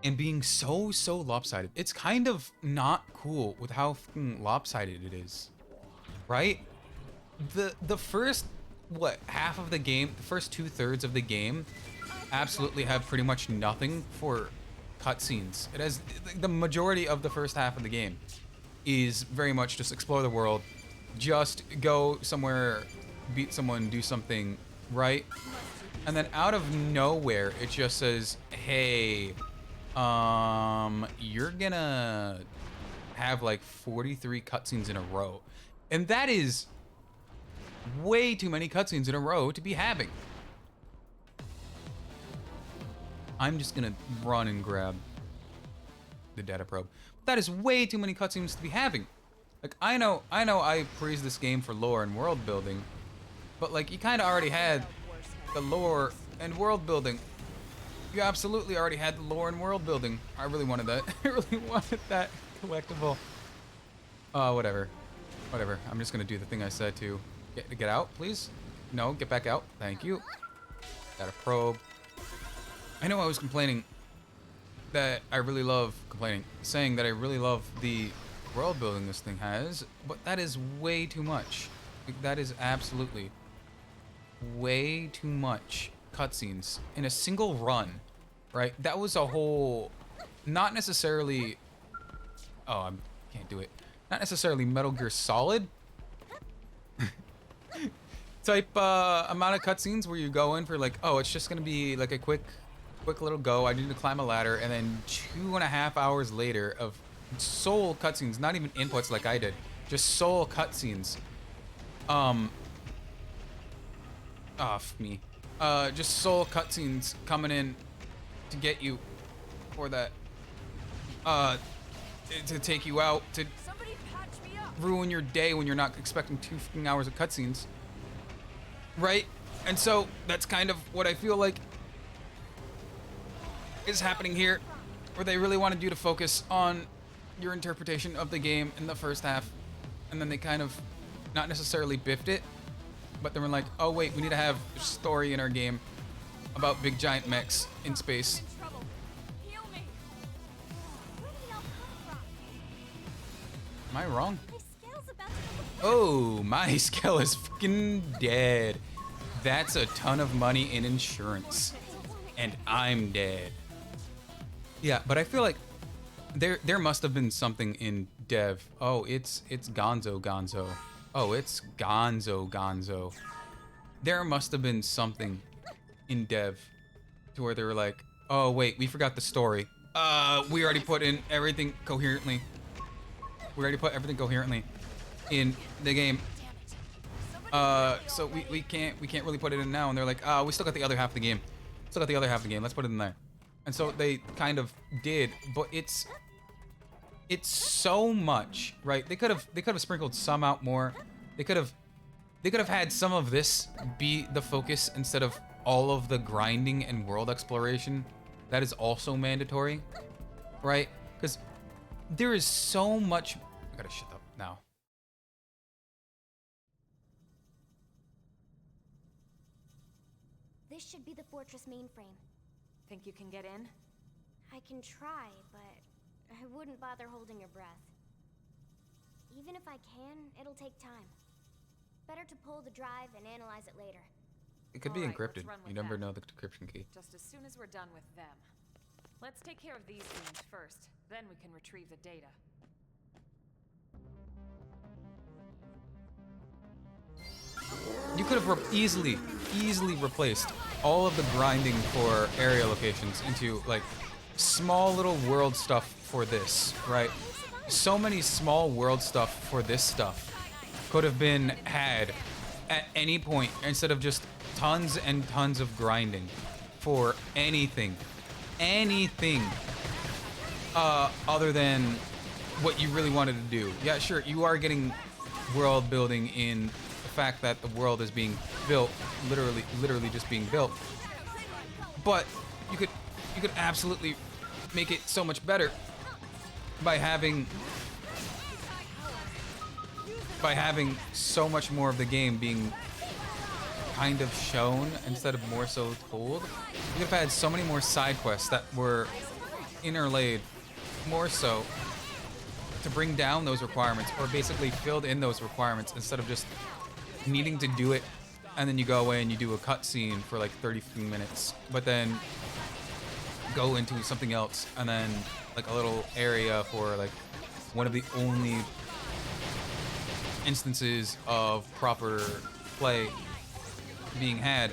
and being so lopsided? It's kind of not cool with how fucking lopsided it is, right? The first half of the game, the first 2/3 of the game, absolutely have pretty much nothing for cutscenes. It has the majority of the first half of the game is very much just explore the world, just go somewhere, beat someone, do something, right? And then out of nowhere, it just says, hey, you're gonna have like 43 cutscenes in a row. And that is way too many cutscenes in a row to be having. I'm just gonna run and grab the data probe. That is way too many cutscenes to be having. Like, I know I praise this game for lore and world building, but like, you kind of already had the lore and world building. You absolutely already had the lore and world building. I really wanted that. I really wanted that collectible. Whatever. I'm just gonna do the thing I said to get out, please. No, get back out. Thank you. Got a probe. I know I was complaining that I really love saying that I really love the world building this thing has, but that is way too much. Like, that is absolutely way too much cutscenes in a single run, right? That was a whole, not necessarily, I can't do it. Not necessarily Metal Gear Solid type amount of cutscenes where you go in for like, oh, it's just gonna be like a quick little go. I need to climb a ladder, and then 2.5 hours later of sole cutscenes, not even inputs like I did, just sole cutscenes. Just sole cutscenes coming in to get you for that, to take you out, to ruin your day when you're not expecting 2 fucking hours of cutscenes, right? And so that's kind of what I feel like is happening here, where they really wanted you to focus on your interpretation of the game in the first half, and then they kind of not necessarily biffed it, but they were like, oh wait, we need to have a story in our game about big giant mechs in space. Am I wrong? Oh, my scale is fucking dead. That's a ton of money in insurance, and I'm dead. Yeah, but I feel like there must have been something in dev. Oh, it's Gonzo. Oh, it's Gonzo. There must have been something in dev to where they were like, oh wait, we forgot the story. We already put in everything coherently. We already put everything coherently in the game. So we can't really put it in now. And they're like, we still got the other half of the game. Let's put it in there. And so they kind of did, but it's so much, right? They could have sprinkled some out more. They could have had some of this be the focus instead of all of the grinding and world exploration. That is also mandatory, right? Because there is so much. I gotta shut up now. This should be the fortress mainframe. Think you can get in? I can try, but I wouldn't bother holding your breath. Even if I can, it'll take time. Better to pull the drive and analyze it later. It could be All right, let's encrypted. run with You never that. know the decryption key. Just as soon as we're done with them. Let's take care of these things first, then we can retrieve the data. You could have easily replaced all of the grinding for area locations into like small little world stuff for this, right? So many small world stuff for this stuff could have been had at any point instead of just tons and tons of grinding for anything other than what you really wanted to do. Yeah, sure, you are getting world building in the fact that the world is being built, literally just being built. But you could absolutely make it so much better by having so much more of the game being kind of shown instead of more so told. You could have had so many more side quests that were interlaid more so to bring down those requirements, or basically filled in those requirements instead of just needing to do it and then you go away and you do a cutscene for like 30 minutes, but then go into something else and then like a little area for like one of the only instances of proper play being had.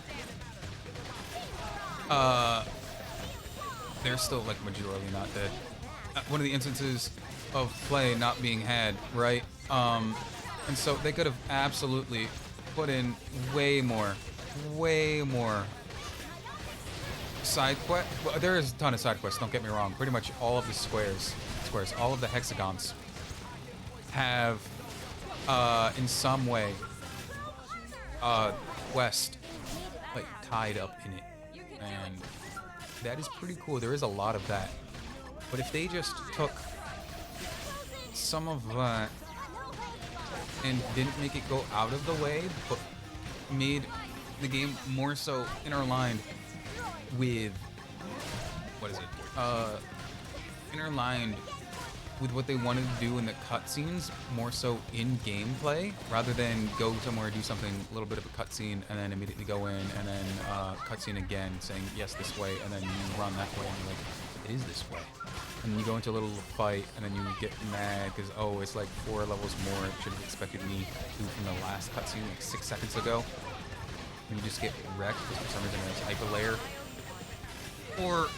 They're still like majorly not dead. One of the instances of play not being had, right? And so they could have absolutely put in way more side quest. Well, there is a ton of side quests, don't get me wrong. Pretty much all of the squares, all of the hexagons have in some way quest like tied up in it, and that is pretty cool. There is a lot of that, but if they just took some of that and didn't make it go out of the way, but made the game more so interlined with interlined with what they wanted to do in the cutscenes, more so in gameplay, rather than go somewhere, do something, a little bit of a cutscene, and then immediately go in, and then cutscene again, saying yes this way, and then you run that way, and you're like, it is this way. And then you go into a little fight, and then you get mad because, oh, it's like 4 levels more. It should have expected me to from the last cutscene like 6 seconds ago. And you just get wrecked because for some reason there's hyper layer, or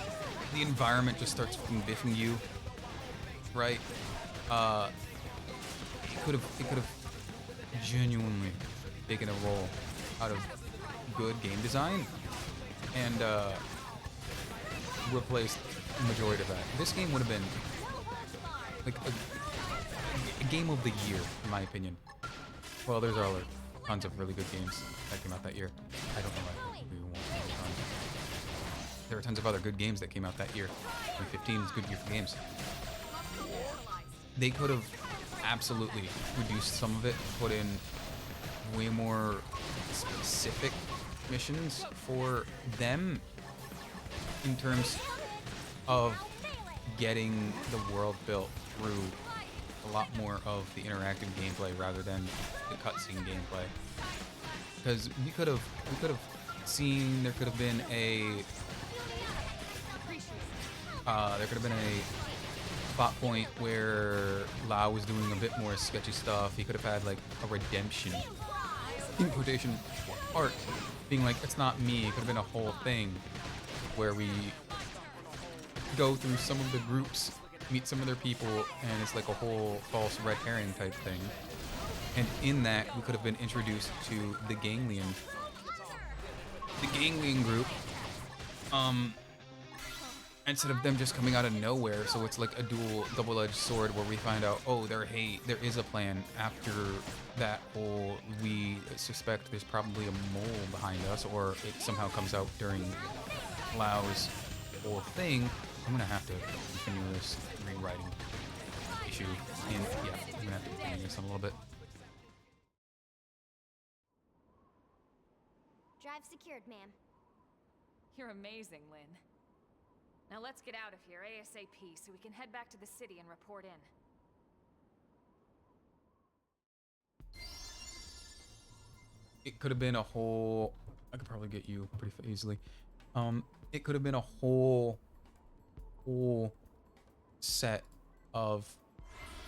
the environment just starts fucking biffing you. Right? It could have genuinely taken a role out of good game design and replaced the majority of that. This game would have been like a game of the year, in my opinion. Well, there's tons of really good games that came out that year. I don't know why we won't have fun. There were tons of other good games that came out that year. 2015 is a good year for games. They could have absolutely reduced some of it, put in way more specific missions for them in terms of getting the world built through a lot more of the interactive gameplay rather than the cutscene gameplay. Because we could have seen there could have been a plot point where Lau was doing a bit more sketchy stuff. He could have had like a redemption, in quotation, arc, being like, it's not me. It could have been a whole thing where we go through some of the groups, meet some of their people, and it's like a whole false red herring type thing. And in that, we could have been introduced to the Ganglion. The Ganglion group instead of them just coming out of nowhere. So it's like a double-edged sword where we find out, oh, there is a plan after that whole, we suspect there's probably a mole behind us, or it somehow comes out during Lau's whole thing. I'm gonna have to continue this rewriting issue in, yeah, I'm gonna have to continue this in a little bit. Drive secured, ma'am. You're amazing, Lynn. Now let's get out of here ASAP so we can head back to the city and report in. It could have been a whole, I could probably get you pretty easily. It could have been a whole set of,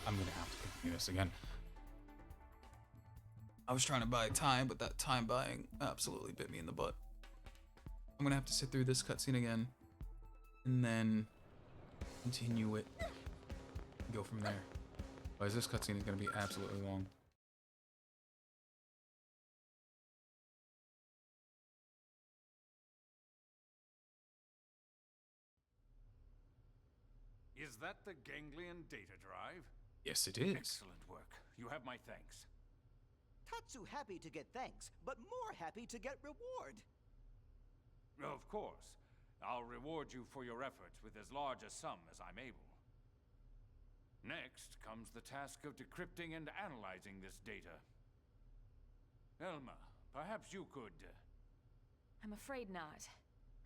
I'm gonna have to continue this again. I was trying to buy time, but that time buying absolutely bit me in the butt. I'm gonna have to sit through this cutscene again, and then continue it, and go from there. Otherwise, this cutscene is gonna be absolutely long. Is that the ganglion data drive? Yes, it is. Excellent work. You have my thanks. Tatsu happy to get thanks, but more happy to get reward. Of course. I'll reward you for your efforts with as large a sum as I'm able. Next comes the task of decrypting and analyzing this data. Elma, perhaps you could... I'm afraid not.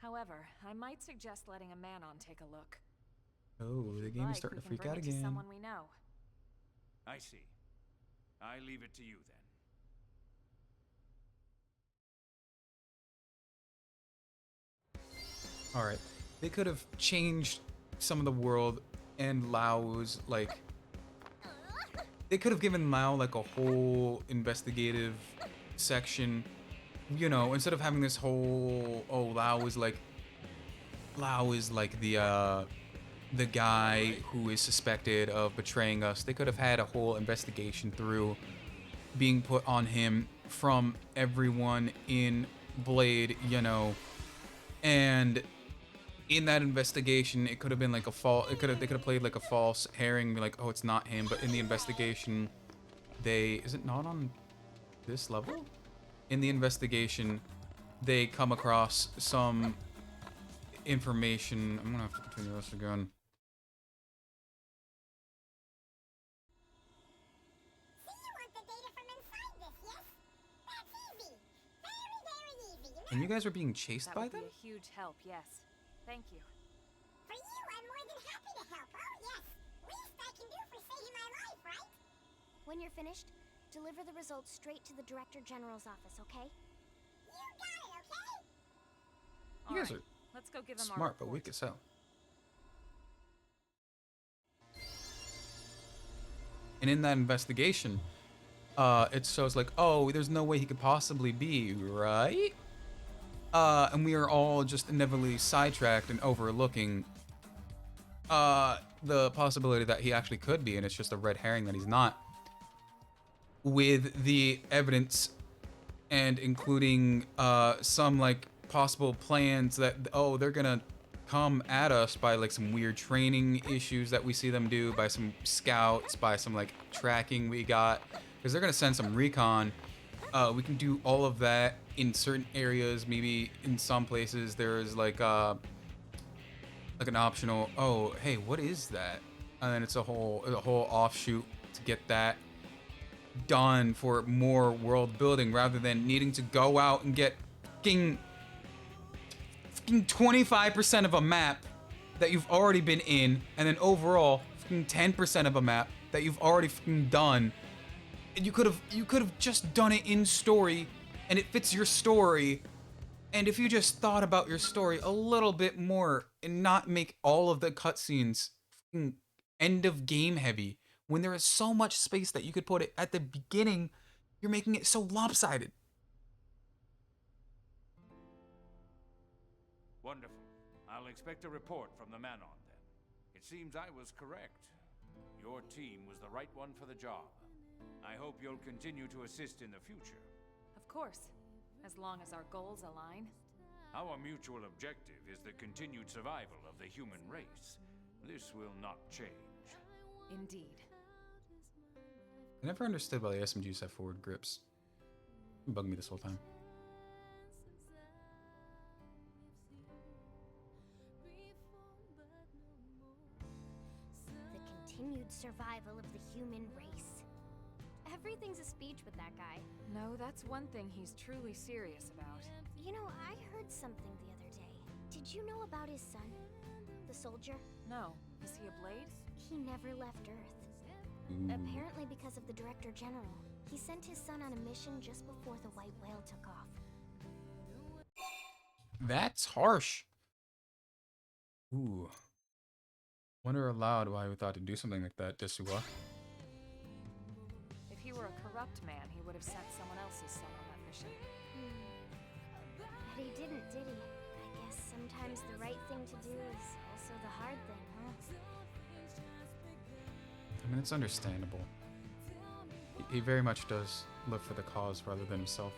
However, I might suggest letting a man-on take a look. Oh, the game is starting to freak out To again. someone we know. I see. I leave it to you then. All right, they could have changed some of the world, and Lau's like, they could have given Lau like a whole investigative section, you know, instead of having this whole, oh, Lau is like the guy who is suspected of betraying us. They could have had a whole investigation through being put on him from everyone in Blade, you know, and in that investigation, it could have been like a they could have played like a false herring, be like, oh, it's not him. But in the investigation, is it not on this level? In the investigation, they come across some information. I'm gonna have to continue this again. And you guys are being chased by them? That would be a huge help, yes. Thank you. For you, I'm more than happy to help. Oh, yes. Least I can do for saving my life, right? When you're finished, deliver the results straight to the Director General's office, okay? You got it, okay? You guys are Let's go give him smart, our but weak as hell. And in that investigation, it shows like, oh, there's no way he could possibly be, right? And we are all just inevitably sidetracked and overlooking the possibility that he actually could be, and it's just a red herring that he's not. With the evidence and including some like possible plans that, oh, they're gonna come at us by like some weird training issues that we see them do, by some scouts, by some like tracking we got, because they're gonna send some recon. We can do all of that in certain areas. Maybe in some places there's like an optional, oh, hey, what is that? And then it's a whole offshoot to get that done for more world building, rather than needing to go out and get fucking 25% of a map that you've already been in, and then overall fucking 10% of a map that you've already fucking done. And you could have just done it in story, and it fits your story. And if you just thought about your story a little bit more and not make all of the cutscenes end of game heavy, when there is so much space that you could put it at the beginning, you're making it so lopsided. Wonderful. I'll expect a report from the man-on then. It seems I was correct. Your team was the right one for the job. I hope you'll continue to assist in the future. Of course, as long as our goals align. Our mutual objective is the continued survival of the human race. This will not change. Indeed. I never understood why the SMGs have forward grips. It bugged me this whole time. The continued survival of the human race. Everything's a speech with that guy. No, that's one thing he's truly serious about. You know, I heard something the other day. Did you know about his son? The soldier? No. Is he a Blade? He never left Earth. Apparently because of the Director General. He sent his son on a mission just before the White Whale took off. That's harsh. Ooh. Wonder aloud why we thought to do something like that, Desua. If he were a corrupt man, he would have sent someone else's son on that mission. But he didn't, did he? I guess sometimes the right thing to do is also the hard thing, huh? I mean, it's understandable. He very much does live for the cause rather than himself.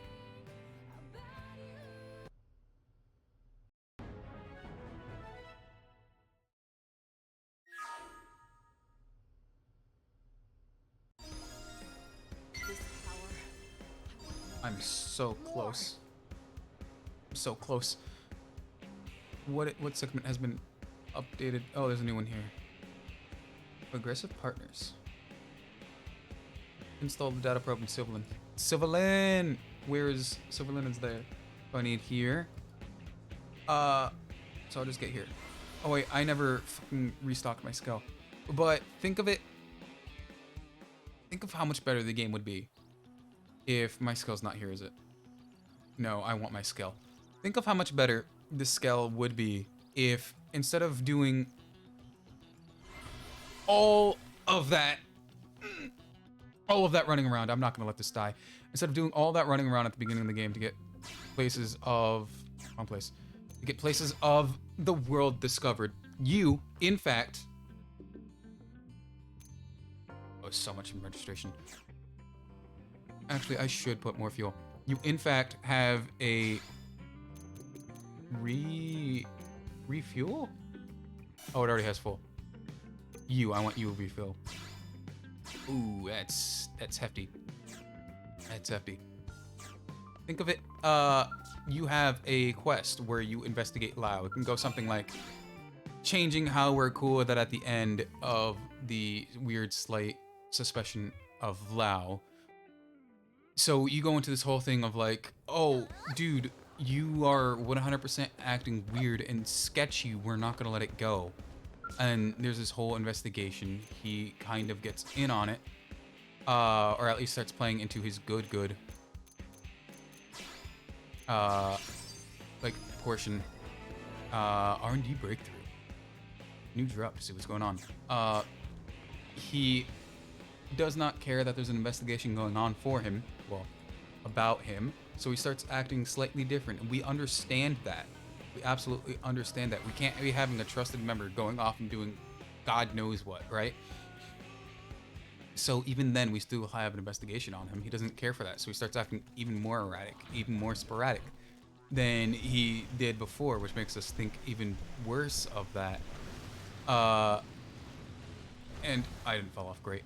This power. I'm so close. I'm so close. What segment has been updated? Oh, there's a new one here. Aggressive partners. Install the data probe in Sylvan. Sylvan! Where is Sylvan? Is there? Oh, I need here. So I'll just get here. Oh wait, I never fucking restocked my skill. But think of it. Think of how much better the game would be if my skill's not here, is it? No, I want my skill. Think of how much better the skill would be if instead of doing all of that running around, I'm not gonna let this die. Instead of doing all that running around at the beginning of the game to get places of wrong place, to get places of the world discovered, you, in fact, oh, so much in registration. Actually, I should put more fuel. You, in fact, have a refuel? Oh, it already has full. I want you to refill. Ooh, that's hefty. That's hefty. Think of it, you have a quest where you investigate Lao. It can go something like changing how we're cool that at the end of the weird slight suspicion of Lao. So you go into this whole thing of like, oh, dude, you are 100% acting weird and sketchy. We're not gonna let it go. And there's this whole investigation. He kind of gets in on it, or at least starts playing into his good, like portion. R&D breakthrough. New drop to see what's going on. He does not care that there's an investigation going on for him, well, about him. So he starts acting slightly different, and we understand that. We absolutely understand that. We can't be having a trusted member going off and doing God knows what, right? So even then, we still have an investigation on him. He doesn't care for that, so he starts acting even more erratic, even more sporadic than he did before, which makes us think even worse of that. And I didn't fall off great.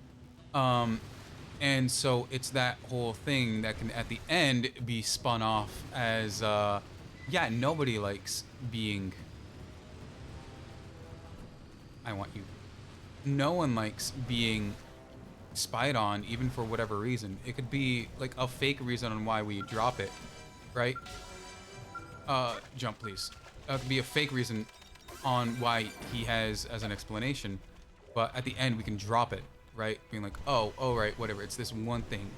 And so it's that whole thing that can, at the end, be spun off as, yeah, nobody likes being... I want you. No one likes being spied on, even for whatever reason. It could be, like, a fake reason on why we drop it, right? Jump, please. It could be a fake reason on why he has as an explanation, but at the end, we can drop it, right? Being like, oh, right, whatever, it's this one thing.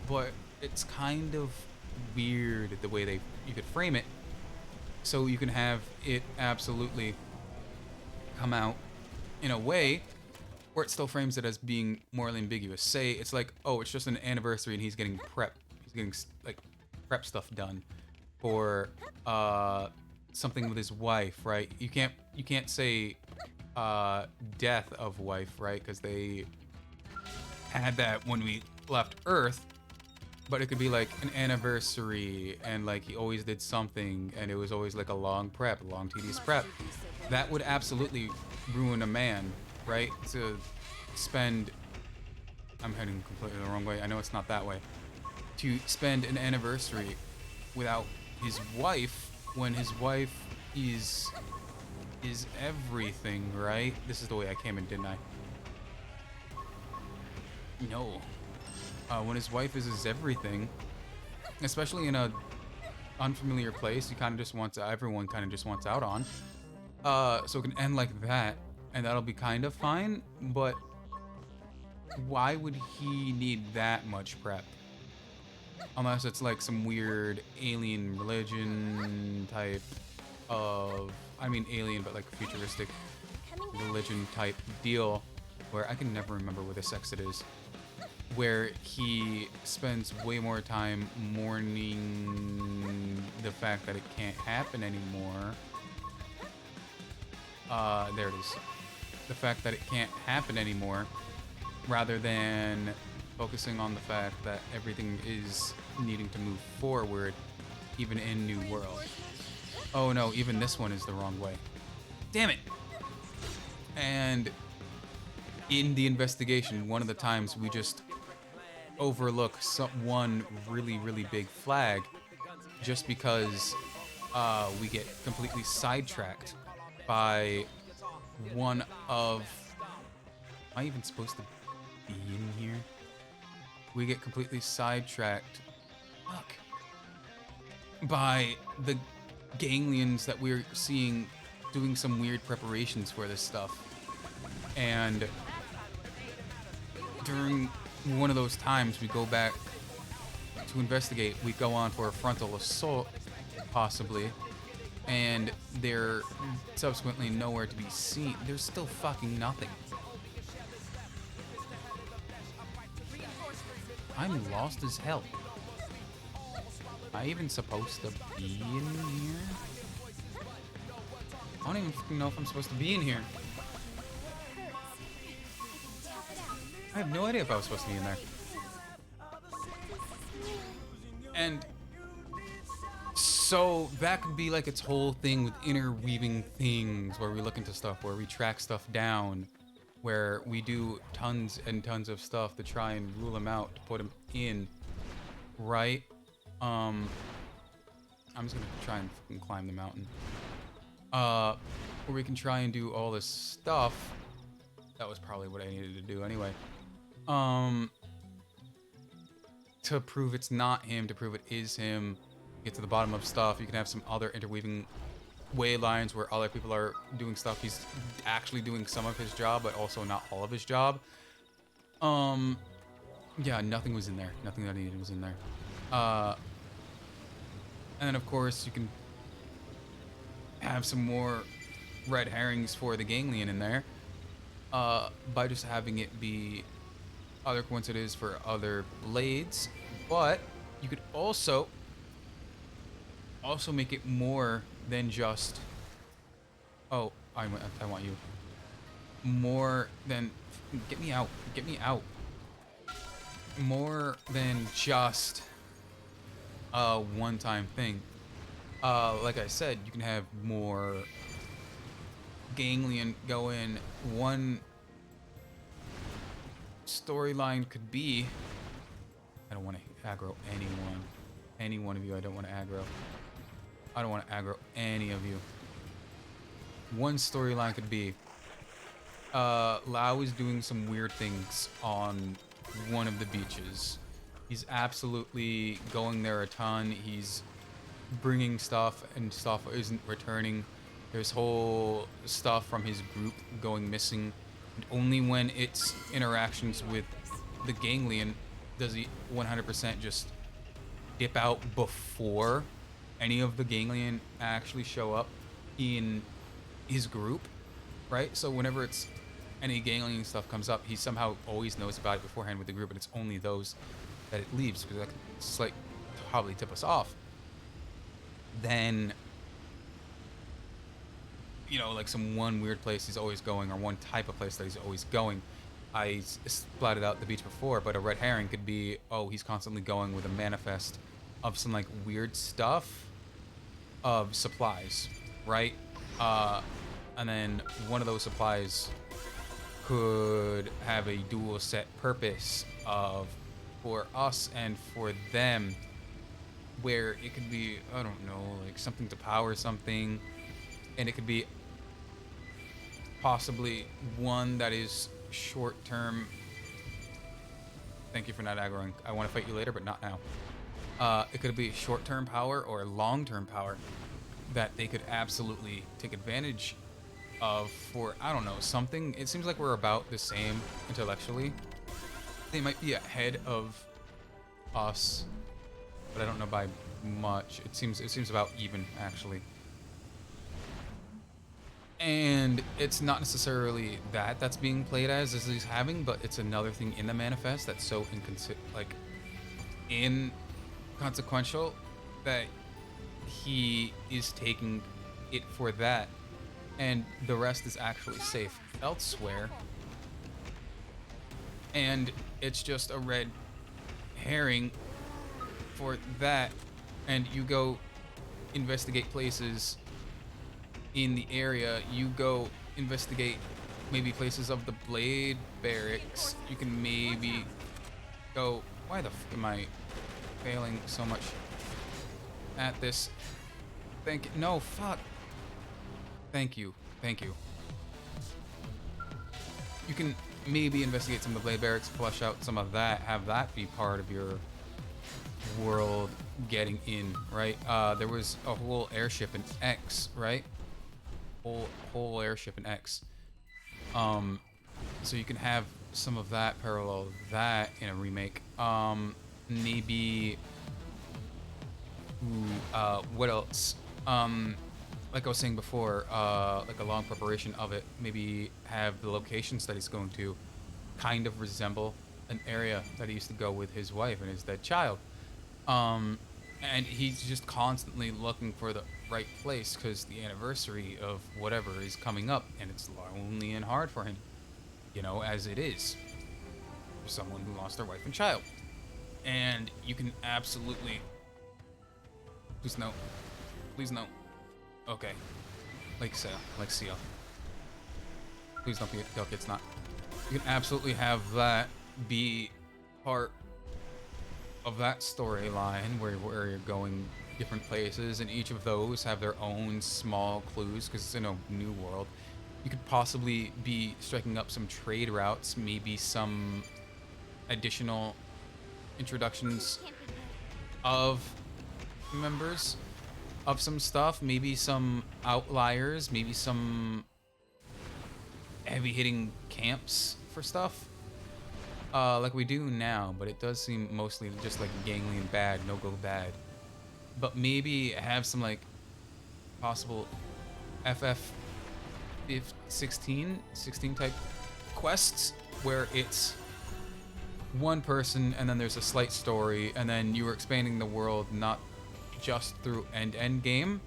But it's kind of weird the way you could frame it, so you can have it absolutely come out in a way where it still frames it as being morally ambiguous. Say it's like, oh, it's just an anniversary and he's getting prep. He's getting like prep stuff done for something with his wife, right? You can't say death of wife, right? Because they had that when we left Earth. but it could be like an anniversary, and like he always did something, and it was always like a long prep, a long tedious prep. That would absolutely ruin a man, right? To spend, I'm heading completely the wrong way. I know it's not that way. To spend an anniversary without his wife, when his wife is everything, right? This is the way I came in, didn't I? No. When his wife is everything, especially in a unfamiliar place, you kind of just want to, everyone kind of just wants out on. So it can end like that, and that'll be kind of fine, but why would he need that much prep? Unless it's like some weird alien religion type of, I mean alien, but like futuristic religion type deal, where I can never remember what the sex it is, where he spends way more time mourning the fact that it can't happen anymore. There it is. The fact that it can't happen anymore, rather than focusing on the fact that everything is needing to move forward, even in New World. Oh no, even this one is the wrong way. Damn it! And in the investigation, one of the times we just overlook one really, really big flag just because we get completely sidetracked by one of... Am I even supposed to be in here? We get completely sidetracked by the ganglions that we're seeing doing some weird preparations for this stuff. And during one of those times we go back to investigate, we go on for a frontal assault, possibly, and they're subsequently nowhere to be seen. There's still fucking nothing. I'm lost as hell. Am I even supposed to be in here? I don't even fucking know if I'm supposed to be in here. I have no idea if I was supposed to be in there. And so that could be like its whole thing with interweaving things, where we look into stuff, where we track stuff down, where we do tons and tons of stuff to try and rule them out, to put them in, right? I'm just gonna try and fucking climb the mountain. Where we can try and do all this stuff. That was probably what I needed to do anyway. To prove it's not him, to prove it is him, get to the bottom of stuff. You can have some other interweaving way lines where other people are doing stuff. He's actually doing some of his job, but also not all of his job. Yeah, nothing was in there. Nothing that I needed was in there. And then of course you can have some more red herrings for the ganglion in there, by just having it be other coincidences for other blades. But you could also make it more than just, oh, I want you. More than, get me out, more than just a one-time thing. Like I said, you can have more ganglion go in. One storyline could be, I don't want to aggro anyone. Any one of you, I don't want to aggro. I don't want to aggro any of you. One storyline could be, Lau is doing some weird things on one of the beaches. He's absolutely going there a ton. He's bringing stuff, and stuff isn't returning. There's whole stuff from his group going missing. And only when it's interactions with the ganglion does he 100% just dip out before any of the ganglion actually show up in his group, right? So whenever it's any ganglion stuff comes up, he somehow always knows about it beforehand with the group, and it's only those that it leaves, because that could like probably tip us off. Then, you know, like some one weird place he's always going, or one type of place that he's always going. I splatted out the beach before, but a red herring could be, oh, he's constantly going with a manifest of some like weird stuff of supplies, right? And then one of those supplies could have a dual set purpose of for us and for them, where it could be, I don't know, like something to power something, and it could be possibly one that is short term. Thank you for not aggroing. I want to fight you later, but not now. It could be short term power or long term power that they could absolutely take advantage of for, I don't know, something. It seems like we're about the same intellectually. They might be ahead of us, but I don't know by much. It seems about even, actually. And it's not necessarily that's being played as he's having, but it's another thing in the manifest that's so inconsequential that he is taking it for that, and the rest is actually safe elsewhere. And it's just a red herring for that, and you go investigate places in the area. You go investigate maybe places of the Blade barracks. You can maybe go, why the f am I failing so much at this? No, fuck. Thank you. You can maybe investigate some of the Blade barracks, flush out some of that, have that be part of your world getting in, right? There was a whole airship in X, right? Whole airship in X. So you can have some of that parallel that in a remake. Maybe what else? Like I was saying before, like a long preparation of it, maybe have the locations that he's going to kind of resemble an area that he used to go with his wife and his dead child. And he's just constantly looking for the right place because the anniversary of whatever is coming up, and it's lonely and hard for him, you know, as it is for someone who lost their wife and child. And you can absolutely, please no, okay, like seal, please don't be a duck, it's not. You can absolutely have that be part of that storyline where you're going different places, and each of those have their own small clues because it's in a new world. You could possibly be striking up some trade routes, maybe some additional introductions of members of some stuff, maybe some outliers, maybe some heavy hitting camps for stuff. Like we do now, but it does seem mostly just like gangly bad, no-go bad. But maybe have some like possible FF16 type quests where it's one person and then there's a slight story, and then you are expanding the world not just through end game,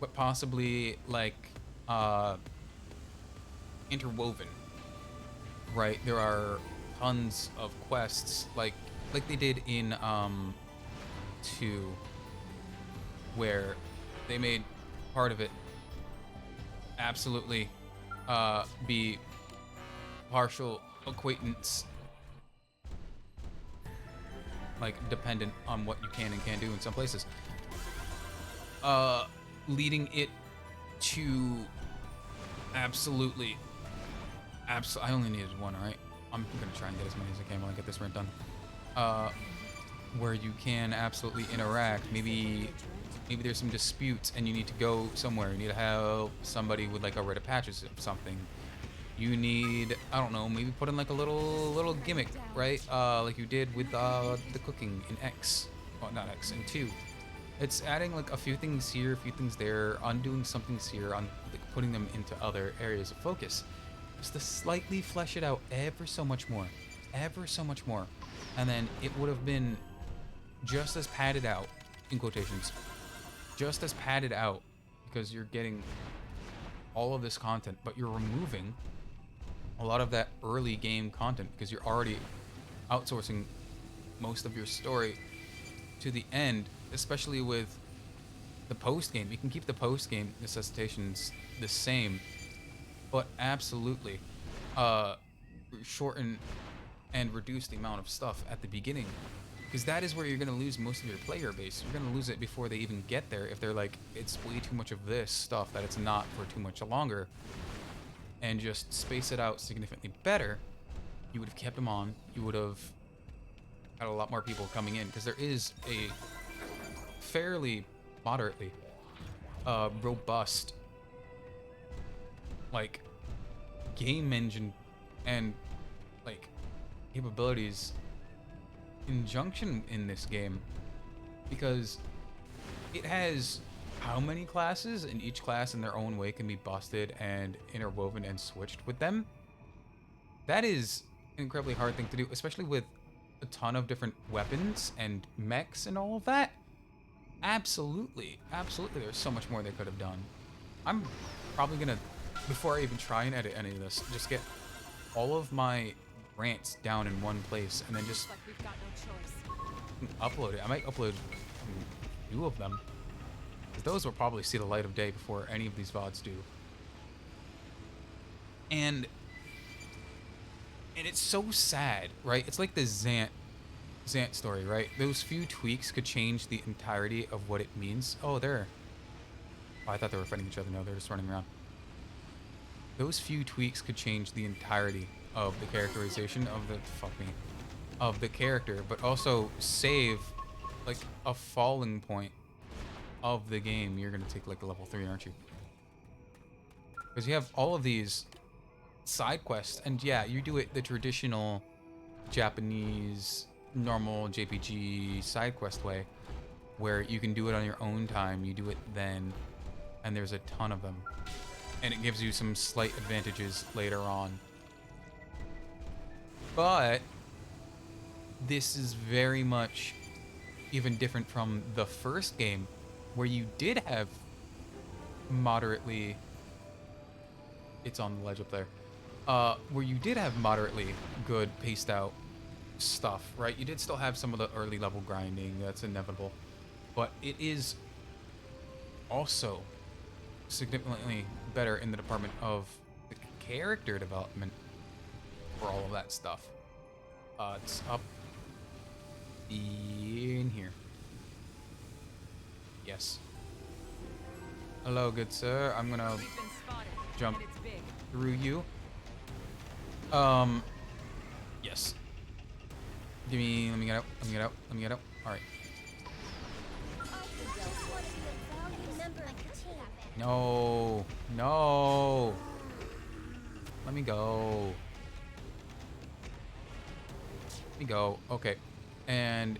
but possibly like interwoven. Right? There are tons of quests like they did in 2, where they made part of it absolutely be partial acquaintance, like dependent on what you can and can't do in some places, leading it to absolutely I only needed one, right? I'm gonna try and get as many as I can when I get this rent done. Where you can absolutely interact. Maybe there's some disputes and you need to go somewhere. You need to help somebody with like a writ of patches of something. You need, I don't know, maybe put in like a little gimmick, right? Like you did with the cooking in X. Well, not X, in 2. It's adding like a few things here, a few things there, undoing some things here, like putting them into other areas of focus. Just to slightly flesh it out ever so much more. And then it would have been just as padded out, in quotations, just as padded out, because you're getting all of this content, but you're removing a lot of that early game content because you're already outsourcing most of your story to the end, especially with the post game. You can keep the post game necessitations the same, but absolutely shorten and reduce the amount of stuff at the beginning, because that is where you're going to lose most of your player base. You're going to lose it before they even get there if they're like, it's way too much of this stuff that it's not for too much longer, and just space it out significantly better. You would have kept them on. You would have had a lot more people coming in, because there is a fairly moderately robust like game engine and like capabilities injunction in this game, because it has how many classes, and each class in their own way can be busted and interwoven and switched with them. That is an incredibly hard thing to do, especially with a ton of different weapons and mechs and all of that. Absolutely, absolutely, there's so much more they could have done. I'm probably gonna, before I even try and edit any of this, just get all of my rants down in one place and then just upload it. I might upload 2 of them, because those will probably see the light of day before any of these VODs do. And it's so sad, right? It's like the Zant story, right? Those few tweaks could change the entirety of what it means. Oh, I thought they were fighting each other. No, they're just running around. Those few tweaks could change the entirety of the characterization of the character, but also save like a falling point of the game. You're gonna take like a level 3, aren't you? Because you have all of these side quests, and yeah, you do it the traditional Japanese normal JPG side quest way, where you can do it on your own time. You do it then, and there's a ton of them, and it gives you some slight advantages later on. But this is very much even different from the first game, where you did have moderately, it's on the ledge up there, where you did have moderately good paced out stuff, right? You did still have some of the early level grinding, that's inevitable, but it is also significantly better in the department of the character development for all of that stuff. It's up in here. Yes. Hello, good sir. I'm gonna jump through you. Yes. Let me get out. Let me get out. All right. No. No. Let me go. Let me go. Okay. And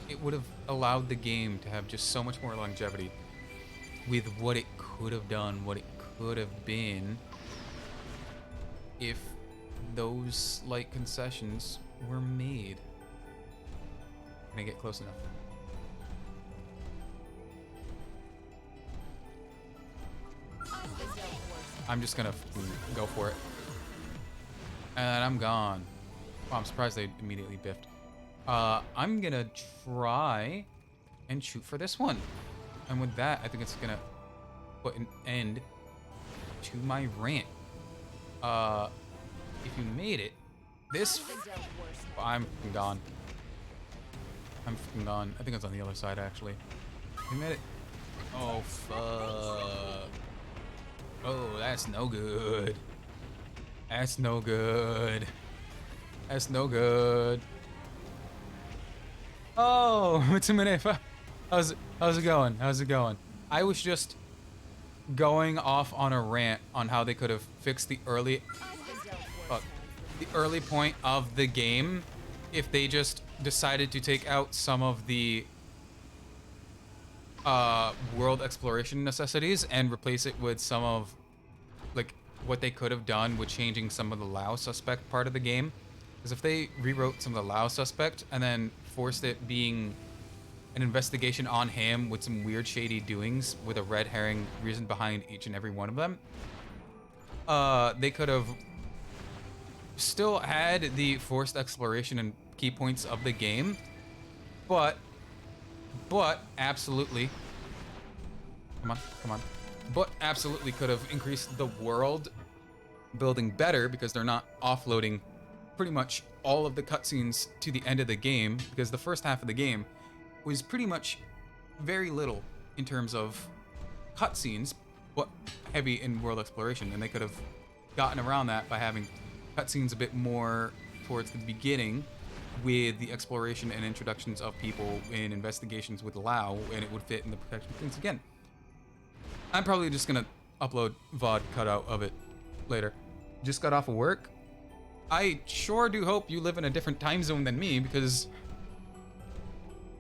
it would have allowed the game to have just so much more longevity with what it could have done, what it could have been, if those slight concessions were made. Can I get close enough? I'm just gonna go for it. And I'm gone. Oh, I'm surprised they immediately biffed. I'm gonna try and shoot for this one. And with that, I think it's gonna put an end to my rant. If you made it, I'm fucking gone. I'm fucking gone. I think it's on the other side, actually. You made it. Oh, fuck. Oh, that's no good. That's no good. That's no good. Oh, it's a minute. How's it going? How's it going? I was just going off on a rant on how they could have fixed the early point of the game if they just decided to take out some of the world exploration necessities and replace it with some of like what they could have done with changing some of the Lao suspect part of the game. Because if they rewrote some of the Lao suspect and then forced it being an investigation on him with some weird shady doings with a red herring reason behind each and every one of them, they could have still had the forced exploration and key points of the game, but absolutely, come on, but absolutely could have increased the world building better, because they're not offloading pretty much all of the cutscenes to the end of the game, because the first half of the game was pretty much very little in terms of cutscenes, but heavy in world exploration, and they could have gotten around that by having cutscenes a bit more towards the beginning with the exploration and introductions of people in investigations with Lao, and it would fit in the protection things again. I'm probably just gonna upload VOD cutout of it later. Just got off of work. I sure do hope you live in a different time zone than me, because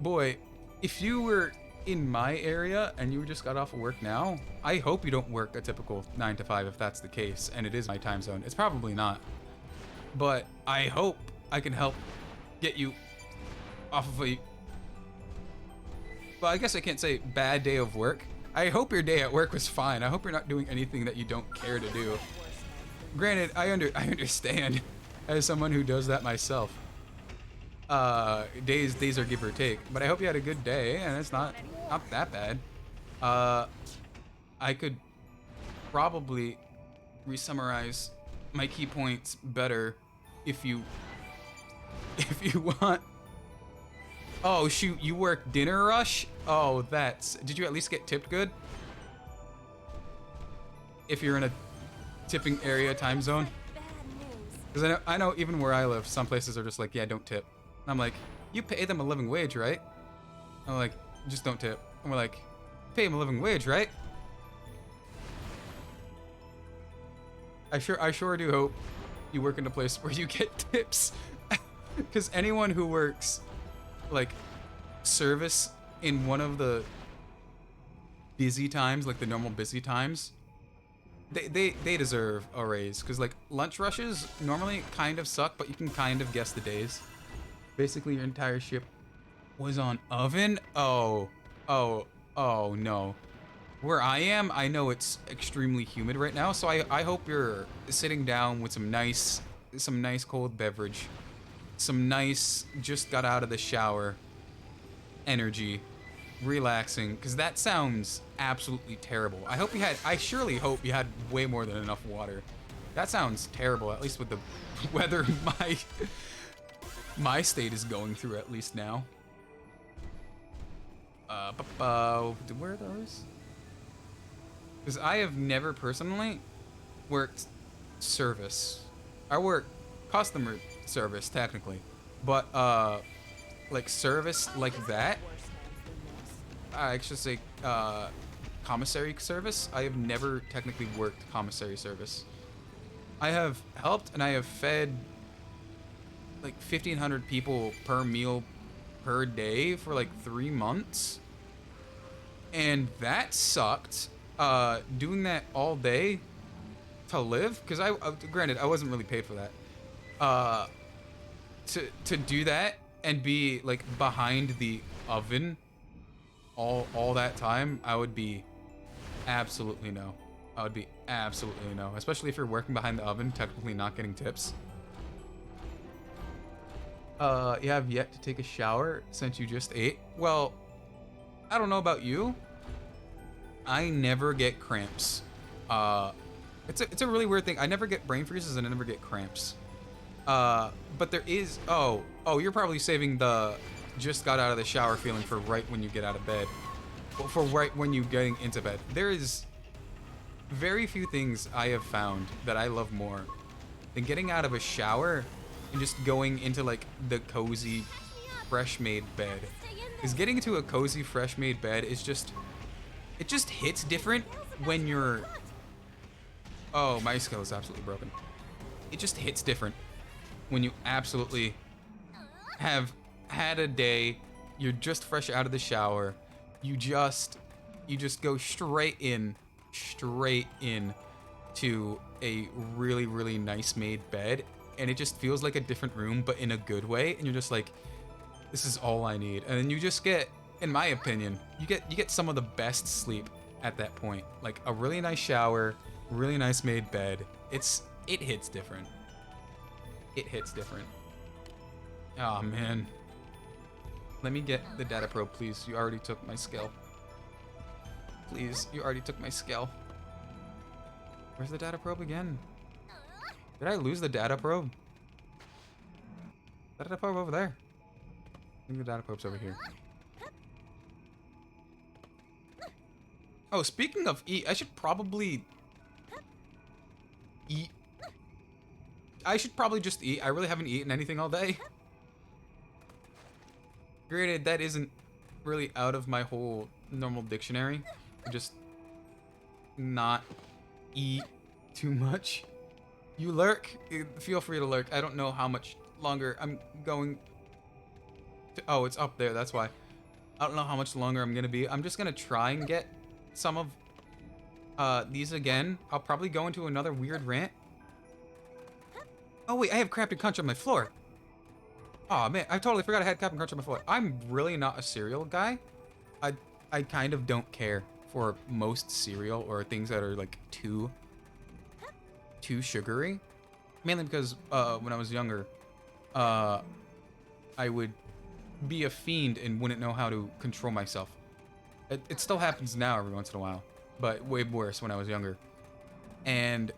boy, if you were in my area and you just got off of work now, I hope you don't work a typical 9 to 5 if that's the case, and it is my time zone. It's probably not, but I hope I can help get you off of a, well, I guess I can't say bad day of work. I hope your day at work was fine. I hope you're not doing anything that you don't care to do. Granted, I understand as someone who does that myself. Days are give or take, but I hope you had a good day and it's not that bad. I could probably re-summarize my key points better if you want. Oh shoot, you work dinner rush? Oh, did you at least get tipped good? If you're in a tipping area time zone? Because I know even where I live, some places are just like, yeah, don't tip. And I'm like, you pay them a living wage, right? I'm like, just don't tip. And we're like, pay them a living wage, right? I sure do hope you work in a place where you get tips. Because anyone who works like service in one of the busy times, like the normal busy times, they deserve a raise. Because like lunch rushes normally kind of suck, but you can kind of guess the days. Basically your entire ship was on oven. Oh no. Where I am, I know it's extremely humid right now, so I hope you're sitting down with some nice cold beverage, some nice just got out of the shower energy, relaxing, because that sounds absolutely terrible. I surely hope you had way more than enough water. That sounds terrible, at least with the weather my state is going through at least now. Where are those? Because I have never personally worked service. I work customer service technically, but like service like that, I should say commissary service. I have never technically worked commissary service. I have helped and I have fed like 1,500 people per meal per day for like 3 months, and that sucked. Doing that all day to live, because granted I wasn't really paid for that. To do that and be like behind the oven all that time, I would be absolutely no. I would be absolutely no, especially if you're working behind the oven, technically not getting tips. You have yet to take a shower since you just ate. Well, I don't know about you. I never get cramps. It's a really weird thing. I never get brain freezes and I never get cramps. But there is, oh, you're probably saving the just got out of the shower feeling for right when you get out of bed. Well, for right when you're getting into bed. There is very few things I have found that I love more than getting out of a shower and just going into like the cozy, fresh made bed. Because getting into a cozy, fresh made bed is just, it just hits different when you're, oh, my skill is absolutely broken. It just hits different when you absolutely have had a day, you're just fresh out of the shower, you just go straight in to a really, really nice made bed, and it just feels like a different room, but in a good way, and you're just like, this is all I need. And then you just get, in my opinion, you get some of the best sleep at that point. Like a really nice shower, really nice made bed. It hits different. it hits different. Oh man. Let me get the data probe, please. You already took my skill. Please, you already took my skill. Where's the data probe again? Did I lose the data probe? Data probe over there. I think the data probe's over here. Oh, speaking of eat, I should probably eat. I should probably just eat. I really haven't eaten anything all day. Granted, that isn't really out of my whole normal dictionary. Just not eat too much. You lurk. Feel free to lurk. I don't know how much longer I'm going to... Oh, it's up there. That's why. I don't know how much longer I'm going to be. I'm just going to try and get some of these again. I'll probably go into another weird rant. Oh, wait. I have Captain Crunch on my floor. Oh man, I totally forgot I had Captain Crunch on my floor. I'm really not a cereal guy. I kind of don't care for most cereal or things that are like too sugary. Mainly because when I was younger, I would be a fiend and wouldn't know how to control myself. It still happens now every once in a while, but way worse when I was younger. And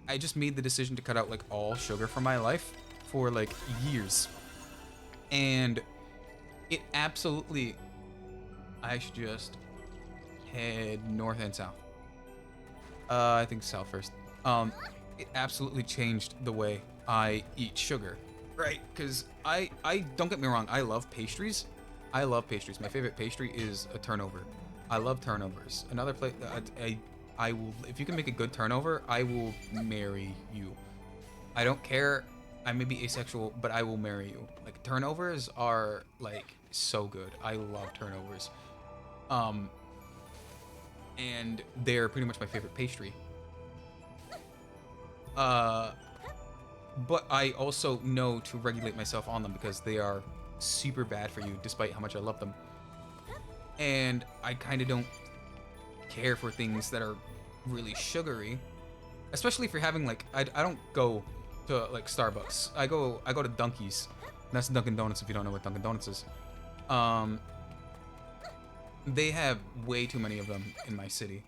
I just made the decision to cut out like all sugar from my life for like years. And it absolutely, I should just head north and south. I think south first. It absolutely changed the way I eat sugar. Right, because I don't get me wrong, I love pastries. I love pastries. My favorite pastry is a turnover. I love turnovers. Another place, I will, if you can make a good turnover, I will marry you. I don't care. I may be asexual, but I will marry you. Like, turnovers are, like, so good. I love turnovers. And they're pretty much my favorite pastry. But I also know to regulate myself on them because they are super bad for you, despite how much I love them. And I kind of don't care for things that are really sugary, especially if you're having, like, I don't go to like Starbucks. I go to Dunkies. That's Dunkin' Donuts if you don't know what Dunkin' Donuts is. They have way too many of them in my city.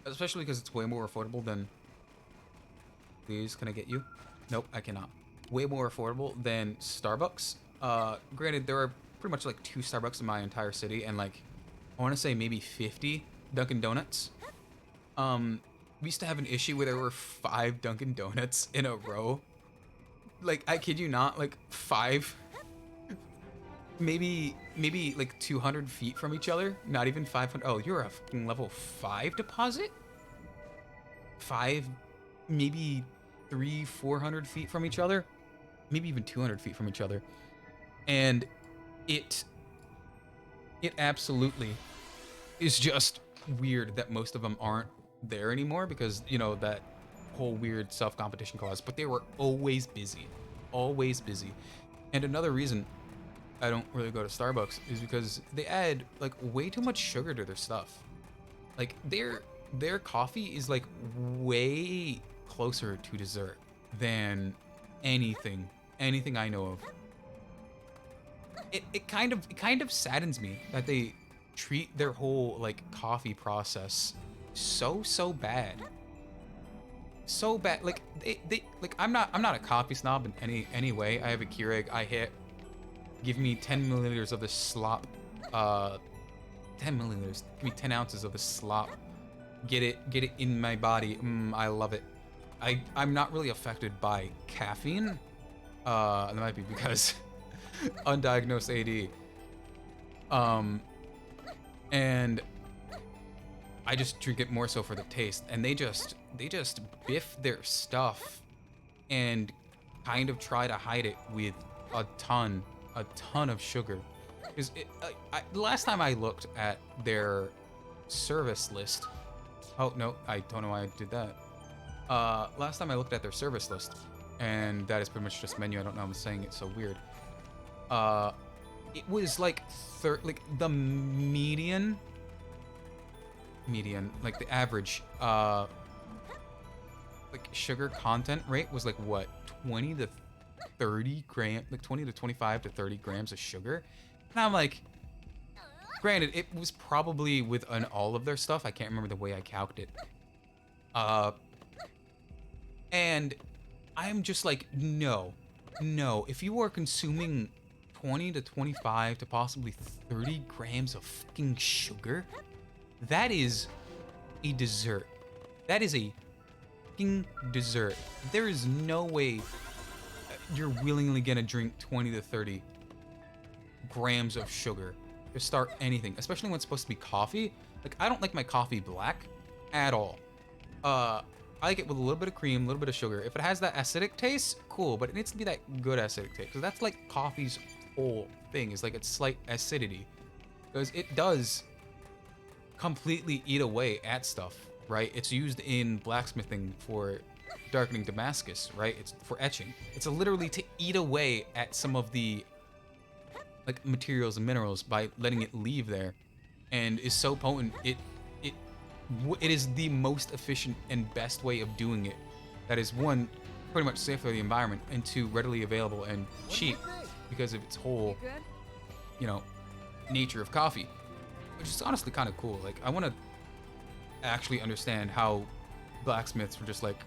Especially because it's way more affordable than... Please, can I get you? Nope, I cannot. Way more affordable than Starbucks. Granted, there are pretty much like 2 Starbucks in my entire city, and like, I want to say maybe 50 Dunkin' Donuts. We used to have an issue where there were 5 Dunkin' Donuts in a row. Like, I kid you not, like 5. Maybe like 200 feet from each other. Not even 500. Oh, you're a fucking level 5 deposit? 5, maybe 300-400 feet from each other. Maybe even 200 feet from each other. And it absolutely is just weird that most of them aren't there anymore because, you know, that whole weird self-competition clause, but they were always busy. Always busy. And another reason I don't really go to Starbucks is because they add like way too much sugar to their stuff. Like their coffee is like way closer to dessert than anything I know of. It kind of saddens me that they treat their whole like coffee process so bad. So bad. Like they like I'm not a coffee snob in any way. I have a Keurig. I hit give me 10 milliliters of this slop. 10 milliliters. Give me 10 ounces of this slop. Get it in my body. I love it. I'm not really affected by caffeine. That might be because undiagnosed AD. And I just drink it more so for the taste. And they just biff their stuff and kind of try to hide it with a ton of sugar. Because the last time I looked at their service list, oh no, I don't know why I did that. Last time I looked at their service list, and that is pretty much just menu. I don't know, I'm saying it so weird. It was like the median, like the average like sugar content rate was like what, 20 to 30 gram, like 20 to 25 to 30 grams of sugar. And I'm like, granted, it was probably within all of their stuff. I can't remember the way I calced it. And I'm just like, no. If you are consuming 20 to 25 to possibly 30 grams of fucking sugar, that is a dessert. That is a fucking dessert. There is no way you're willingly gonna drink 20 to 30 grams of sugar to start anything, especially when it's supposed to be coffee. Like, I don't like my coffee black at all. I like it with a little bit of cream, a little bit of sugar. If it has that acidic taste, cool, but it needs to be that good acidic taste, because that's like coffee's whole thing, is like its slight acidity, because it does completely eat away at stuff, right? It's used in blacksmithing for darkening Damascus, right? It's for etching. It's literally to eat away at some of the like materials and minerals by letting it leave there, and is so potent. It is the most efficient and best way of doing it. That is, one, pretty much safe for the environment, and two, readily available and cheap because of its whole, you know, nature of coffee, which is honestly kind of cool. Like, I want to actually understand how blacksmiths were just like,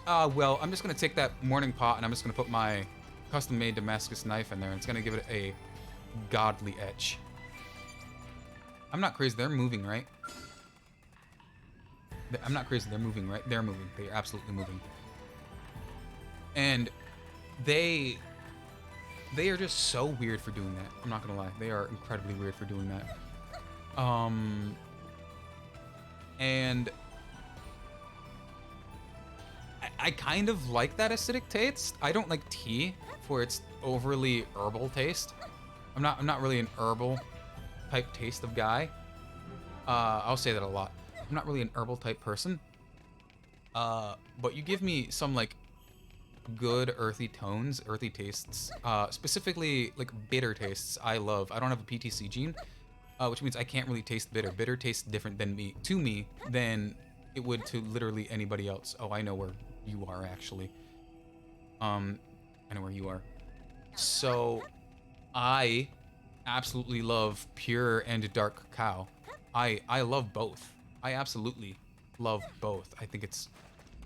well, I'm just gonna take that morning pot and I'm just gonna put my custom-made Damascus knife in there, and it's gonna give it a godly etch. I'm not crazy. They're moving, right? I'm not crazy. They're moving, right? They're moving. They are absolutely moving. And they are just so weird for doing that. I'm not gonna lie. They are incredibly weird for doing that. And I kind of like that acidic taste. I don't like tea for its overly herbal taste. I'm not really an herbal type taste of guy. I'll say that a lot. I'm not really an herbal type person. But you give me some like good earthy tones, earthy tastes, specifically like bitter tastes. I love. I don't have a PTC gene, which means I can't really taste bitter. Bitter tastes different than to me than it would to literally anybody else. Oh, I know where you are actually. I know where you are. So I absolutely love pure and dark cacao. I love both. I absolutely love both. I think it's...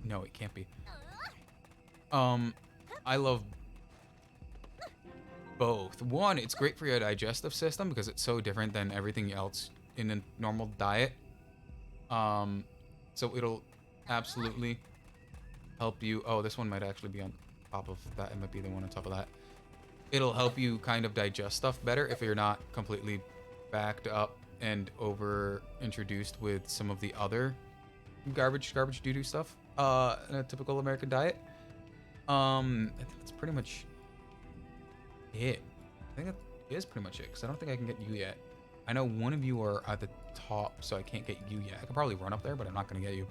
No, it can't be. I love both. One, it's great for your digestive system because it's so different than everything else in a normal diet. So it'll absolutely help you... Oh, this one might actually be on top of that. It might be the one on top of that. It'll help you kind of digest stuff better if you're not completely backed up and over introduced with some of the other garbage doo-doo stuff in a typical American diet. I think that's pretty much it. I think that is pretty much it, because I don't think I can get you yet. I know one of you are at the top, so I can't get you yet. I could probably run up there, but I'm not going to get you.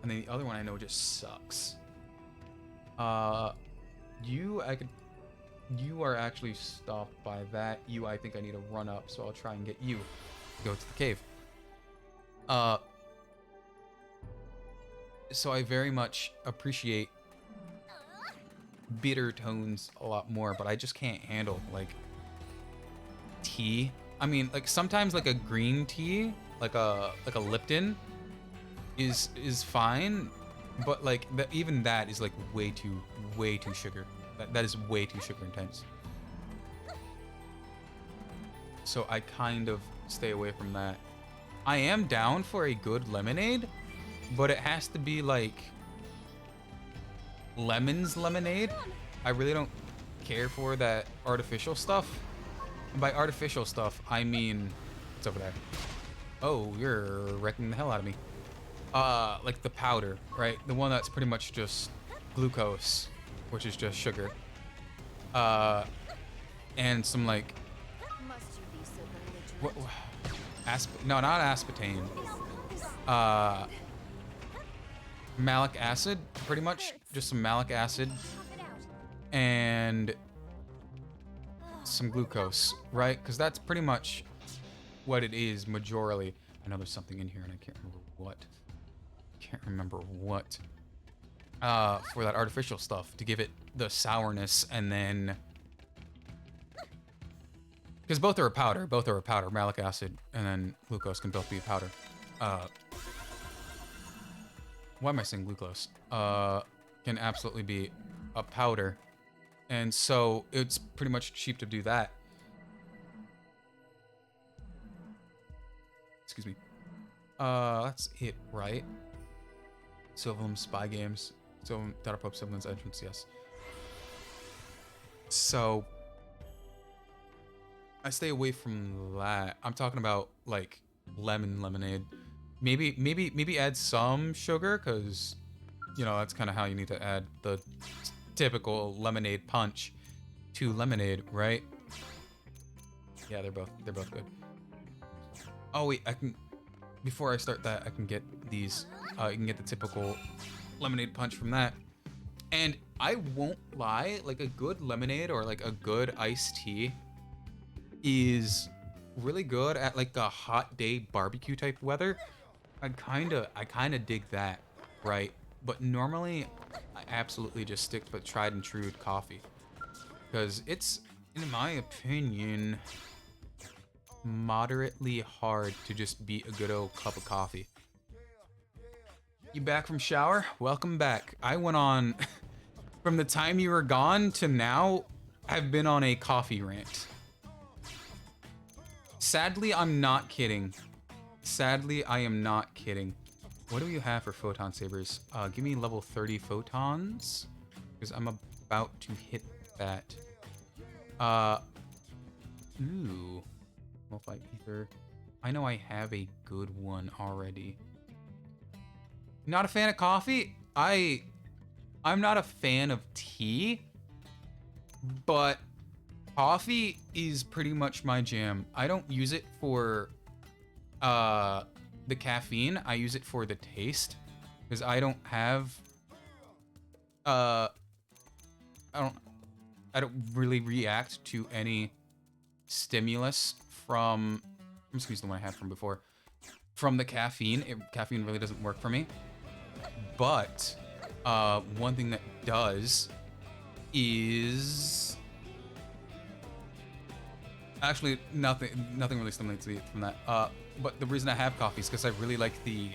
And then the other one I know just sucks. You are actually stopped by that. I think I need to run up, so I'll try and get you to go to the cave. So I very much appreciate bitter tones a lot more, but I just can't handle like tea. I mean, like sometimes like a green tea, like a Lipton is fine, but like even that is like way too sugar. That is way too sugar intense. So I kind of stay away from that. I am down for a good lemonade, but it has to be like Lemon's lemonade. I really don't care for that artificial stuff. And by artificial stuff, I mean, it's over there. Oh, you're wrecking the hell out of me. Like the powder, right? The one that's pretty much just glucose, which is just sugar. And some like... Must you be so belligerent? No, not aspartame. Malic acid, pretty much. Just some malic acid. And some glucose, right? Because that's pretty much what it is, majorly. I know there's something in here and I can't remember what. for that artificial stuff to give it the sourness, and then because both are a powder, malic acid and then glucose can both be a powder. Why am I saying glucose? Can absolutely be a powder, and so it's pretty much cheap to do that. Excuse me. That's it, right? Sylvanum Spy Games. Sylvanum Data Probe Sylvanum's entrance, yes. So I stay away from that. I'm talking about like lemonade. Maybe add some sugar, because you know that's kind of how you need to add the typical lemonade punch to lemonade, right? Yeah, they're both good. Oh wait, I can, before I start that, I can get these. You can get the typical lemonade punch from that. And I won't lie, like a good lemonade or like a good iced tea is really good at like a hot day barbecue type weather. I kinda dig that, right? But normally I absolutely just stick with tried and true coffee, because it's, in my opinion, moderately hard to just beat a good old cup of coffee. You back from shower? Welcome back. I went on, from the time you were gone to now, I've been on a coffee rant. Sadly, I'm not kidding. Sadly, I am not kidding. What do you have for photon sabers? Give me level 30 photons, because I'm about to hit that. Ooh. Multi-ether. I know I have a good one already. Not a fan of coffee? I'm not a fan of tea, but coffee is pretty much my jam. I don't use it for the caffeine. I use it for the taste, because I don't have I don't really react to any stimulus from, excuse the one I had from before, from the caffeine. Caffeine really doesn't work for me. But one thing that does is actually nothing really stimulates me from that. But the reason I have coffee is because I really like the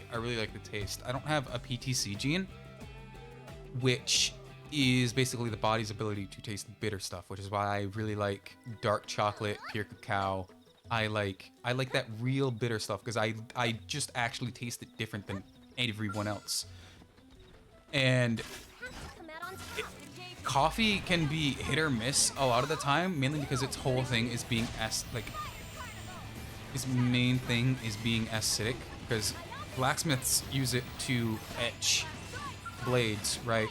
taste. I don't have a PTC gene, which is basically the body's ability to taste bitter stuff, which is why I really like dark chocolate, pure cacao. I like that real bitter stuff, because I just actually taste it different than everyone else. And coffee can be hit or miss a lot of the time, mainly because its whole thing is being its main thing is being acidic, because blacksmiths use it to etch blades, right?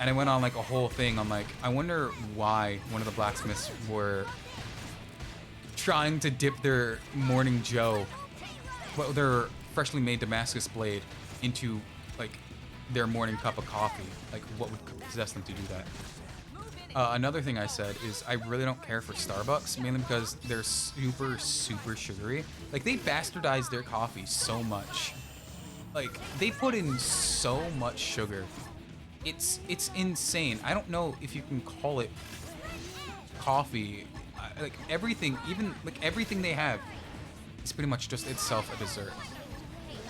And I went on like a whole thing on like, I wonder why one of the blacksmiths were trying to dip their morning joe, well, their freshly made Damascus blade, into like their morning cup of coffee. Like, what would possess them to do that? Another thing I said is I really don't care for Starbucks, mainly because they're super sugary. Like, they bastardize their coffee so much. Like, they put in so much sugar. It's insane. I don't know if you can call it coffee. Like, everything, even like everything they have is pretty much just itself a dessert.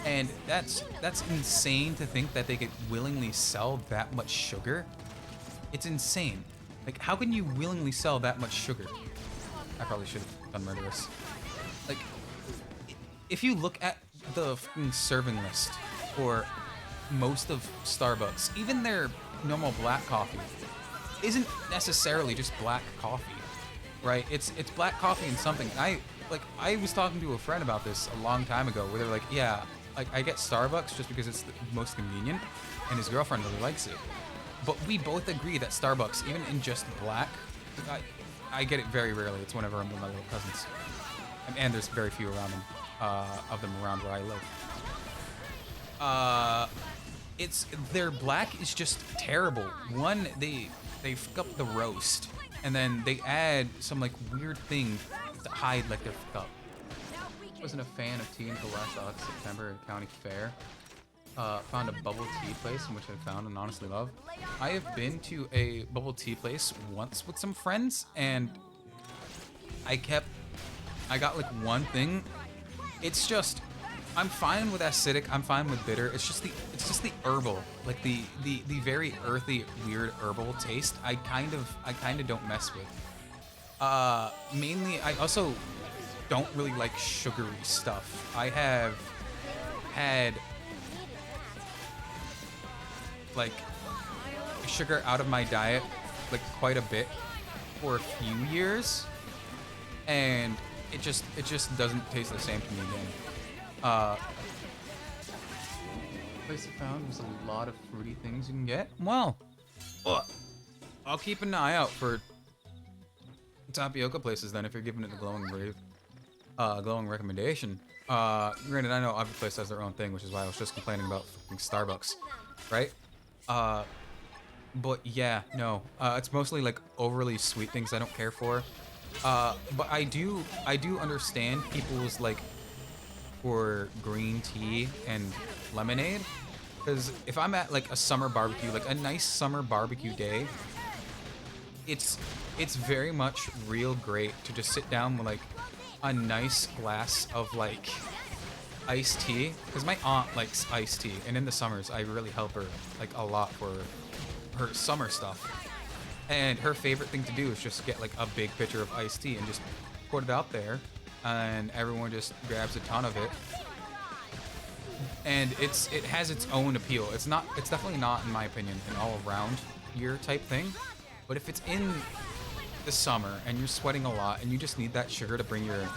And that's insane to think that they could willingly sell that much sugar. It's insane. Like, how can you willingly sell that much sugar? I probably should have done murderous. Like, if you look at the fucking serving list for most of Starbucks, even their normal black coffee isn't necessarily just black coffee, right? It's black coffee and something. I was talking to a friend about this a long time ago, where they're like, yeah, like, I get Starbucks just because it's the most convenient, and his girlfriend really likes it. But we both agree that Starbucks, even in just black, I get it very rarely. It's whenever I'm with my little cousins, and there's very few around them, of them around where I live. It's their black is just terrible. One, they fuck up the roast, and then they add some like weird thing to hide like their fuck up. Wasn't a fan of tea until last September at County Fair. found a bubble tea place in which I found and honestly love. I have been to a bubble tea place once with some friends, and I got like one thing. It's just, I'm fine with acidic, I'm fine with bitter. It's just the herbal, like the very earthy, weird herbal taste. I kind of don't mess with. Mainly, I also don't really like sugary stuff. I have had like sugar out of my diet like quite a bit for a few years, and it just doesn't taste the same to me again. Place I found was a lot of fruity things you can get. Well, I'll keep an eye out for tapioca places then if you're giving it the glowing recommendation. Granted, I know every place has their own thing, which is why I was just complaining about fucking Starbucks, right? But yeah, no, it's mostly like overly sweet things I don't care for. But I do understand people's like for green tea and lemonade, because if I'm at like a summer barbecue, like a nice summer barbecue day, it's very much real great to just sit down with like a nice glass of like iced tea, because my aunt likes iced tea, and in the summers I really help her like a lot for her summer stuff, and her favorite thing to do is just get like a big pitcher of iced tea and just put it out there, and everyone just grabs a ton of it, and it has its own appeal. It's definitely not, in my opinion, an all around year type thing, but if it's in the summer and you're sweating a lot and you just need that sugar to bring your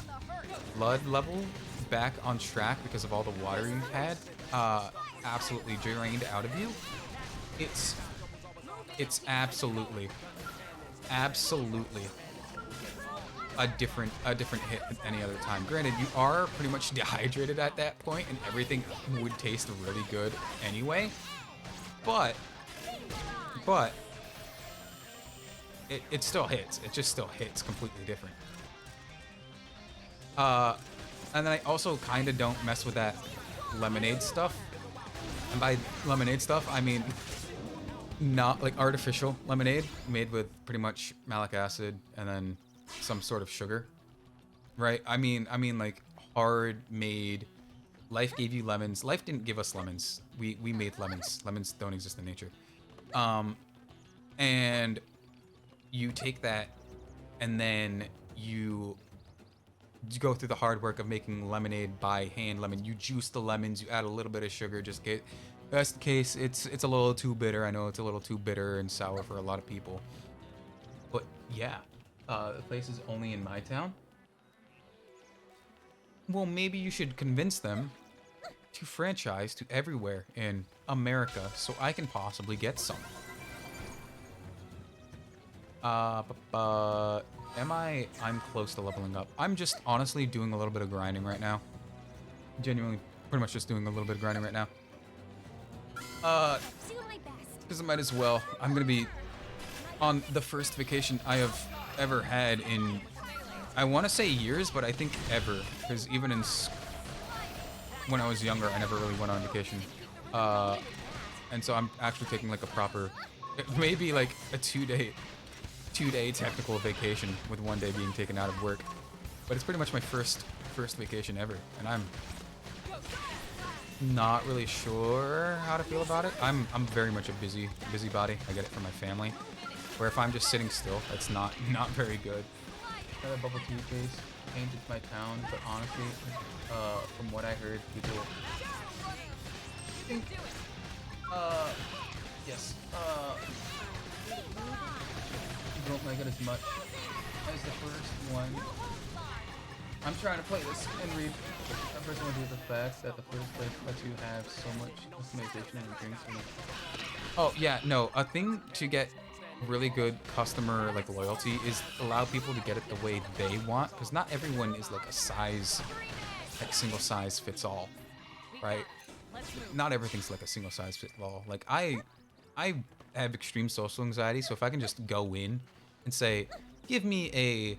blood level back on track because of all the water you've had absolutely drained out of you, it's absolutely a different hit than any other time. Granted, you are pretty much dehydrated at that point and everything would taste really good anyway, but it still hits. It just still hits completely different. And then I also kind of don't mess with that lemonade stuff. And by lemonade stuff, I mean not like artificial lemonade made with pretty much malic acid and then some sort of sugar, right? I mean like hard made. Life gave you lemons. Life didn't give us lemons. We made lemons. Lemons don't exist in nature. And you take that and then you go through the hard work of making lemonade by hand. You juice the lemons, you add a little bit of sugar, just get, that's the case, it's a little too bitter. I know it's a little too bitter and sour for a lot of people, but yeah, the place is only in my town. Well, maybe you should convince them to franchise to everywhere in America so I can possibly get some. I'm close to leveling up. I'm just honestly doing a little bit of grinding right now. Genuinely, pretty much just doing a little bit of grinding right now. Because I might as well. I'm gonna be on the first vacation I have ever had in, I want to say years, but I think ever. Because even when I was younger, I never really went on vacation. And so I'm actually taking like a proper, maybe like a two-day technical vacation with one day being taken out of work, but it's pretty much my first vacation ever, and I'm not really sure how to feel about it. I'm very much a busybody. I get it from my family, where if I'm just sitting still, that's not very good. Another bubble tea place painted my town, but honestly, from what I heard, people think yes, don't like it as much as the first one. I'm trying to play this and read. I first want to do the fact that the first place lets you have so much customization and drinks. Oh yeah, no. A thing to get really good customer like loyalty is allow people to get it the way they want, because not everyone is like a size, like single size fits all, right? Not everything's like a single size fits all. Like I have extreme social anxiety, so if I can just go in and say, give me a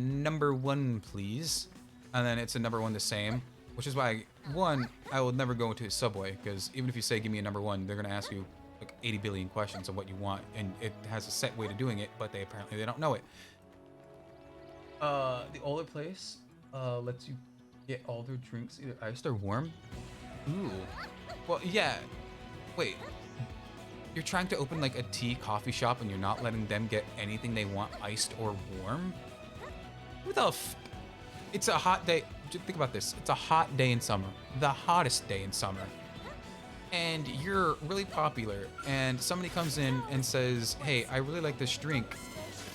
number 1 please, and then it's a number 1 the same which is why, one, I will never go into a Subway, because even if you say give me a number one, they're gonna ask you like 80 billion questions of what you want, and it has a set way to doing it, but they don't know it. The older place lets you get all their drinks either iced or warm. Ooh. Well, yeah. Wait. You're trying to open like a tea coffee shop and you're not letting them get anything they want iced or warm? Who the f... It's a hot day. Just think about this. It's a hot day in summer. The hottest day in summer. And you're really popular and somebody comes in and says, hey, I really like this drink,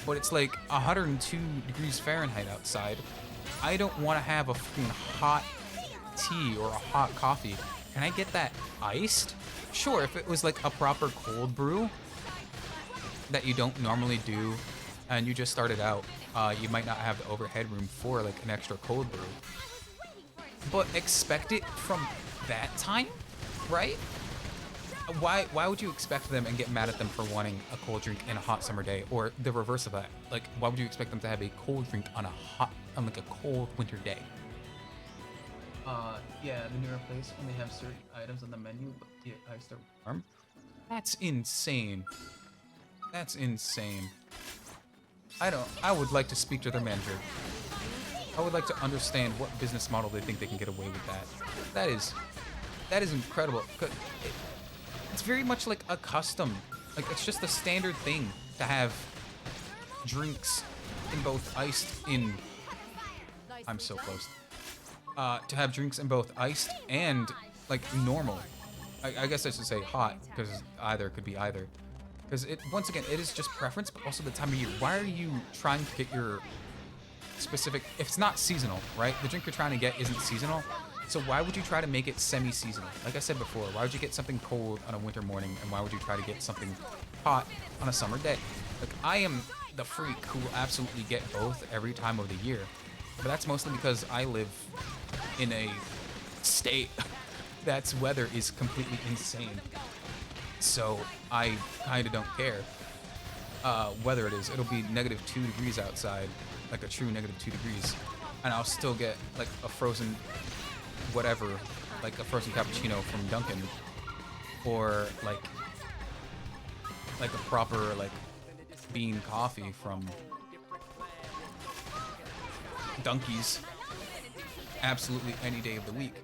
but it's like 102 degrees Fahrenheit outside. I don't want to have a fucking hot tea or a hot coffee. Can I get that iced? Sure, if it was like a proper cold brew that you don't normally do and you just started out, you might not have the overhead room for like an extra cold brew. But expect it from that time, right? Why would you expect them and get mad at them for wanting a cold drink in a hot summer day, or the reverse of that? Like, why would you expect them to have a cold drink on like a cold winter day? Yeah, the newer place only have certain items on the menu, but the iced or warm. That's insane. That's insane. I would like to speak to their manager. I would like to understand what business model they think they can get away with that. That is incredible. It's very much like a custom. Like, it's just a standard thing to have drinks in both iced I'm so close. To have drinks in both iced and like normal. I guess I should say hot, because either could be either. Because once again, it is just preference, but also the time of year. Why are you trying to get your specific, if it's not seasonal, right? The drink you're trying to get isn't seasonal. So why would you try to make it semi-seasonal? Like I said before, why would you get something cold on a winter morning, and why would you try to get something hot on a summer day? Like, I am the freak who will absolutely get both every time of the year. But that's mostly because I live in a state that's weather is completely insane. So I kind of don't care whether it is. It'll be -2 degrees outside, like a true -2 degrees, and I'll still get like a frozen whatever, like a frozen cappuccino from Dunkin', or like a proper like bean coffee from Dunkies absolutely any day of the week.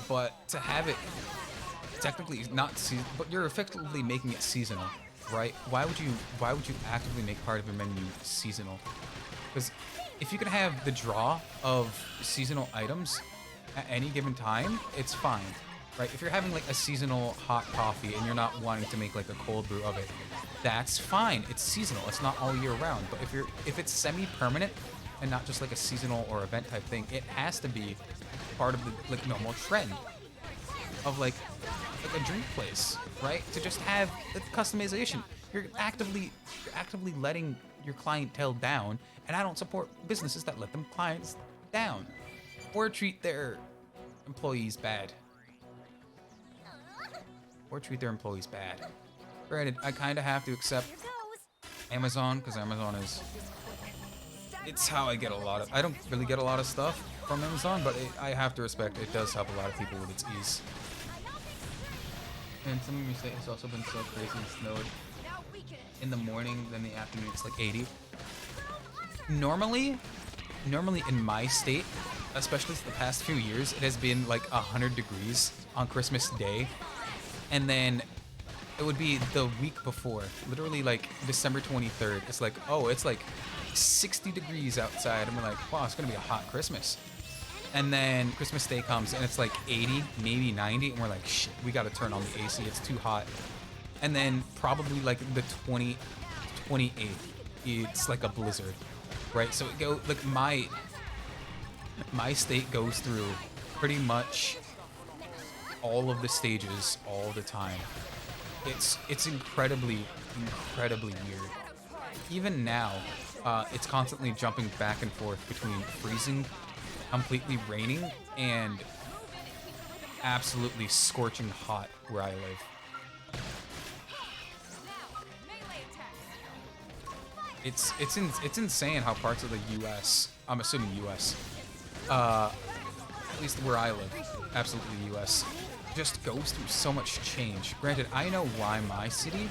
But to have it technically not but you're effectively making it seasonal, right? Why would you actively make part of your menu seasonal? Because if you can have the draw of seasonal items at any given time, it's fine, right? If you're having like a seasonal hot coffee and you're not wanting to make like a cold brew of it, that's fine. It's seasonal. It's not all year round. But if it's semi-permanent and not just like a seasonal or event type thing, it has to be part of the like normal trend of like a drink place, right? To just have the customization. You're actively letting your clientele down, and I don't support businesses that let them clients down or treat their employees bad. Granted, I kind of have to accept Amazon, because Amazon is, it's how I get a lot of, I don't really get a lot of stuff from Amazon, but I have to respect it does help a lot of people with its ease. And some of your state has also been so crazy and snowed. In the morning, then the afternoon, it's like 80. Normally in my state, especially the past few years, it has been like 100 degrees on Christmas Day. And then it would be the week before, literally like December 23rd. It's like, oh, it's like 60 degrees outside. And we're like, wow, it's gonna be a hot Christmas. And then Christmas Day comes and it's like 80, maybe 90. And we're like, shit, we gotta turn on the AC, it's too hot. And then probably like the 28th, it's like a blizzard, right? So it go like my state goes through pretty much all of the stages all the time. It's incredibly weird. Even now, it's constantly jumping back and forth between freezing, completely raining, and absolutely scorching hot where I live. It's insane how parts of the U.S., I'm assuming U.S., at least where I live, absolutely the US, just goes through so much change. Granted, I know why my city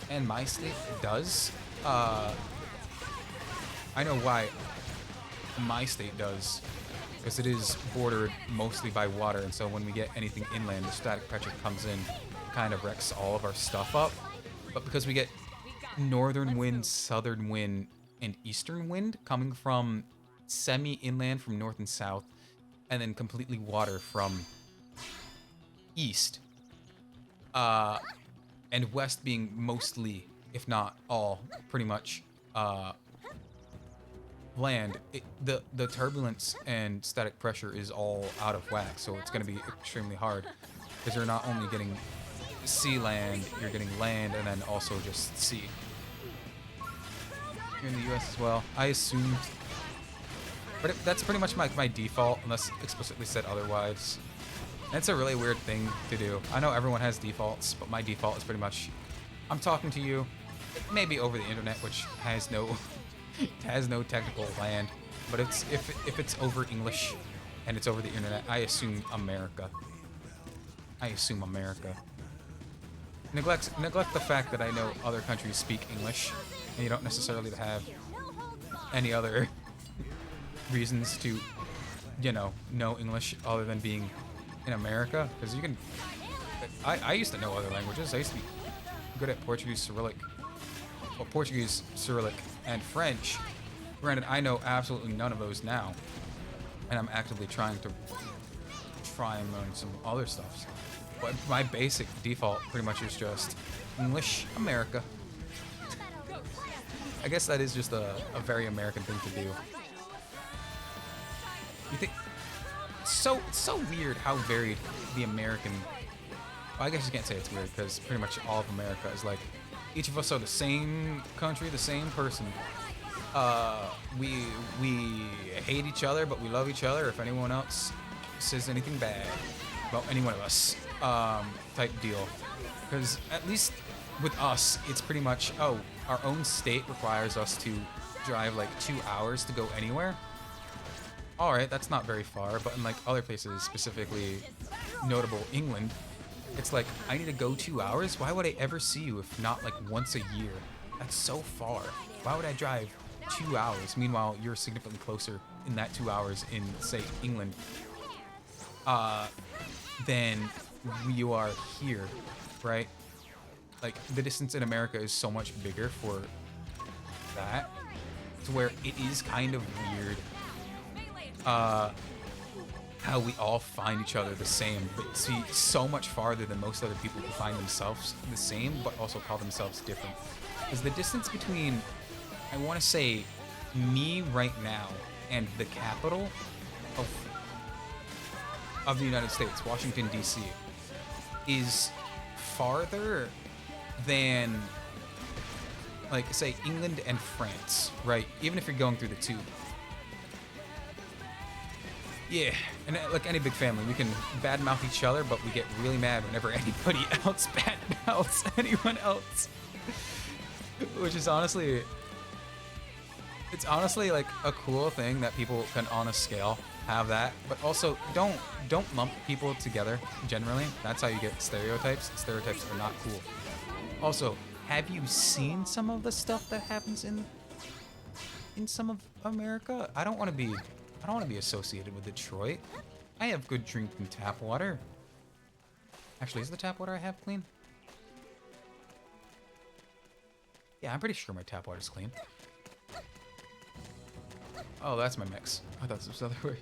and my state does. I know why my state does, because it is bordered mostly by water, and so when we get anything inland, the static pressure comes in, kind of wrecks all of our stuff up. But because we get northern wind, southern wind, and eastern wind coming from semi-inland from north and south, and then completely water from east, and west being mostly, if not all, pretty much land, the turbulence and static pressure is all out of whack, so it's going to be extremely hard, because you're not only getting sea land, you're getting land, and then also just sea. Here in the US as well, I assumed, but that's pretty much my default, unless explicitly said otherwise. That's a really weird thing to do. I know everyone has defaults, but my default is pretty much, I'm talking to you, maybe over the internet, which has no has no technical land, but if it's over English and it's over the internet, I assume America. I assume America. Neglect the fact that I know other countries speak English, and you don't necessarily have any other reasons to, you know English other than being in America, because you can. I used to know other languages. I used to be good at Portuguese, Cyrillic, and French. Granted, I know absolutely none of those now, and I'm actively trying to and learn some other stuff. But my basic default pretty much is just English, America. I guess that is just a very American thing to do. You think it's so weird how varied the American. Well, I guess you can't say it's weird, because pretty much all of America is like, each of us are the same country, the same person. We hate each other, but we love each other. If anyone else says anything bad about any one of us, type deal. Because at least with us, it's pretty much, oh, our own state requires us to drive like 2 hours to go anywhere. All right, that's not very far, but in like other places, specifically notable England, it's like, I need to go 2 hours? Why would I ever see you if not like once a year? That's so far. Why would I drive 2 hours? Meanwhile, you're significantly closer in that 2 hours in, say, England, than you are here, right? Like, the distance in America is so much bigger for that, to where it is kind of weird how we all find each other the same, but see so much farther than most other people who find themselves the same, but also call themselves different. Because the distance between, I want to say, me right now and the capital of the United States, Washington, D.C., is farther than, like, say, England and France, right? Even if you're going through the tube. Yeah, and like any big family, we can badmouth each other, but we get really mad whenever anybody else badmouths anyone else. Which is honestly, it's honestly like a cool thing that people can, on a scale, have that. But also, don't lump people together. Generally, that's how you get stereotypes. Stereotypes are not cool. Also, have you seen some of the stuff that happens in some of America? I don't want to be associated with Detroit. I have good drinking tap water. Actually, is the tap water I have clean? Yeah, I'm pretty sure my tap water's clean. Oh, that's my mix. I thought this was the other way.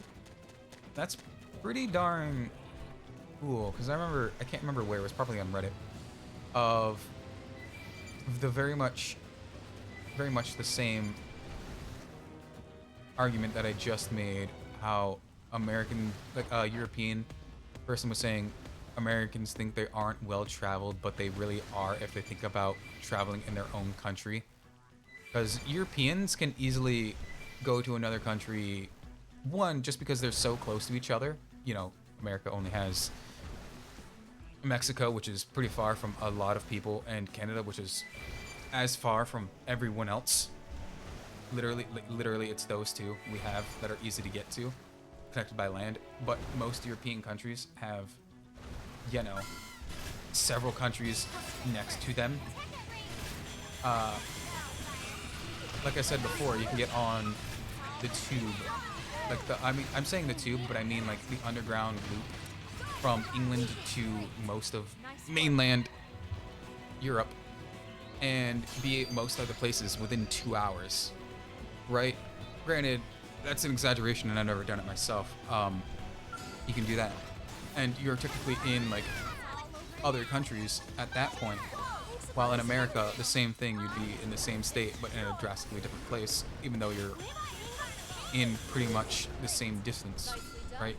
That's pretty darn cool, because I can't remember where, it was probably on Reddit, of the very much the same argument that I just made, how American, like a European person was saying, Americans think they aren't well-traveled, but they really are if they think about traveling in their own country. Because Europeans can easily go to another country, one, just because they're so close to each other. You know, America only has Mexico, which is pretty far from a lot of people, and Canada, which is as far from everyone else. Literally, it's those two we have that are easy to get to. connected by land, but most European countries have, you know, several countries next to them. Like I said before, you can get on the tube. I'm saying the tube, but I mean like the underground loop from England to most of mainland Europe and be at most other places within 2 hours, right? Granted, that's an exaggeration and I've never done it myself. You can do that. And you're technically in like other countries at that point. While in America, the same thing, you'd be in the same state, but in a drastically different place, even though you're in pretty much the same distance, right?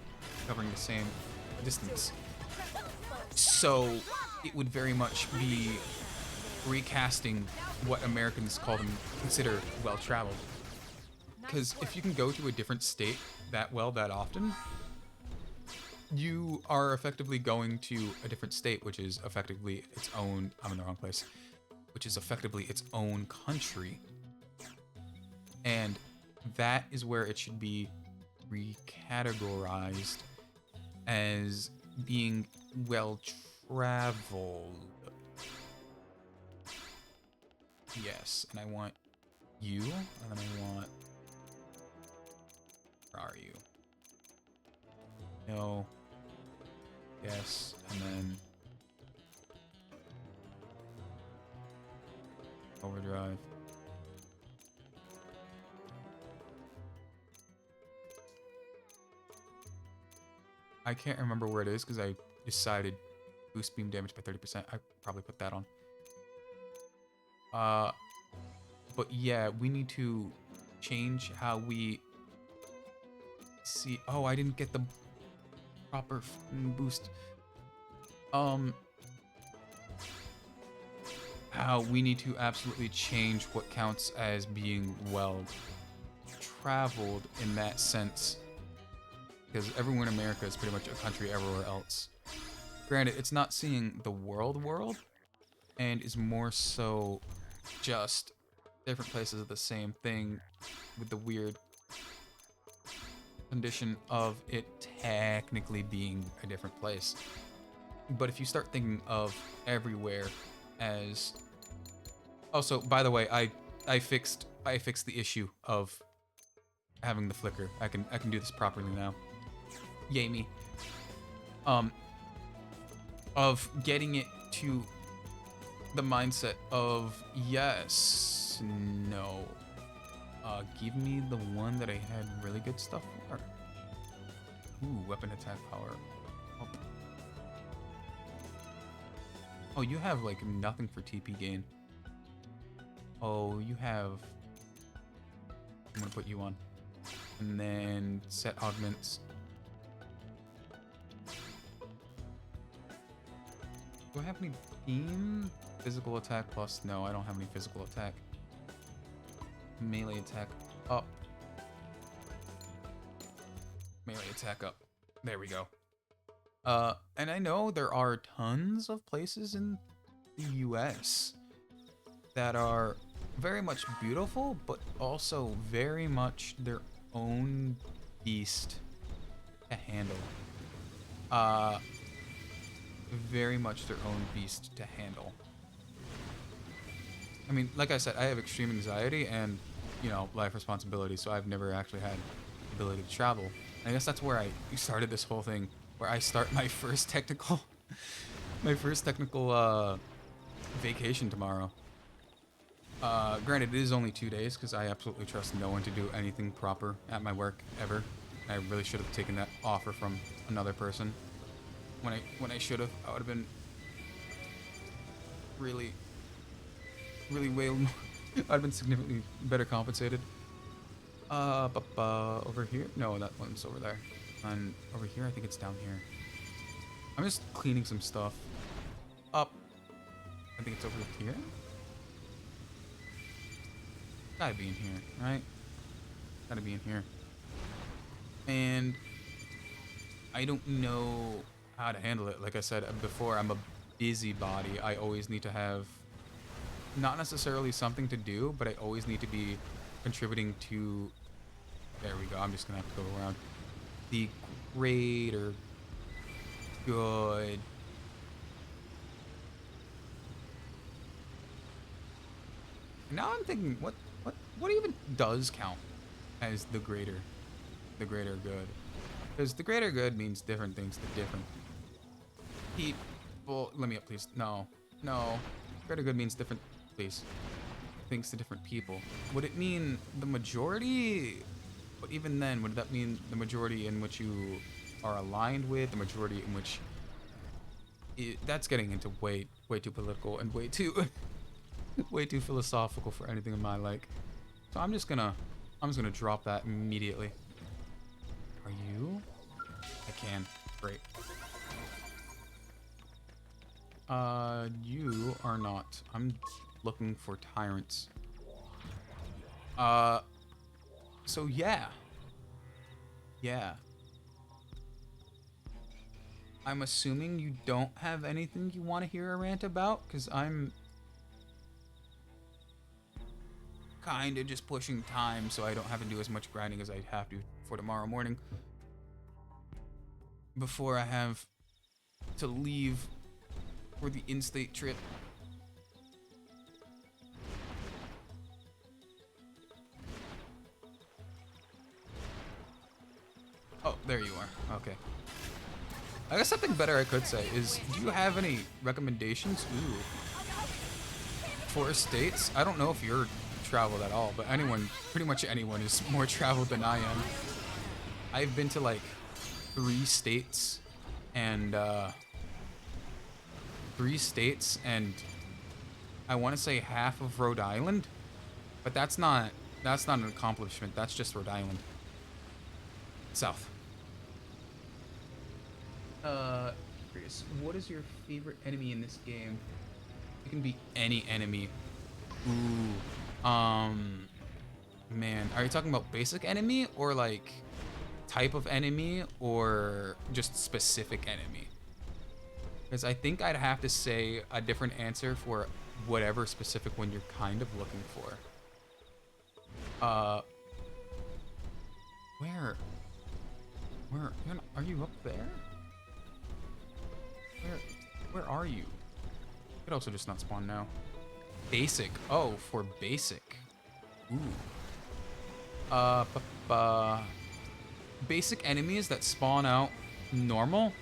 Covering the same distance. So it would very much be recasting what Americans consider well-traveled. Because if you can go to a different state that often, you are effectively going to a different state, which is effectively its own, I'm in the wrong place, which is effectively its own country. And that is where it should be recategorized as being well-traveled. Yes, and I want you, and then I want, where are you? No. Yes, and then overdrive. I can't remember where it is because I decided boost beam damage by 30%. I probably put that on. But yeah, we need to change how we see. Oh, I didn't get the proper boost. How we need to absolutely change what counts as being well traveled in that sense, because everyone in America is pretty much a country everywhere else. Granted, it's not seeing the world, and is more so just different places of the same thing, with the weird condition of it technically being a different place. But if you start thinking of everywhere as, also, by the way, I fixed the issue of having the flicker. I can do this properly now. Yay me. Of getting it to the mindset of yes, no. Give me the one that I had really good stuff for. Ooh, weapon attack power. Oh, you have like nothing for TP gain. Oh, you have. I'm gonna put you on. And then set augments. Do I have any beam? Physical attack plus? No, I don't have any physical attack. Melee attack up. Melee attack up. There we go. And I know there are tons of places in the US that are very much beautiful, but also very much their own beast to handle. Very much their own beast to handle. I mean, like I said, I have extreme anxiety and, you know, life responsibility, so I've never actually had the ability to travel. And I guess that's where I started this whole thing, where I start my first technical, vacation tomorrow. Granted, it is only 2 days, because I absolutely trust no one to do anything proper at my work, ever. I really should have taken that offer from another person. When I should have, I would have been really way more. I'd have been significantly better compensated. Over here? No, that one's over there. And over here, I think it's down here. I'm just cleaning some stuff up. I think it's over here. Gotta be in here, right? Gotta be in here. And I don't know how to handle it. Like I said before, I'm a busybody. I always need to have not necessarily something to do, but I always need to be contributing to. There we go. I'm just gonna have to go around. The greater good. Now I'm thinking, what even does count as the greater good? Because the greater good means different things to different people. Let me up, please. No. Greater good means different, please. Things to different people. Would it mean the majority? But even then, would that mean the majority in which you are aligned with? The majority in which... that's getting into way too political and way too philosophical for anything in my like. So I'm just gonna drop that immediately. Are you? I can. Great. You are not. I'm looking for tyrants. So yeah. I'm assuming you don't have anything you want to hear a rant about, because I'm kind of just pushing time so I don't have to do as much grinding as I have to for tomorrow morning before I have to leave for the in-state trip. Oh, there you are. Okay. I guess something better I could say is, do you have any recommendations? Ooh. For states? I don't know if you're traveled at all, but pretty much anyone is more traveled than I am. I've been to like 3 states and I want to say half of Rhode Island, but that's not an accomplishment. That's just Rhode Island. South. Chris, what is your favorite enemy in this game? It can be any enemy. Ooh. Man, are you talking about basic enemy or like type of enemy or just specific enemy? Because I think I'd have to say a different answer for whatever specific one you're kind of looking for. Where? Are you up there? Where are you? You could also just not spawn now. Basic. Oh, for basic. Ooh. Basic enemies that spawn out normal.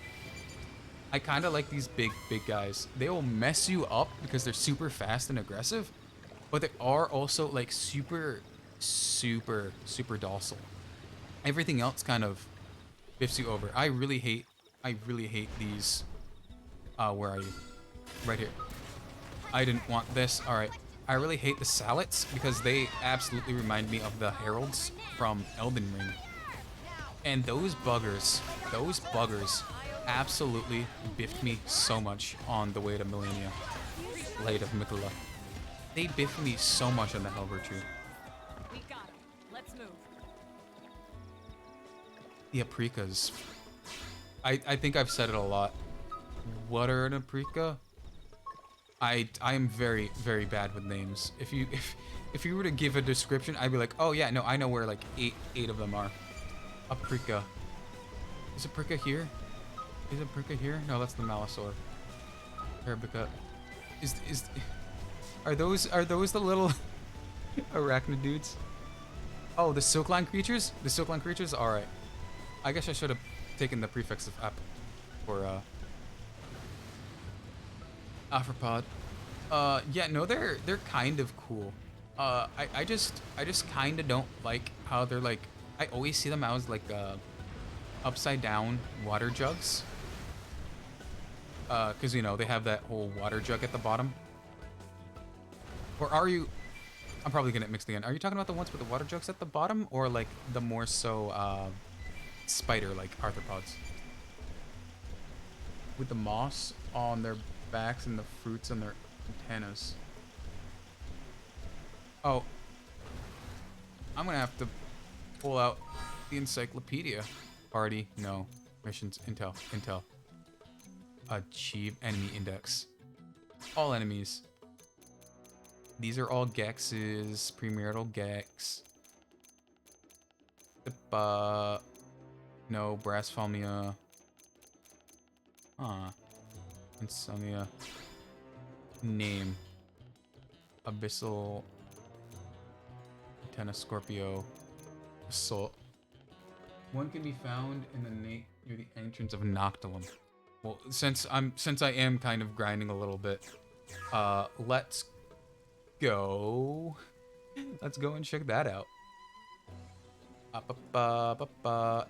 I kind of like these big guys. They will mess you up because they're super fast and aggressive, but they are also like super docile. Everything else kind of biffs you over. I really hate these. Where are you? Right here. I didn't want this. All right. I really hate the Salets because they absolutely remind me of the Heralds from Elden Ring. And those buggers absolutely biffed me so much on the way to Millennia. Light of Mikola. They biffed me so much on the Hell Virtue. We got him. Let's move. The Aprikas. I think I've said it a lot. What are an Aprika? I am very bad with names. If you were to give a description, I'd be like, oh yeah, no, I know where like eight of them are. Aprika. Is Aprika here? Is Aprika here? No, that's the Malisaur. Arabica. Are those the little arachnid dudes? Oh, the Silkline creatures? The Silkline creatures? Alright. I guess I should have taken the prefix of app for Arthropod. Yeah, no, they're kind of cool. I just kind of don't like how they're like. I always see them as like upside down water jugs. Cause you know they have that whole water jug at the bottom. Or are you? I'm probably getting it mixed again. Are you talking about the ones with the water jugs at the bottom, or like the more so spider like arthropods with the moss on their backs and the fruits on their antennas? Oh, I'm gonna have to pull out the encyclopedia. Party, no. Missions, intel. Achieve enemy index. All enemies. These are all Gexes, premarital Gex. No, Brasphalmia. Huh. Insomnia. Name. Abyssal. Antenna Scorpio. Assault. One can be found in the near the entrance of Noctilum. Well, since I am kind of grinding a little bit, let's go. Let's go and check that out.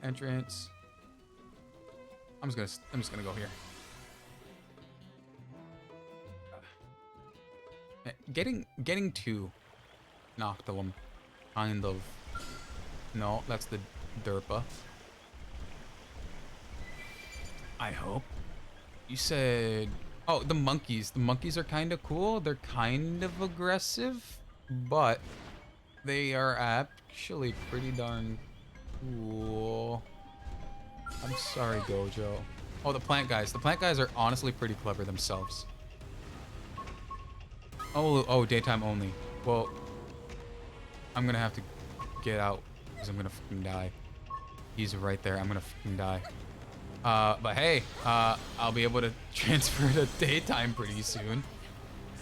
Entrance. I'm just gonna go here. Getting to Noctilum, kind of. No, that's the Derpa. I hope. You said, oh, the monkeys. The monkeys are kind of cool. They're kind of aggressive, but they are actually pretty darn cool. I'm sorry, Gojo. Oh, the plant guys. The plant guys are honestly pretty clever themselves. Oh, daytime only. Well, I'm gonna have to get out because I'm gonna fucking die. He's right there. I'm gonna fucking die. But hey, I'll be able to transfer to daytime pretty soon.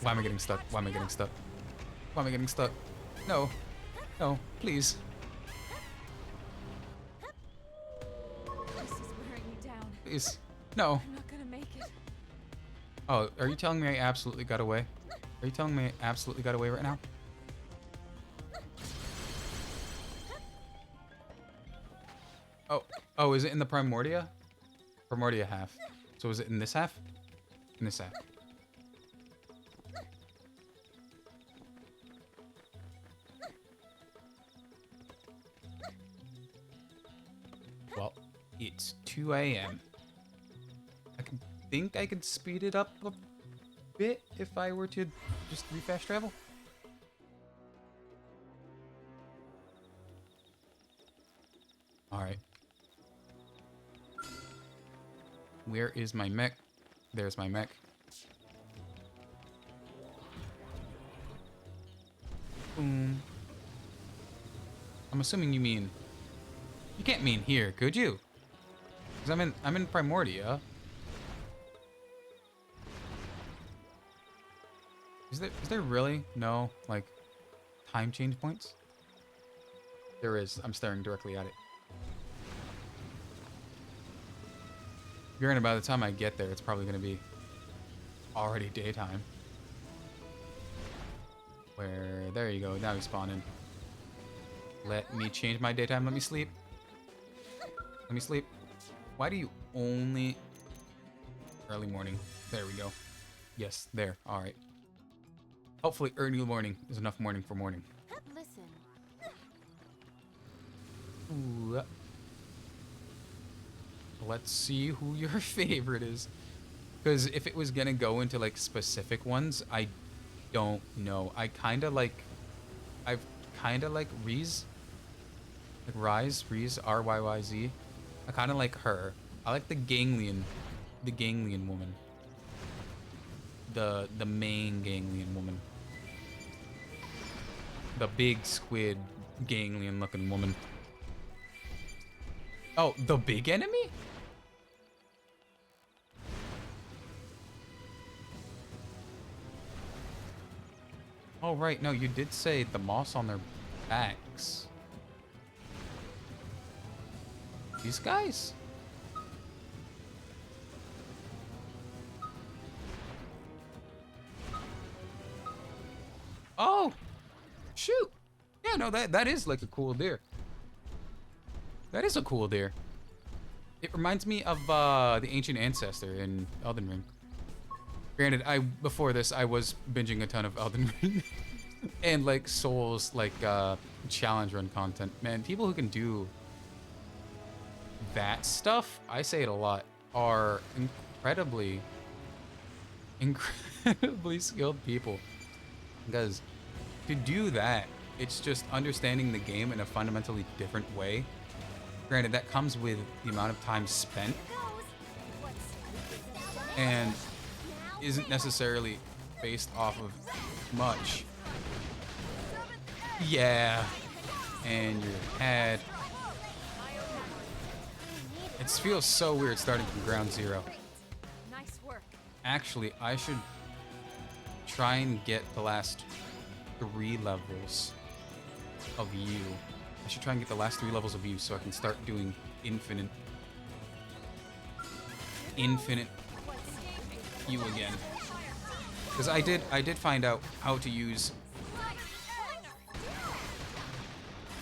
Why am I getting stuck? Why am I getting stuck? Why am I getting stuck? No. No, please. This is wearing me down. Please. No. I'm not gonna make it. Oh, are you telling me I absolutely got away? Are you telling me I absolutely got away right now? Oh, is it in the Primordia? Primordia half. So is it in this half? In this half. Well, it's 2 a.m. I think I could speed it up a bit if I were to just refast travel. Alright. Where is my mech? There's my mech. Boom. I'm assuming you mean... You can't mean here, could you? Because I'm in Primordia. Is there really no, like, time change points? There is. I'm staring directly at it. Granted, by the time I get there, it's probably going to be already daytime. Where, there you go, now he's spawning. Let me change my daytime, let me sleep. Let me sleep. Why do you only... Early morning, there we go. Yes, there, alright. Hopefully early morning is enough morning for morning. Listen. Ooh. Let's see who your favorite is. Because if it was gonna go into like specific ones, I don't know. I've kinda like Riz. Like Riz, R-Y-Y-Z. I kinda like her. I like the ganglion woman. The main ganglion woman. The big squid ganglion looking woman. Oh, the big enemy? Oh, right. No, you did say the moss on their backs. These guys? Oh! Shoot! Yeah, no, that is like a cool deer. That is a cool deer. It reminds me of the Ancient Ancestor in Elden Ring. Granted, before this, I was binging a ton of Elden Ring. And like Souls, like challenge run content. Man, people who can do that stuff, I say it a lot, are incredibly skilled people. Because to do that, it's just understanding the game in a fundamentally different way. Granted, that comes with the amount of time spent and isn't necessarily based off of much. Yeah, and your head. It feels so weird starting from ground zero. Nice work. Actually, I should try and get the last 3 levels of you. I should try and get the last 3 levels of you so I can start doing infinite you again. Because I did find out how to use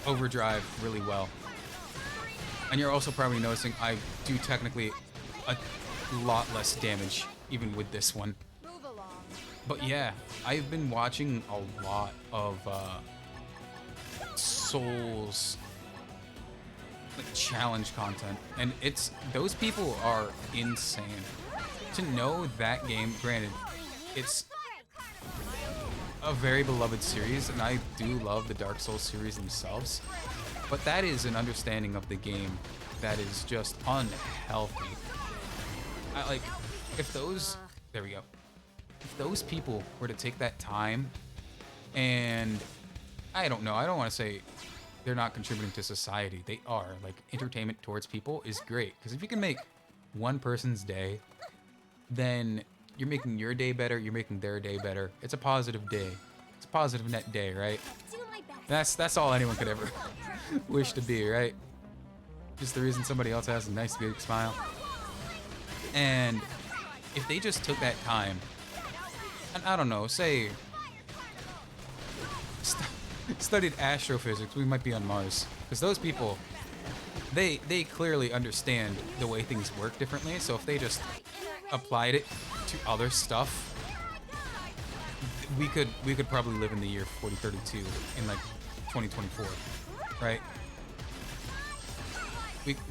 overdrive really well. And you're also probably noticing I do technically a lot less damage even with this one. But yeah, I've been watching a lot of Souls like challenge content, and those people are insane. To know that game, granted, it's a very beloved series, and I do love the Dark Souls series themselves, but that is an understanding of the game that is just unhealthy. If those, there we go. If those people were to take that time, and I don't know, I don't want to say they're not contributing to society. They are. Like, entertainment towards people is great, because if you can make one person's day, then you're making your day better, you're making their day better. It's a positive day. It's a positive net day, right? That's all anyone could ever wish to be, right? Just the reason somebody else has a nice big smile. And if they just took that time, and I don't know, say studied astrophysics, we might be on Mars. Because those people, they clearly understand the way things work differently. So if they just applied it to other stuff, we could probably live in the year 4032 in like 2024, right?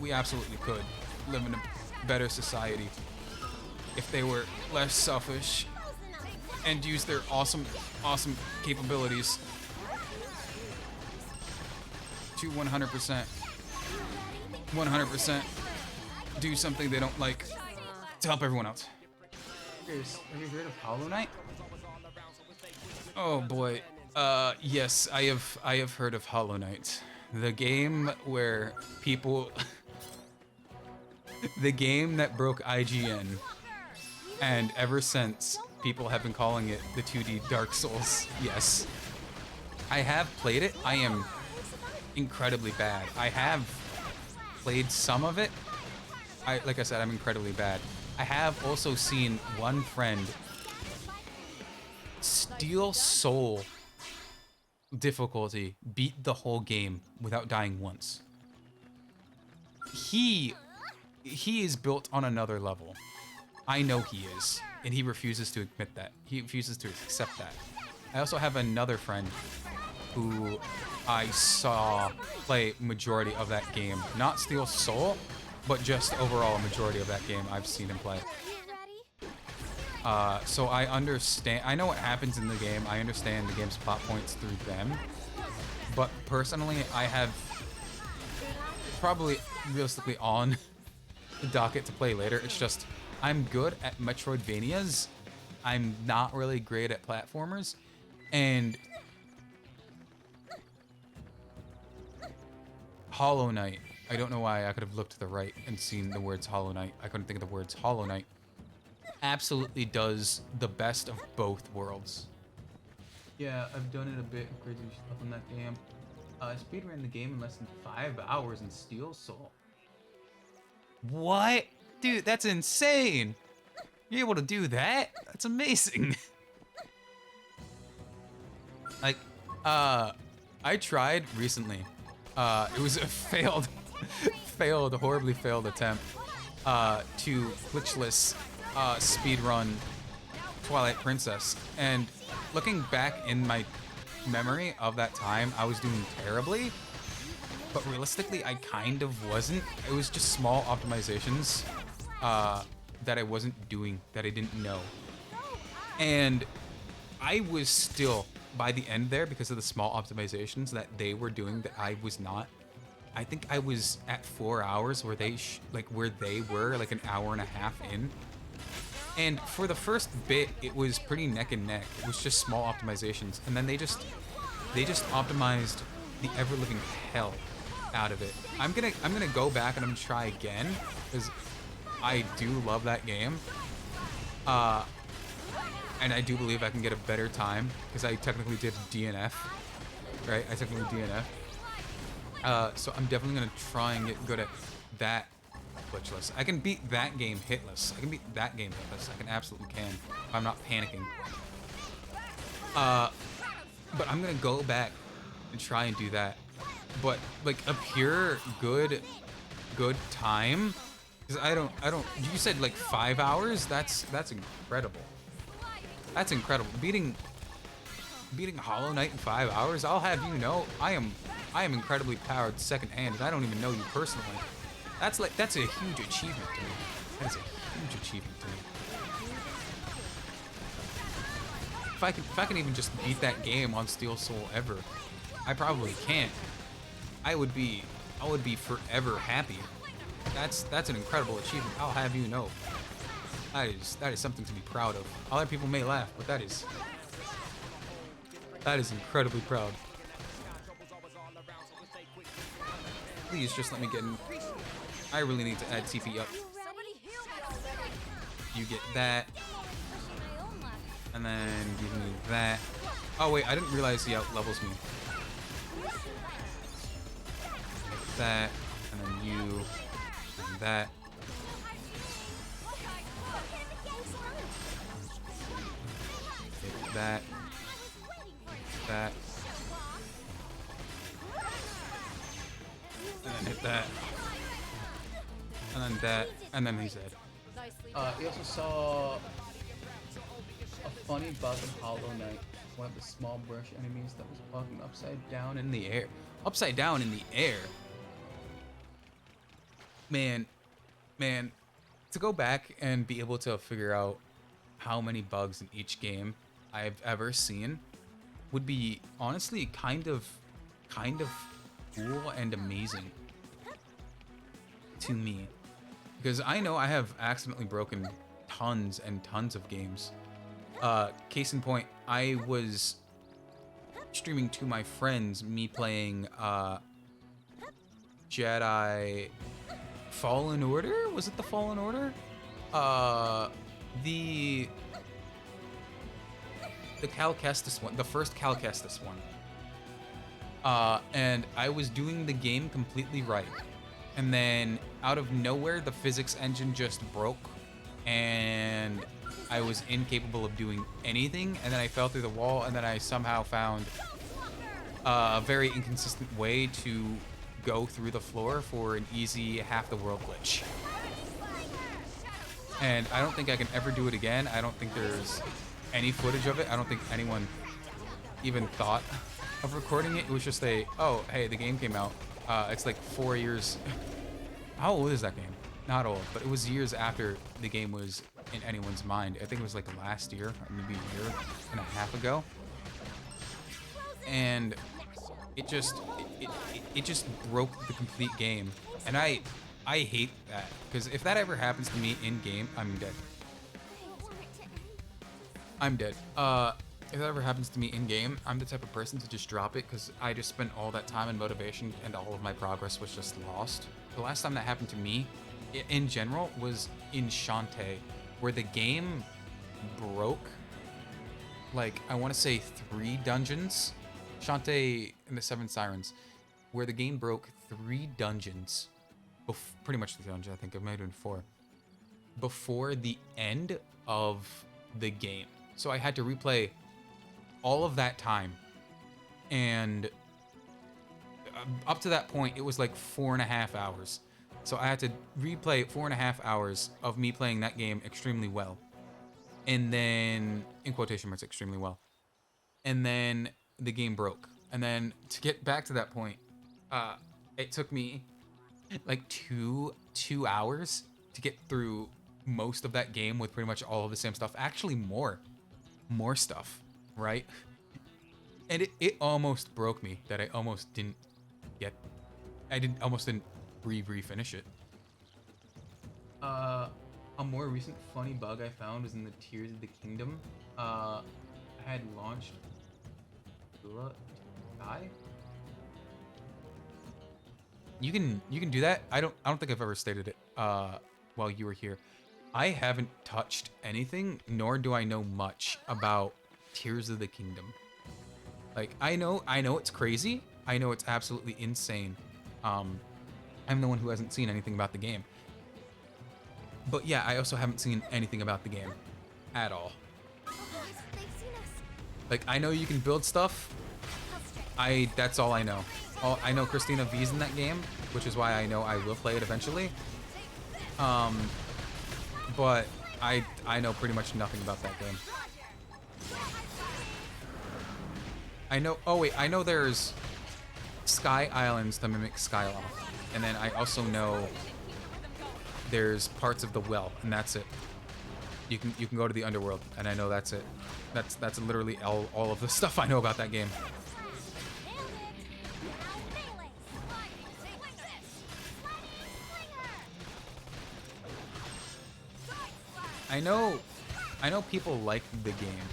We absolutely could live in a better society if they were less selfish and use their awesome capabilities to 100% do something they don't like to help everyone else. Have you heard of Hollow Knight? Oh boy, yes, I have heard of Hollow Knight, the game where people, the game that broke IGN, and ever since people have been calling it the 2D Dark Souls. Yes, I have played it. I am incredibly bad. I have played some of it. Like I said, I'm incredibly bad. I have also seen one friend Steel Soul difficulty beat the whole game without dying once. He is built on another level. I know he is, and he refuses to admit that. He refuses to accept that. I also have another friend who I saw play majority of that game. Not Steel Soul, but just overall a majority of that game I've seen him play. So I understand, I know what happens in the game, I understand the game's plot points through them, but personally I have probably realistically on the docket to play later. It's just, I'm good at Metroidvanias, I'm not really great at platformers, and Hollow Knight, I don't know why I could have looked to the right and seen the words Hollow Knight. I couldn't think of the words Hollow Knight. Absolutely does the best of both worlds. Yeah, I've done it a bit, crazy stuff in that game. I speedran the game in less than 5 hours in Steel Soul. What? Dude, that's insane! You're able to do that? That's amazing! Like, I tried recently. It was a horribly failed attempt to glitchless speedrun Twilight Princess. And looking back in my memory of that time, I was doing terribly. But realistically, I kind of wasn't. It was just small optimizations that I wasn't doing, that I didn't know. And I was still, by the end there, because of the small optimizations that they were doing that I was not, I think I was at 4 hours where they were like an hour and a half in. And for the first bit, it was pretty neck and neck. It was just small optimizations, and then they just optimized the ever-living hell out of it. I'm gonna go back and I'm gonna try again because I do love that game. And I do believe I can get a better time because I technically did DNF, right? I technically DNF. So I'm definitely gonna try and get good at that glitchless. I can beat that game hitless. I can beat that game hitless. I can absolutely can if I'm not panicking. But I'm gonna go back and try and do that. But like a pure good time, because I don't. You said like 5 hours. That's incredible. That's incredible. Beating Hollow Knight in 5 hours. I'll have you know, I am incredibly powered secondhand, and I don't even know you personally. That's a huge achievement to me. That is a huge achievement to me. If I can even just beat that game on Steel Soul ever, I probably can't. I would be forever happy. That's an incredible achievement. I'll have you know. That is something to be proud of. Other people may laugh, but that is incredibly proud. Please just let me get in. I really need to add TP up. You get that. And then give me that. Oh wait, I didn't realize he out levels me. Like that, and then you, and that. Take that. That. And then hit that. And then that. And then he's dead. We also saw a funny bug in Hollow Knight. One of the small brush enemies that was walking upside down in the air. Upside down in the air. Man, to go back and be able to figure out how many bugs in each game I've ever seen would be honestly kind of cool and amazing to me. Because I know I have accidentally broken tons and tons of games. Case in point, I was streaming to my friends me playing Jedi Fallen Order? Was it the Fallen Order? The Cal Kestis one, the first Cal Kestis one. And I was doing the game completely right. And then out of nowhere, the physics engine just broke and I was incapable of doing anything. And then I fell through the wall, and then I somehow found a very inconsistent way to go through the floor for an easy half the world glitch. And I don't think I can ever do it again. I don't think there's any footage of it. I don't think anyone even thought of recording it. It was just oh, hey, the game came out. It's like 4 years. How old is that game? Not old, but it was years after the game was in anyone's mind. I think it was like last year, or maybe a year and a half ago. And it just broke the complete game. And I hate that, because if that ever happens to me in game, I'm dead. I'm dead. If that ever happens to me in game, I'm the type of person to just drop it, because I just spent all that time and motivation, and all of my progress was just lost. The last time that happened to me, in general, was in Shantae, where the game broke, like, I want to say 3 dungeons. Shantae and the 7 Sirens, where the game broke 3 dungeons. Pretty much 3 dungeons, I think. It might have been 4. Before the end of the game. So I had to replay all of that time. And up to that point, it was like 4.5 hours. So I had to replay 4.5 hours of me playing that game extremely well. And then, in quotation marks, extremely well. And then the game broke. And then to get back to that point, it took me like two hours to get through most of that game with pretty much all of the same stuff. Actually, more stuff, right? And it almost broke me that I almost didn't almost didn't refinish it. A more recent funny bug I found was in the Tears of the Kingdom. I had launched die? You can do that. I don't think I've ever stated it while you were here. I haven't touched anything, nor do I know much about Tears of the Kingdom. Like I know it's crazy. I know it's absolutely insane. I'm the one who hasn't seen anything about the game. But yeah, I also haven't seen anything about the game at all. Like I know you can build stuff. That's all I know. I know Christina V's in that game, which is why I know I will play it eventually. But I know pretty much nothing about that game. I know. Oh wait, I know there's Sky Islands to mimic Skyloft, and then I also know there's parts of the well, and that's it. You can go to the underworld, and I know that's it. That's literally all of the stuff I know about that game. I know people like the game.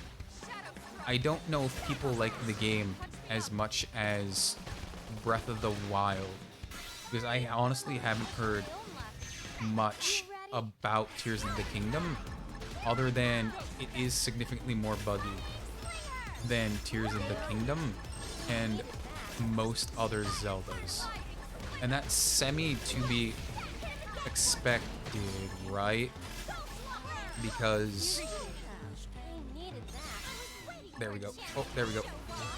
I don't know if people like the game as much as Breath of the Wild, because I honestly haven't heard much about Tears of the Kingdom, other than it is significantly more buggy than Tears of the Kingdom and most other Zeldas. And that's semi to be expected, right? Because there we go. Oh, there we go.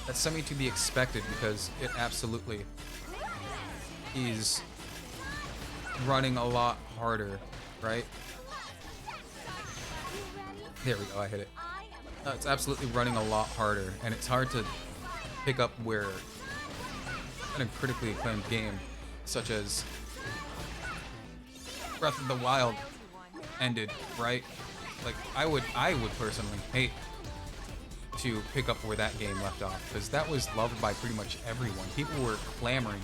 That's semi to be expected because it absolutely is running a lot harder, right? There we go, I hit it. It's absolutely running a lot harder, and it's hard to pick up where in a critically acclaimed game such as Breath of the Wild ended, right? Like I would personally hate to pick up where that game left off, because that was loved by pretty much everyone. People were clamoring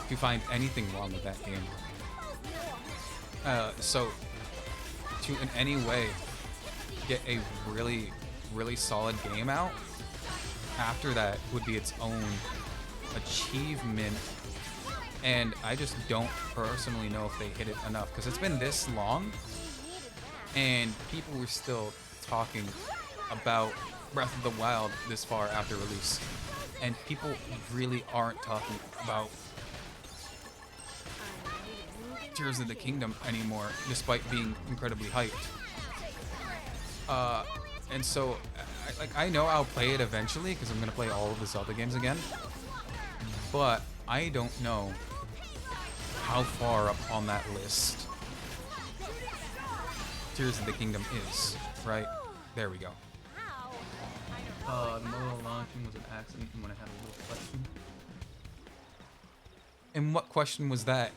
to find anything wrong with that game. So to in any way get a really, really solid game out after that would be its own achievement, and I just don't personally know if they hit it enough, because it's been this long and people were still talking about Breath of the Wild this far after release, and people really aren't talking about Tears of the Kingdom anymore, despite being incredibly hyped. And so, I know I'll play it eventually because I'm gonna play all of the Zelda games again, but I don't know how far up on that list Tears of the Kingdom is. Right there we go. The mobile launching was an accident when I had a little question. And what question was that?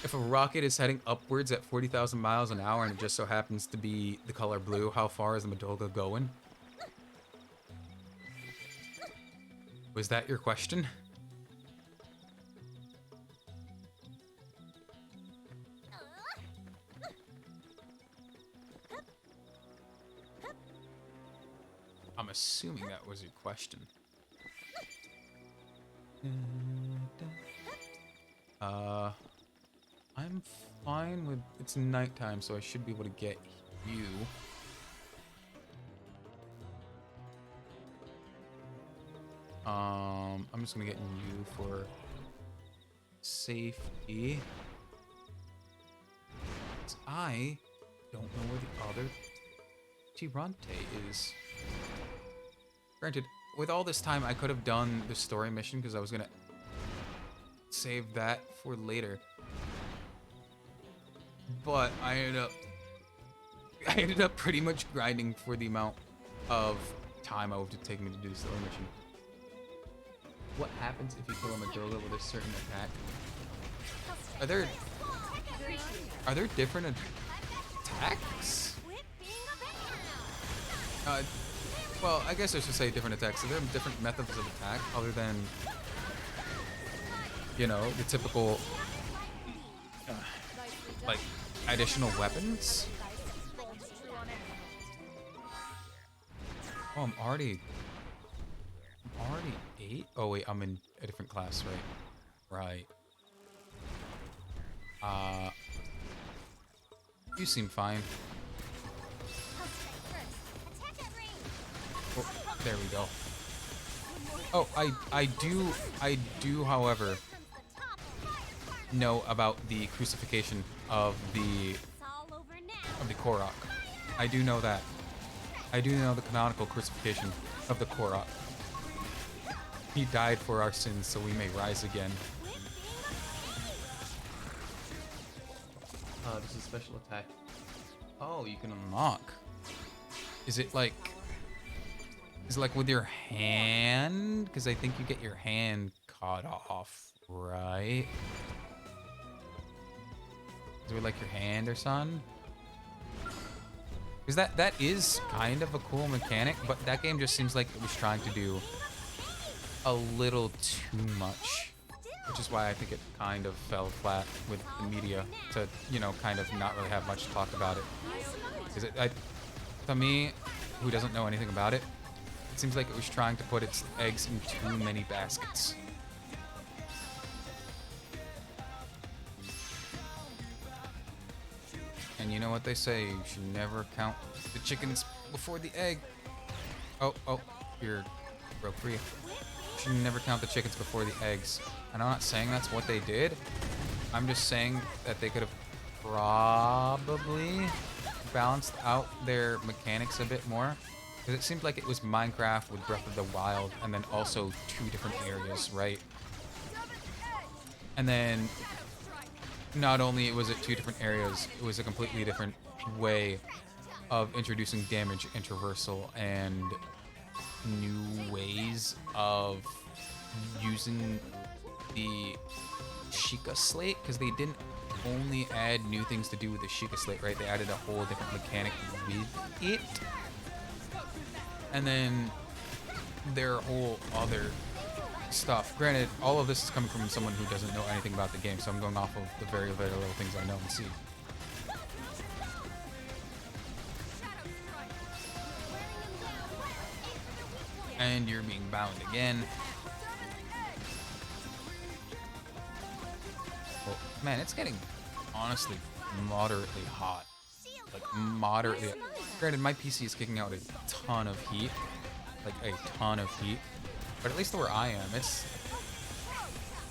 If a rocket is heading upwards at 40,000 miles an hour and it just so happens to be the color blue, how far is the Madolga going? Was that your question? I'm assuming that was your question. I'm fine with... It's nighttime, so I should be able to get you. I'm just gonna get you for safety. I don't know where the other Tirante is. Granted, with all this time, I could have done the story mission because I was gonna save that for later. But I ended up pretty much grinding for the amount of time it would take me to do the story mission. What happens if you kill a Madolga with a certain attack? Are there different attacks? Well, I guess I should say different attacks. Are there different methods of attack other than, you know, the typical, like, additional weapons? Oh, I'm already 8? Oh wait, I'm in a different class, right? Right. You seem fine. Oh, there we go. Oh, I do, however, know about the crucifixion of the Korok. I do know that. I do know the canonical crucifixion of the Korok. He died for our sins so we may rise again. This is special attack. Oh, you can unlock. Is it like with your hand? Because I think you get your hand cut off, right? Is it like your hand or something? Because that is kind of a cool mechanic, but that game just seems like it was trying to do a little too much, which is why I think it kind of fell flat with the media to, you know, kind of not really have much to talk about it. Because to me, who doesn't know anything about it, it seems like it was trying to put its eggs in too many baskets. And you know what they say, you should never count the chickens before the egg. Oh, you're broke free. You should never count the chickens before the eggs. And I'm not saying that's what they did. I'm just saying that they could have probably balanced out their mechanics a bit more. Because it seemed like it was Minecraft with Breath of the Wild and then also 2 different areas, right? And then not only was it 2 different areas, it was a completely different way of introducing damage and traversal and new ways of using the Sheikah Slate, because they didn't only add new things to do with the Sheikah Slate, right? They added a whole different mechanic with it. And then their whole other stuff. Granted, all of this is coming from someone who doesn't know anything about the game, so I'm going off of the very, very little things I know and see. And you're being bound again. Well, man, it's getting, honestly, moderately hot. Like, moderately. Granted, my PC is kicking out a ton of heat. Like, a ton of heat. But at least where I am, it's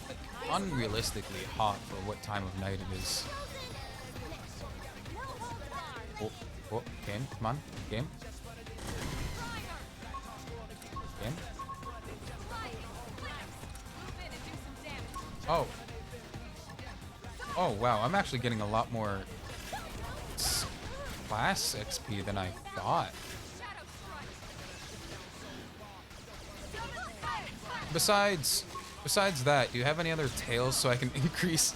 like, unrealistically hot for what time of night it is. Oh, game, come on, game. Game. Oh, wow, I'm actually getting a lot more class XP than I thought. Besides that, do you have any other tales so I can increase?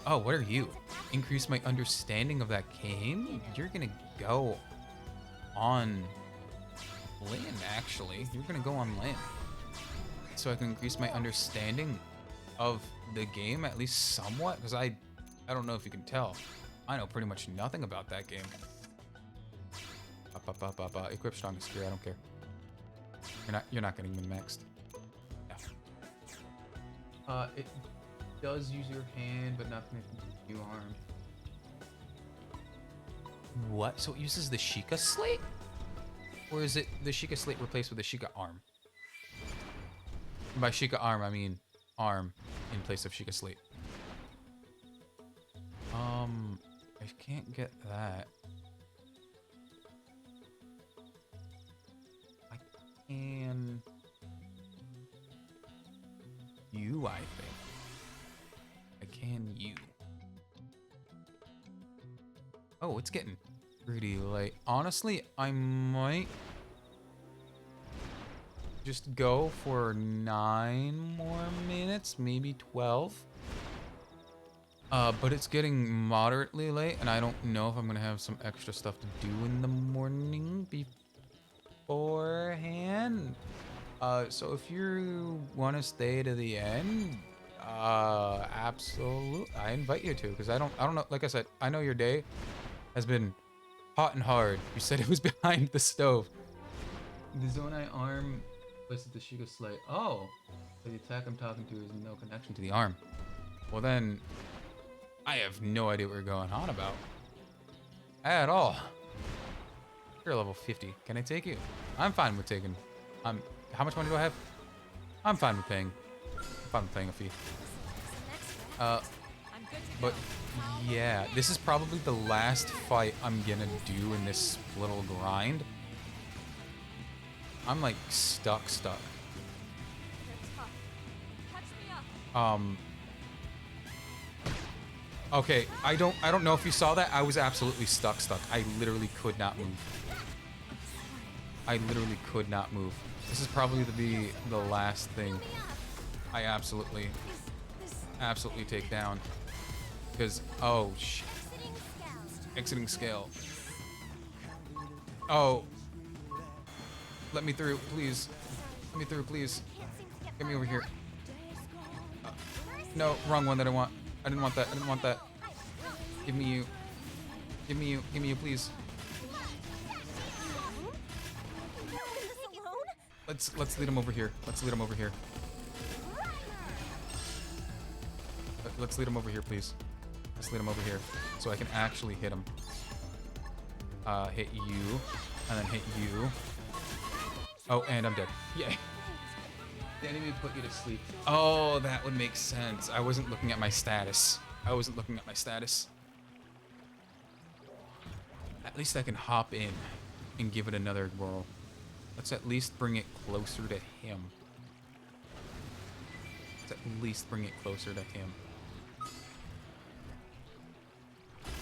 Oh, what are you? Increase my understanding of that game? You're gonna go on Lin, actually. You're gonna go on Lin. So I can increase my understanding of the game, at least somewhat, because I don't know if you can tell. I know pretty much nothing about that game. Equip strongest gear, I don't care. You're not getting min-maxed. Yeah. It does use your hand, but not to make you armed. What? So it uses the Sheikah Slate? Or is it the Sheikah Slate replaced with the Sheikah Arm? By Sheikah Arm, I mean arm in place of Sheikah Slate. I can't get that. I can... You, I think. I can you. Oh, it's getting pretty late. Honestly, I might just go for 9 more minutes, maybe 12. But it's getting moderately late, and I don't know if I'm gonna have some extra stuff to do in the morning beforehand. So if you want to stay to the end, absolutely, I invite you to, because I don't know. Like I said, I know your day has been hot and hard. You said it was behind the stove. The Zonai arm listed the Sheikah Slate. Oh, so the attack I'm talking to is no connection to the arm. Well then, I have no idea what you're going on about. At all. You're level 50. Can I take you? I'm fine with taking. How much money do I have? I'm fine with paying. I'm fine with paying a fee. But yeah, this is probably the last fight I'm gonna do in this little grind. I'm like stuck. Okay, I don't know if you saw that. I was absolutely stuck. I literally could not move. I literally could not move. This is probably the last thing I absolutely take down. Because, oh, shit. Exiting scale. Oh. Let me through, please. Let me through, please. Get me over here. No, wrong one that I want. I didn't want that. I didn't want that. Give me you. Give me you. Give me you, please. Let's lead him over here. Let's lead him over here. Let's lead him over here, please. Let's lead him over here so I can actually hit him. Hit you, and then hit you. Oh, and I'm dead. Yay. The enemy put you to sleep. Oh, that would make sense. I wasn't looking at my status. At least I can hop in and give it another whirl. Let's at least bring it closer to him.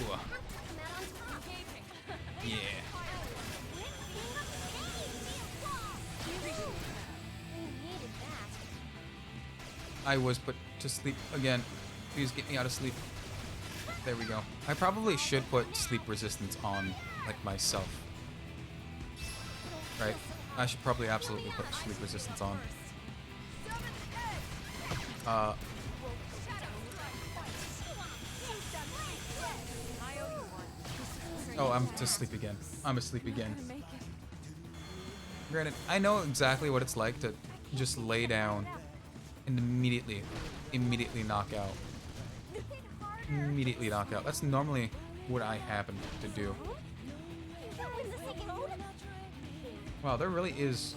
Ooh. Yeah. I was put to sleep again. Please get me out of sleep. There we go. I probably should put sleep resistance on, like, myself. Right? I should probably absolutely put sleep resistance on. Oh, I'm to sleep again. I'm asleep again. Granted, I know exactly what it's like to just lay down and immediately knock out. Immediately knock out. That's normally what I happen to do. Wow, there really is.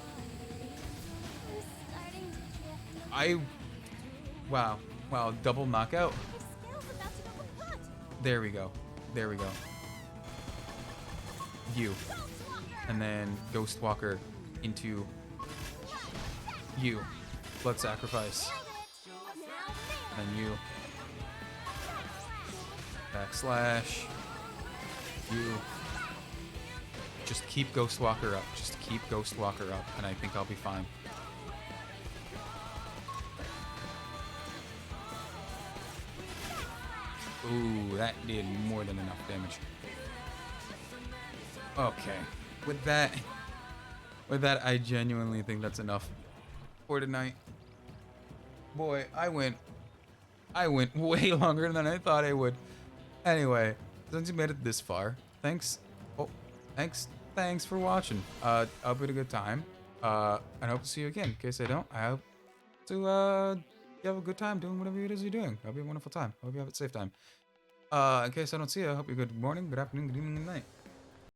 Wow, double knockout. There we go. You. And then Ghost Walker into you. Blood sacrifice. And then you. Backslash. You. Just keep Ghost Walker up. And I think I'll be fine. Ooh, that did more than enough damage. Okay. With that, I genuinely think that's enough for tonight. Boy, I went way longer than I thought I would. Anyway, since you made it this far, thanks for watching. I hope you had a good time. And I hope to see you again. In case I don't, I hope to you have a good time doing whatever it is you're doing. I hope you have a wonderful time. I hope you have a safe time. In case I don't see you, I hope you have a good morning, good afternoon, good evening, good night.